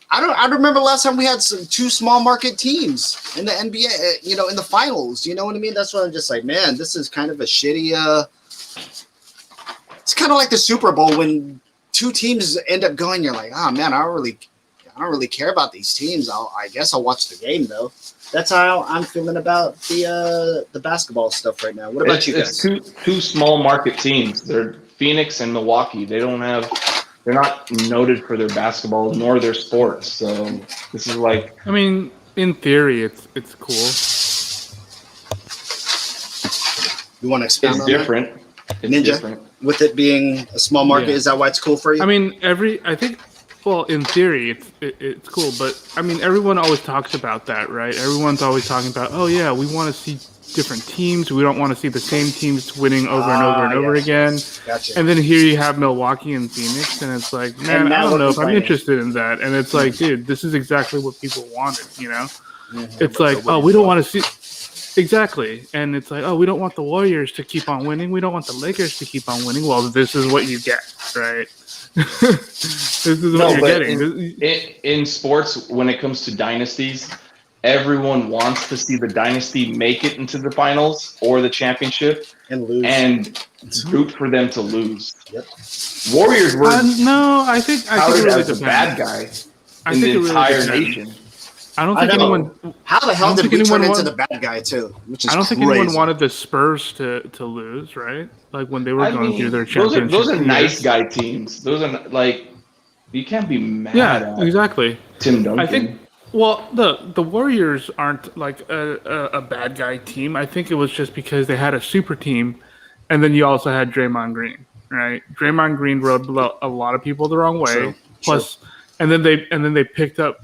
I remember last time we had two small market teams in the NBA, you know, in the finals. You know what I mean? That's why I'm just like, man, this is kind of a shitty. It's kind of like the Super Bowl when two teams end up going. You're like, oh man, I don't really care about these teams. I guess I'll watch the game though. That's how I'm feeling about the basketball stuff right now. What about you guys? It's two small market teams. They're Phoenix and Milwaukee. They're not noted for their basketball nor their sports. So this is like, I mean, in theory, it's cool. You want to expand it's on different. that? It's Ninja? different. With it being a small market, Yeah. is that why it's cool for you? I mean, well, in theory, it's cool, but I mean, everyone always talks about that, right? Everyone's always talking about, oh yeah, we want to see different teams. We don't want to see the same teams winning over and over and over again. Gotcha. And then here you have Milwaukee and Phoenix, and it's like, man, I don't know if I'm interested in that. And it's like, dude, this is exactly what people wanted, you know? It's like, oh, we don't want to see. Exactly. And it's like, oh, we don't want the Warriors to keep on winning. We don't want the Lakers to keep on winning. Well, this is what you get, right? This is what you're getting. In sports, when it comes to dynasties, everyone wants to see the dynasty make it into the finals or the championship And lose. and root for them to lose. Yep. Warriors were No, I think it touted really as the depends. bad guy I in think the it really entire depends. nation. I don't I think know. anyone. How the hell I don't did think we turn anyone into won- the bad guy too? Which is I don't think crazy. anyone wanted the Spurs to lose, right? Like when they were going through their championship. those are nice years. guy teams. Those are like, you can't be mad Yeah, at exactly. Tim Duncan. I think. Well, the Warriors aren't like a bad guy team. I think it was just because they had a super team, and then you also had Draymond Green, right? Draymond Green rubbed a lot of people the wrong way. True, Plus, and then they picked up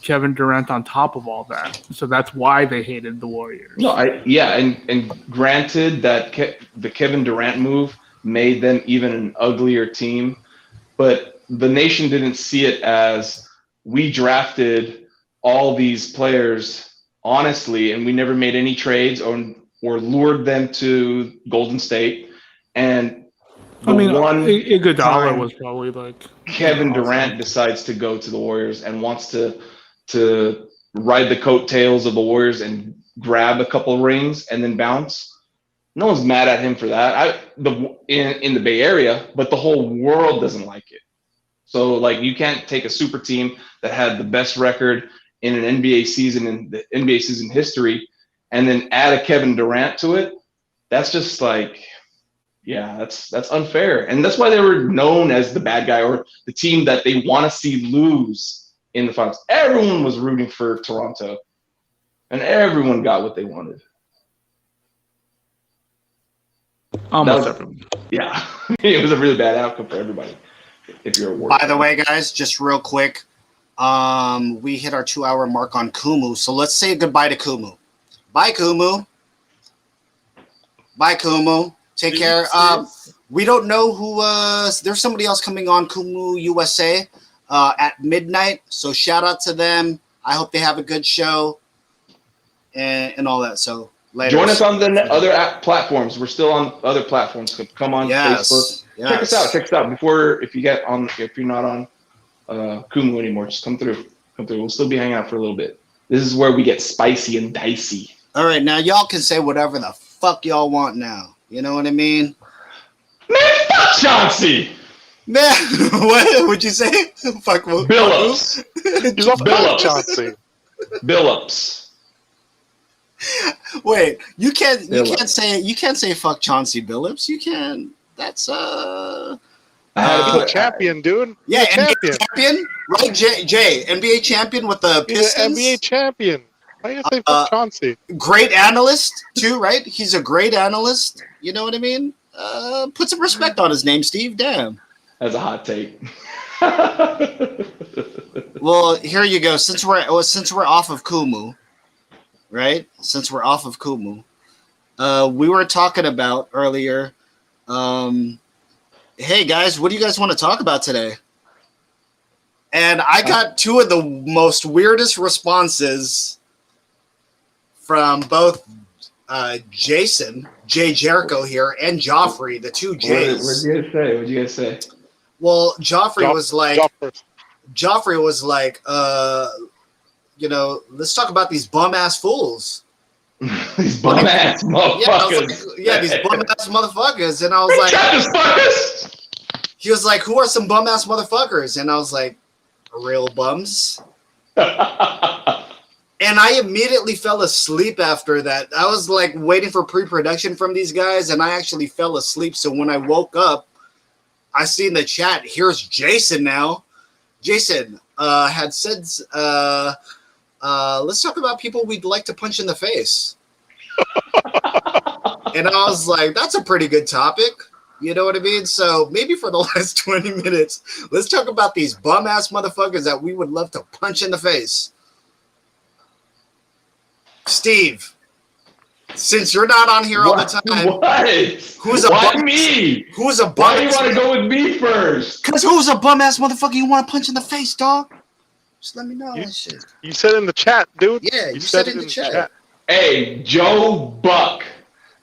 Kevin Durant on top of all that. So that's why they hated the Warriors. No, and granted that the Kevin Durant move made them even an uglier team, but the nation didn't see it as we drafted all these players honestly, and we never made any trades or lured them to Golden State. And Iguodala time was probably like Kevin Durant decides to go to the Warriors and wants to ride the coattails of the Warriors and grab a couple of rings and then bounce. No one's mad at him for that. In the Bay Area, but the whole world doesn't like it. So like you can't take a super team that had the best record in an NBA season in the NBA season history and then add a Kevin Durant to it. That's just like, yeah, that's unfair. And that's why they were known as the bad guy or the team that they want to see lose in the finals. Everyone was rooting for Toronto and everyone got what they wanted. almost everyone. Yeah, it was a really bad outcome for everybody. If you're a Warriors. By the way, guys, just real quick, we hit our 2-hour mark on Kumu, so let's say goodbye to Kumu. Bye, Kumu. Bye, Kumu. Take care. We don't know who. There's somebody else coming on Kumu USA at midnight, so shout out to them. I hope they have a good show and all that. So later. Join us on the other platforms. We're still on other platforms. Come on Facebook. Yes. Check us out. Check us out before if you're not on Kumu anymore. Just come through. We'll still be hanging out for a little bit. This is where we get spicy and dicey. All right, now y'all can say whatever the fuck y'all want now. You know what I mean? Man, fuck Chauncey. Man, what would you say? Fuck what? Billups. He's a fuck Billups. Chauncey. Billups. Wait, you can't Billups. say fuck Chauncey Billups. You can. That's I had to He's put a champion, dude. yeah, He's a NBA champion, right? Jay, NBA champion with the He's Pistons. an NBA champion. Why you say fuck Chauncey? Great analyst too, right? He's a great analyst. You know what I mean? Put some respect on his name, Steve. Damn. That's a hot take. Well, here you go. Since we're off of Kumu, right? Since we're off of Kumu, we were talking about earlier. Hey guys, what do you guys want to talk about today? And I got two of the most weirdest responses from both Jason, Jay Jericho here, and Joffrey, the two J's. What'd you guys say? Well, Joffrey was like, you know, let's talk about these bum ass fools. These bum ass motherfuckers. These bum ass motherfuckers. And I was like, he was like, who are some bum ass motherfuckers? And I was like, real bums. And I immediately fell asleep after that. I was like waiting for pre-production from these guys, and I actually fell asleep. So when I woke up, I see in the chat, here's Jason now. Jason had said, let's talk about people we'd like to punch in the face. And I was like, that's a pretty good topic. You know what I mean? So maybe for the last 20 minutes, let's talk about these bum-ass motherfuckers that we would love to punch in the face. Steve, since you're not on here all the time, Why me? Who's a bum? Why do you want to go with me first? Because who's a bum-ass motherfucker you want to punch in the face, dog? Just let me know that shit. You said in the chat, dude. Yeah, you said in the chat. Hey, Joe Buck.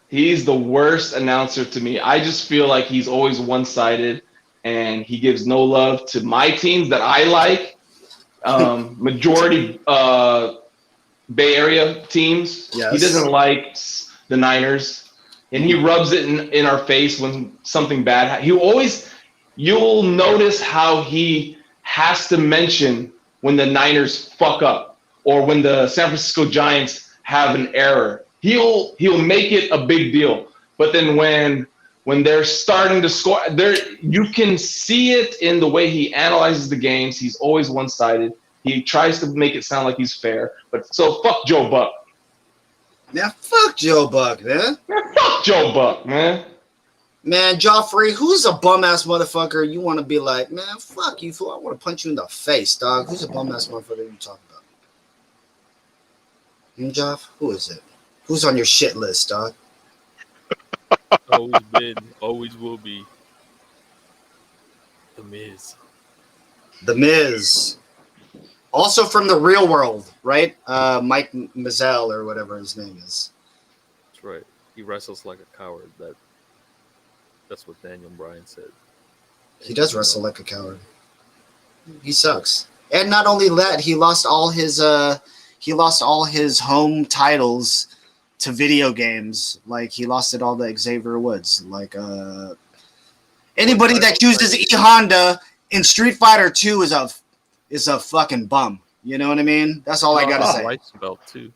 He's the worst announcer to me. I just feel like he's always one-sided, and he gives no love to my teams that I like. Majority Bay Area teams. Yes. He doesn't like the Niners, and he rubs it in our face when something bad happens. You'll notice how he has to mention when the Niners fuck up or when the San Francisco Giants have an error. He'll make it a big deal. But then when they're starting to score, you can see it in the way he analyzes the games. He's always one-sided. He tries to make it sound like he's fair. But so fuck Joe Buck. Yeah, fuck Joe Buck, man. Fuck Joe Buck, man. Man, Joffrey, who's a bum-ass motherfucker you want to be like, man, fuck you, fool. I want to punch you in the face, dog. Who's a bum-ass motherfucker you talking about? Joff? Who is it? Who's on your shit list, dog? Always been, always will be. The Miz. The Miz. Also from the real world, right? Mike Mizell or whatever his name is. That's right. He wrestles like a coward. That's what Daniel Bryan said. He does wrestle like a coward. He sucks. And not only that, he lost all his home titles to video games. Like he lost it all to Xavier Woods. Like anybody that chooses E Honda in Street Fighter 2 is a fucking bum. You know what I mean? That's all I gotta say. Wife's belt too.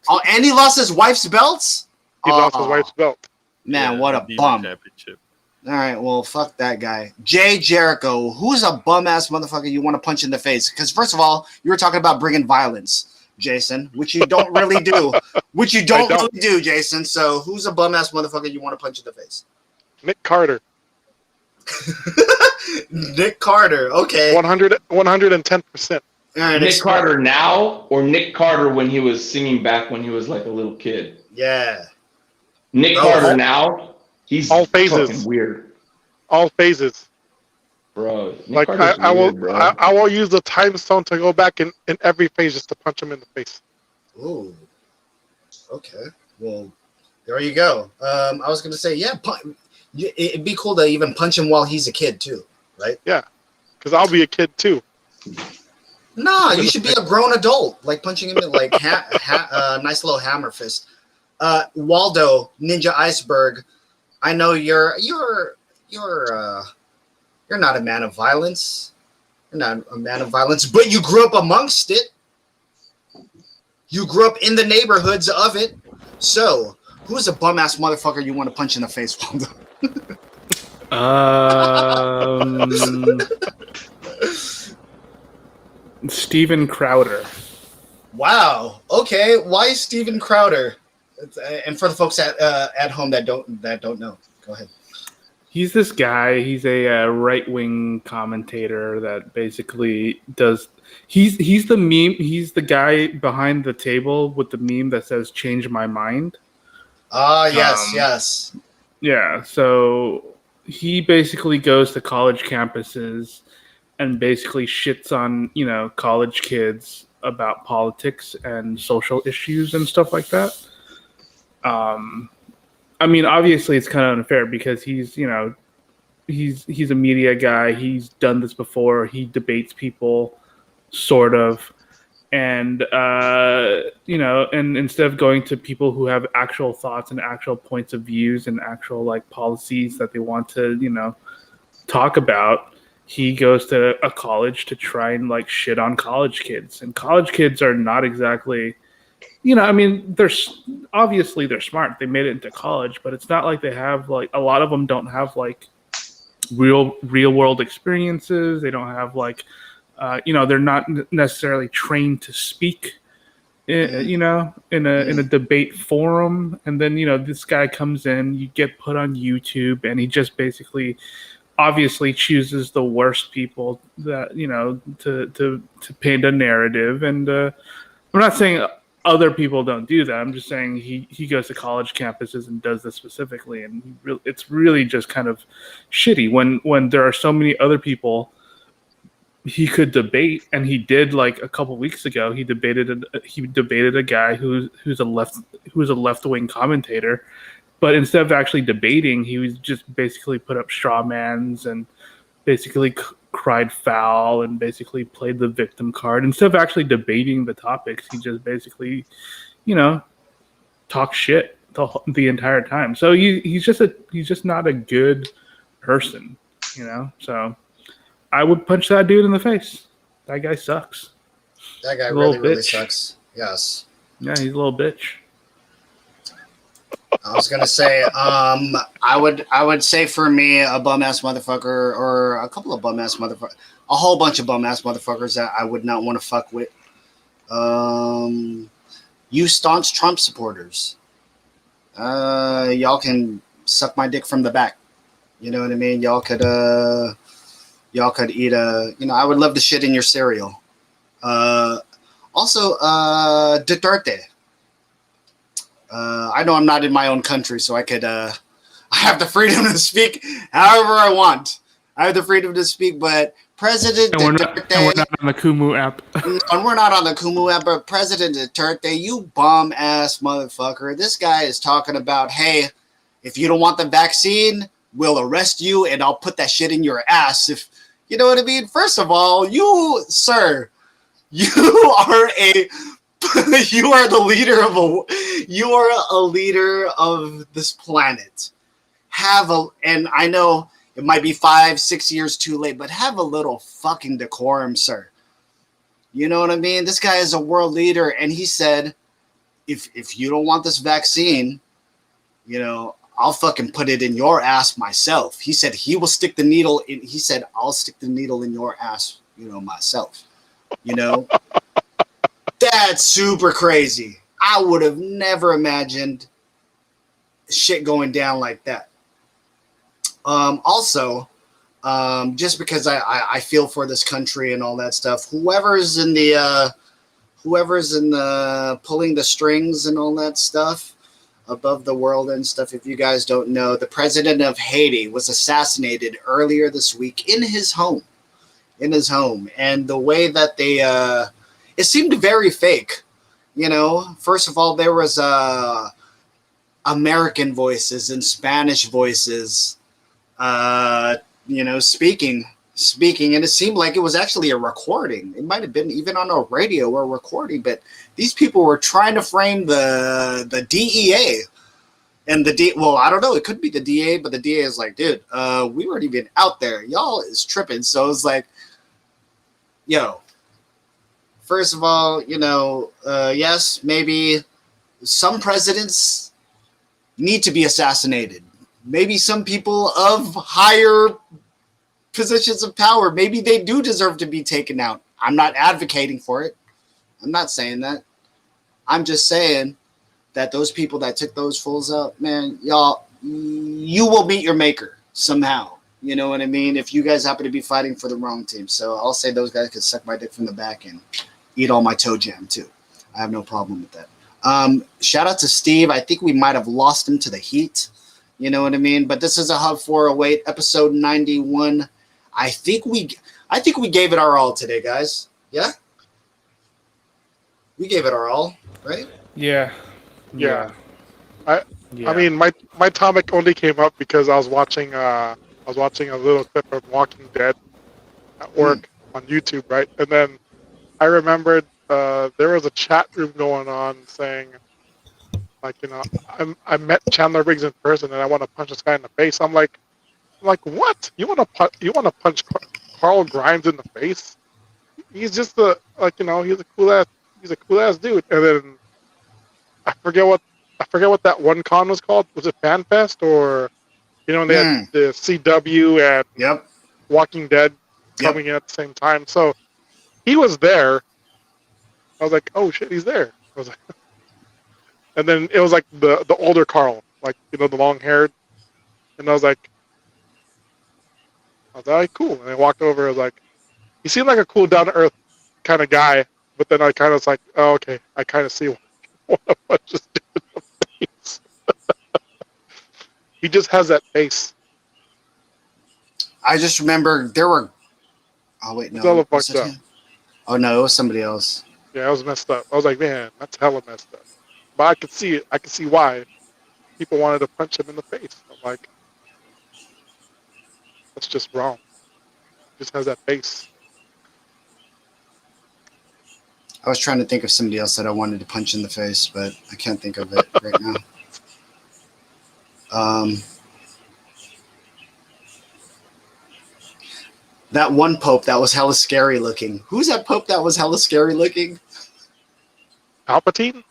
Oh, and he lost his wife's belt? He lost his wife's belt. Man, what a bum. Championship. All right, well, fuck that guy. Jay Jericho, who's a bum-ass motherfucker you want to punch in the face? Because first of all, you were talking about bringing violence, Jason, which you don't really do. Which you don't really do, Jason. So who's a bum-ass motherfucker you want to punch in the face? Nick Carter. Nick Carter, okay. 110%. All right, Nick Carter now or Nick Carter when he was singing back when he was like a little kid? Yeah. Nick Carter now, he's all phases. Fucking weird. All phases. Bro, Nick I will use the time stone to go back in every phase just to punch him in the face. Ooh. Okay. Well, there you go. I was going to say, yeah, it'd be cool to even punch him while he's a kid too, right? Yeah, because I'll be a kid too. Nah, you should be a grown adult, like punching him in like nice little hammer fist. Waldo, Ninja Iceberg. I know you're not a man of violence. You're not a man of violence, but you grew up amongst it. You grew up in the neighborhoods of it. So, who's a bum ass motherfucker you want to punch in the face, Waldo? Steven Crowder. Wow. Okay. Why Steven Crowder? And for the folks at home that don't know, go ahead. He's this guy. He's a right-wing commentator that basically does. He's the meme. He's the guy behind the table with the meme that says "Change my mind." Yes, yes. Yeah. So he basically goes to college campuses and basically shits on college kids about politics and social issues and stuff like that. I mean, obviously, it's kind of unfair because he's a media guy. He's done this before. He debates people, sort of, and and instead of going to people who have actual thoughts and actual points of views and actual like policies that they want to talk about, he goes to a college to try and like shit on college kids. And college kids are not exactly. I mean, they're smart. They made it into college, but it's not like they have like a lot of them don't have like real world experiences. They don't have like, they're not necessarily trained to speak, in a debate forum. And then this guy comes in, you get put on YouTube, and he just basically, obviously, chooses the worst people that to paint a narrative. And I'm not saying other people don't do that. I'm just saying he goes to college campuses and does this specifically, and it's really just kind of shitty when there are so many other people he could debate, and he did like a couple weeks ago. He debated a guy who's a left-wing commentator, but instead of actually debating, he was just basically put up straw mans and basically cried foul and basically played the victim card. Instead of actually debating the topics, he just basically, talked shit the entire time. So he's just not a good person, So I would punch that dude in the face. That guy sucks. That guy really sucks. Yes. Yeah, he's a little bitch. I was gonna say, I would say for me, a bum ass motherfucker, or a couple of bum ass motherfuckers, a whole bunch of bum ass motherfuckers that I would not want to fuck with. You staunch Trump supporters, y'all can suck my dick from the back. You know what I mean? Y'all could eat I would love to shit in your cereal. Also, Duterte. I know I'm not in my own country, so I could. I have the freedom to speak however I want. I have the freedom to speak, but President Duterte. And we're not on the Kumu app. And we're not on the Kumu app, but President Duterte, you bum ass motherfucker. This guy is talking about, hey, if you don't want the vaccine, we'll arrest you, and I'll put that shit in your ass. If you know what I mean. First of all, you, sir, you are the leader of this planet. And I know it might be 5-6 years too late, but have a little fucking decorum, sir. You know what I mean? This guy is a world leader, and he said, if you don't want this vaccine, I'll fucking put it in your ass myself. He said he will stick the needle in. He said, I'll stick the needle in your ass, myself. That's super crazy. I would have never imagined shit going down like that. Also, just because I feel for this country and all that stuff, whoever's in the pulling the strings and all that stuff above the world and stuff, if you guys don't know, the president of Haiti was assassinated earlier this week in his home. And the way that they it seemed very fake. First of all, there was American voices and Spanish voices speaking speaking, and it seemed like it was actually a recording. It might have been even on a radio or a recording, but these people were trying to frame the DEA. And well, I don't know. It could be the DA, but the DA is like, dude, we weren't even out there. Y'all is tripping. So it's like, yo, first of all, yes, maybe some presidents need to be assassinated. Maybe some people of higher positions of power, maybe they do deserve to be taken out. I'm not advocating for it. I'm not saying that. I'm just saying that those people that took those fools out, man, y'all, you will meet your maker somehow. You know what I mean? If you guys happen to be fighting for the wrong team. So I'll say those guys could suck my dick from the back and eat all my toe jam too. I have no problem with that. Shout out to Steve. I think we might have lost him to the heat. You know what I mean? But this is a Hub 408, episode 91. I think we gave it our all today, guys. Yeah? We gave it our all, right? Yeah. I mean, my topic only came up because I was watching a little clip of Walking Dead at work on YouTube, right? And then I remembered there was a chat room going on saying, like, I met Chandler Riggs in person and I want to punch this guy in the face. I'm like, what? You want to punch Carl Grimes in the face? He's just he's a cool ass dude. And then I forget what that one con was called. Was it FanFest or they had the CW and Walking Dead coming in at the same time. So he was there. I was like, oh shit, he's there. I was like, and then it was like the older Carl, like the long haired, and I was like, all right, cool. And I walked over. I was like, he seemed like a cool, down to earth kind of guy. But then I kind of was like, oh, okay, I kind of see what I was just doing in the face. He just has that face. I just remember there were. Oh wait, no. Fucked up. Oh no, it was somebody else. Yeah, it was messed up. I was like, man, that's hella messed up. But I could see it. I could see why people wanted to punch him in the face. I'm like, that's just wrong. He just has that face. I was trying to think of somebody else that I wanted to punch in the face, but I can't think of it right now. That one pope that was hella scary looking. Who's that pope that was hella scary looking? Palpatine?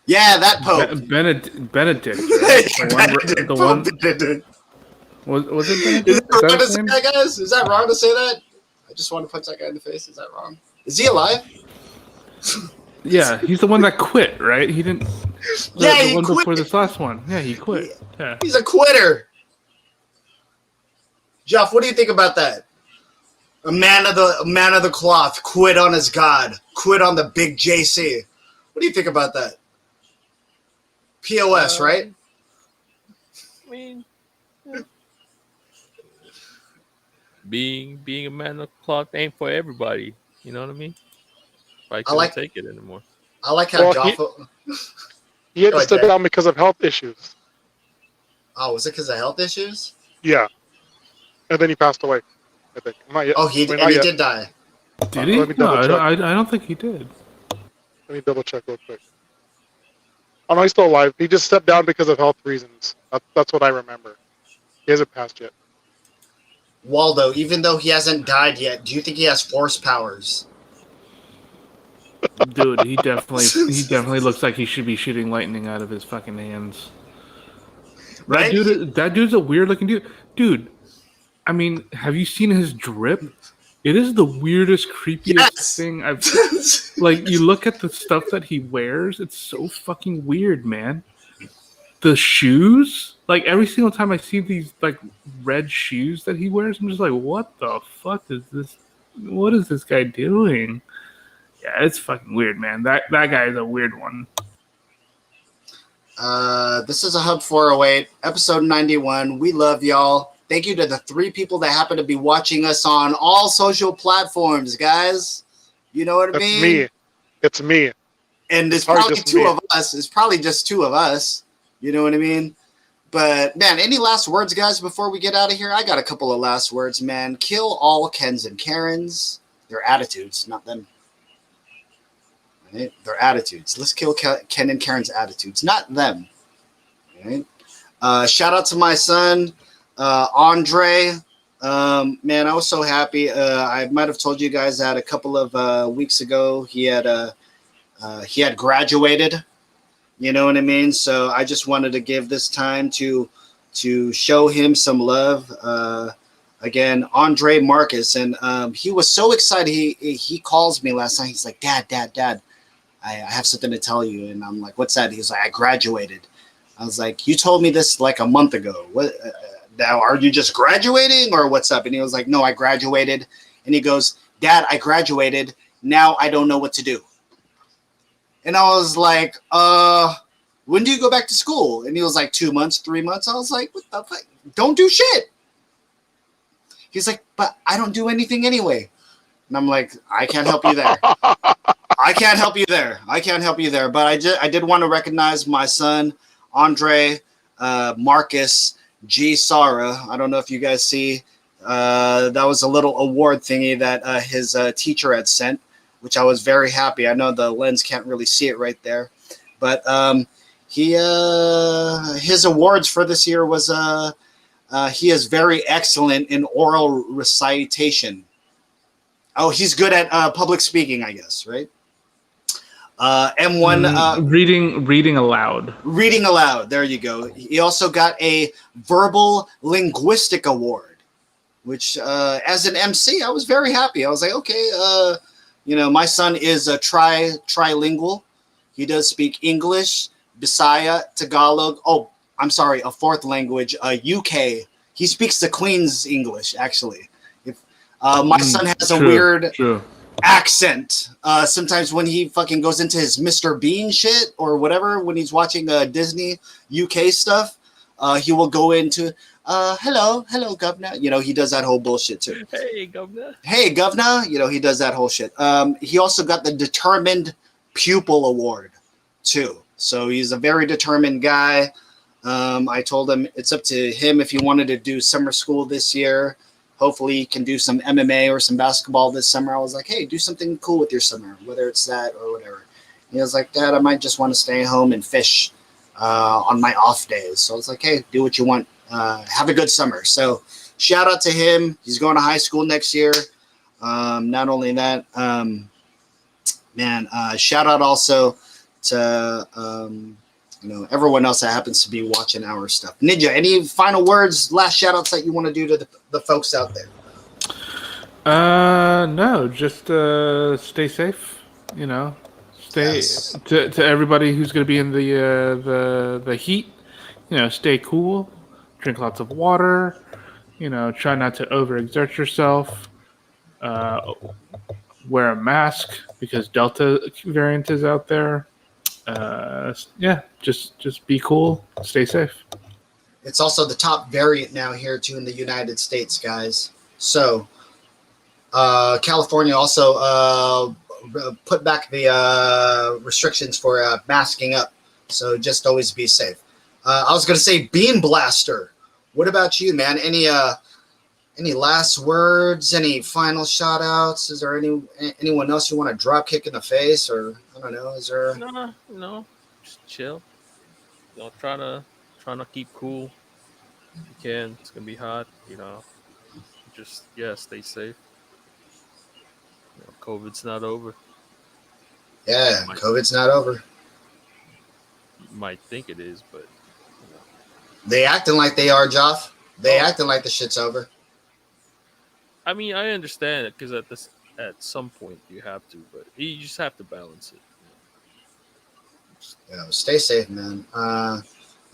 Yeah, that pope. Benedict. Right? Benedict. The one. Benedict. Was it Benedict? Is that wrong to his say name? that, guys? Is that wrong to say that? I just want to punch that guy in the face. Is that wrong? Is he alive? Yeah, he's the one that quit, right? He didn't. Yeah, the he one quit. before this last one. Yeah, he quit. Yeah. He's a quitter. Jeff, what do you think about that? A man of the cloth, quit on his God, quit on the big JC. What do you think about that? POS, right? I mean, being a man of cloth ain't for everybody. You know what I mean? I can't take it anymore. I like how Jaffa. He had to step down because of health issues. Oh, was it because of health issues? Yeah. And then he passed away, I think. Oh, he did die. Did he? No, I don't think he did. Let me double check real quick. Oh, no, he's still alive. He just stepped down because of health reasons. That's what I remember. He hasn't passed yet. Waldo, even though he hasn't died yet, do you think he has force powers? Dude, he definitely looks like he should be shooting lightning out of his fucking hands. Right? That dude's a weird looking dude. Dude, I mean, have you seen his drip? It is the weirdest, creepiest thing I've seen. Like, you look at the stuff that he wears, it's so fucking weird, man. The shoes, like every single time I see these like red shoes that he wears, I'm just like, what the fuck is this? What is this guy doing? Yeah, it's fucking weird, man. That guy is a weird one. This is a Hub 408, episode 91. We love y'all. Thank you to the 3 people that happen to be watching us on all social platforms, guys. You know what I mean? It's me. And it's probably 2 of us. It's probably just 2 of us. You know what I mean? But man, any last words, guys, before we get out of here? I got a couple of last words, man. Kill all Kens and Karens. Their attitudes, not them. Right? Their attitudes. Let's kill Ken and Karen's attitudes, not them. Right? Shout out to my son, Andre. Man, I was so happy. I might have told you guys that a couple of weeks ago he had graduated. You know what I mean? So I just wanted to give this time to show him some love. Again, Andre Marcus, and he was so excited. He calls me last night. He's like, Dad, I have something to tell you. And I'm like, what's that? He's like, I graduated. I was like, you told me this like a month ago. What? Now, are you just graduating or what's up? And he was like, no, I graduated. And he goes, Dad, I graduated. Now I don't know what to do. And I was like, when do you go back to school? And he was like, 2 months, 3 months. I was like, what the fuck? Don't do shit. He's like, but I don't do anything anyway. And I'm like, I can't help you there. I can't help you there. But I did want to recognize my son, Andre Marcus G. Sara. I don't know if you guys see. That was a little award thingy that his teacher had sent, which I was very happy. I know the lens can't really see it right there. But his awards for this year was he is very excellent in oral recitation. Oh, he's good at public speaking, I guess, right? M1 reading aloud. Reading aloud. There you go. He also got a verbal linguistic award, which as an MC, I was very happy. I was like, okay, my son is a trilingual. He does speak English, Bisaya, Tagalog. Oh, I'm sorry, a fourth language, UK. He speaks the Queen's English, actually. My son has a weird accent. Sometimes when he fucking goes into his Mr. Bean shit or whatever, when he's watching Disney UK stuff, he will go into, hello, governor. He does that whole bullshit too. Hey, governor. He does that whole shit. He also got the Determined Pupil Award too. So he's a very determined guy. I told him it's up to him if he wanted to do summer school this year. Hopefully he can do some MMA or some basketball this summer. I was like, hey, do something cool with your summer, whether it's that or whatever. And he was like, Dad, I might just want to stay home and fish on my off days. So I was like, hey, do what you want. Have a good summer. So shout out to him. He's going to high school next year. Not only that, shout out also to everyone else that happens to be watching our stuff. Ninja, any final words, last shout outs that you want to do to the folks out there? No, just stay safe. Stay Yes. to everybody who's going to be in the heat. Stay cool, drink lots of water. Try not to overexert yourself. Wear a mask because Delta variant is out there. Just be cool, stay safe. It's also the top variant now here too in the United States, guys. So California also put back the restrictions for masking up. So just always be safe. I was going to say Beam Blaster. What about you, man? Any last words? Any final shout outs? Is there anyone else you want to drop kick in the face? Or I don't know, is there No. Just chill. Try to keep cool. If you can. It's gonna be hot, Just stay safe. COVID's not over. Yeah, COVID's not over. You might think it is, but They acting like they are, Joff. They acting like the shit's over. I mean, I understand it because at some point you have to, but you just have to balance it. Stay safe, man. I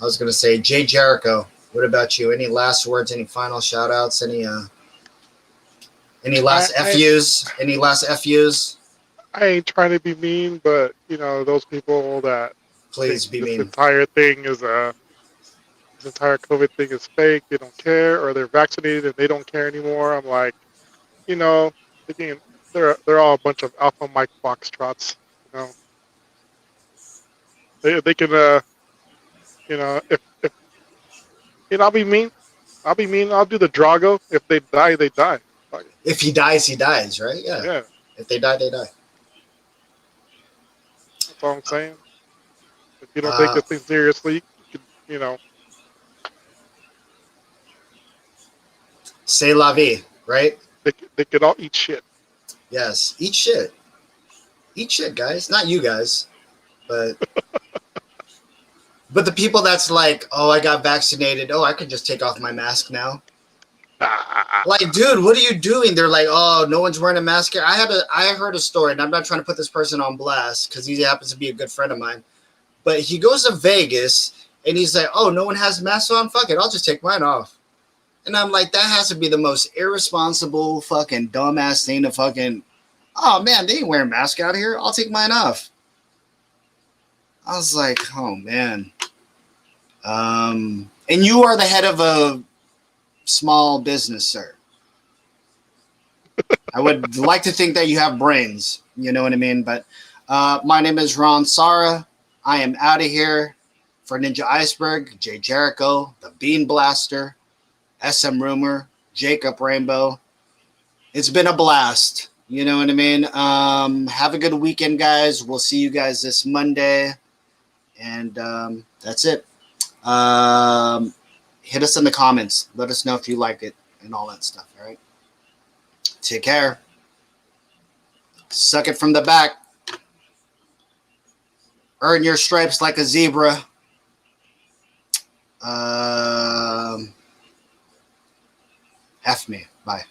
was gonna say Jay Jericho. What about you? Any last words? Any final shout outs? Any last FUs? Any last FUs? I ain't trying to be mean, but those people that Please be this mean. entire thing is this entire COVID thing is fake. They don't care, or they're vaccinated and they don't care anymore. I'm like, they're all a bunch of alpha Mike foxtrots. They can, if I'll be mean. I'll be mean. I'll do the Drago. If they die, they die. Fuck it. If he dies, right? Yeah. Yeah, If they die, they die. that's all I'm saying. If you don't take Uh, this thing seriously, you know, C'est la vie, right? they could all eat shit. Yes. Eat shit. Eat shit, guys. Not you guys, but the people that's like, oh, I got vaccinated. Oh, I could just take off my mask now. Like, dude, what are you doing? They're like, oh, no one's wearing a mask here. I heard a story, and I'm not trying to put this person on blast because he happens to be a good friend of mine. But he goes to Vegas and he's like, oh, no one has masks on? Fuck it, I'll just take mine off. And I'm like, that has to be the most irresponsible fucking dumbass thing to fucking, oh man, they ain't wearing masks out here. I'll take mine off. I was like, oh man. And you are the head of a small business, sir. I would like to think that you have brains, you know what I mean? But my name is Ron Sara. I am out of here for Ninja Iceberg, Jay Jericho, the Bean Blaster, SM Rumor, Jacob Rainbow. It's been a blast. You know what I mean? Have a good weekend, guys. We'll see you guys this Monday. And that's it. Hit us in the comments. Let us know if you like it and all that stuff. All right. Take care. Suck it from the back. Earn your stripes like a zebra. F me. Bye.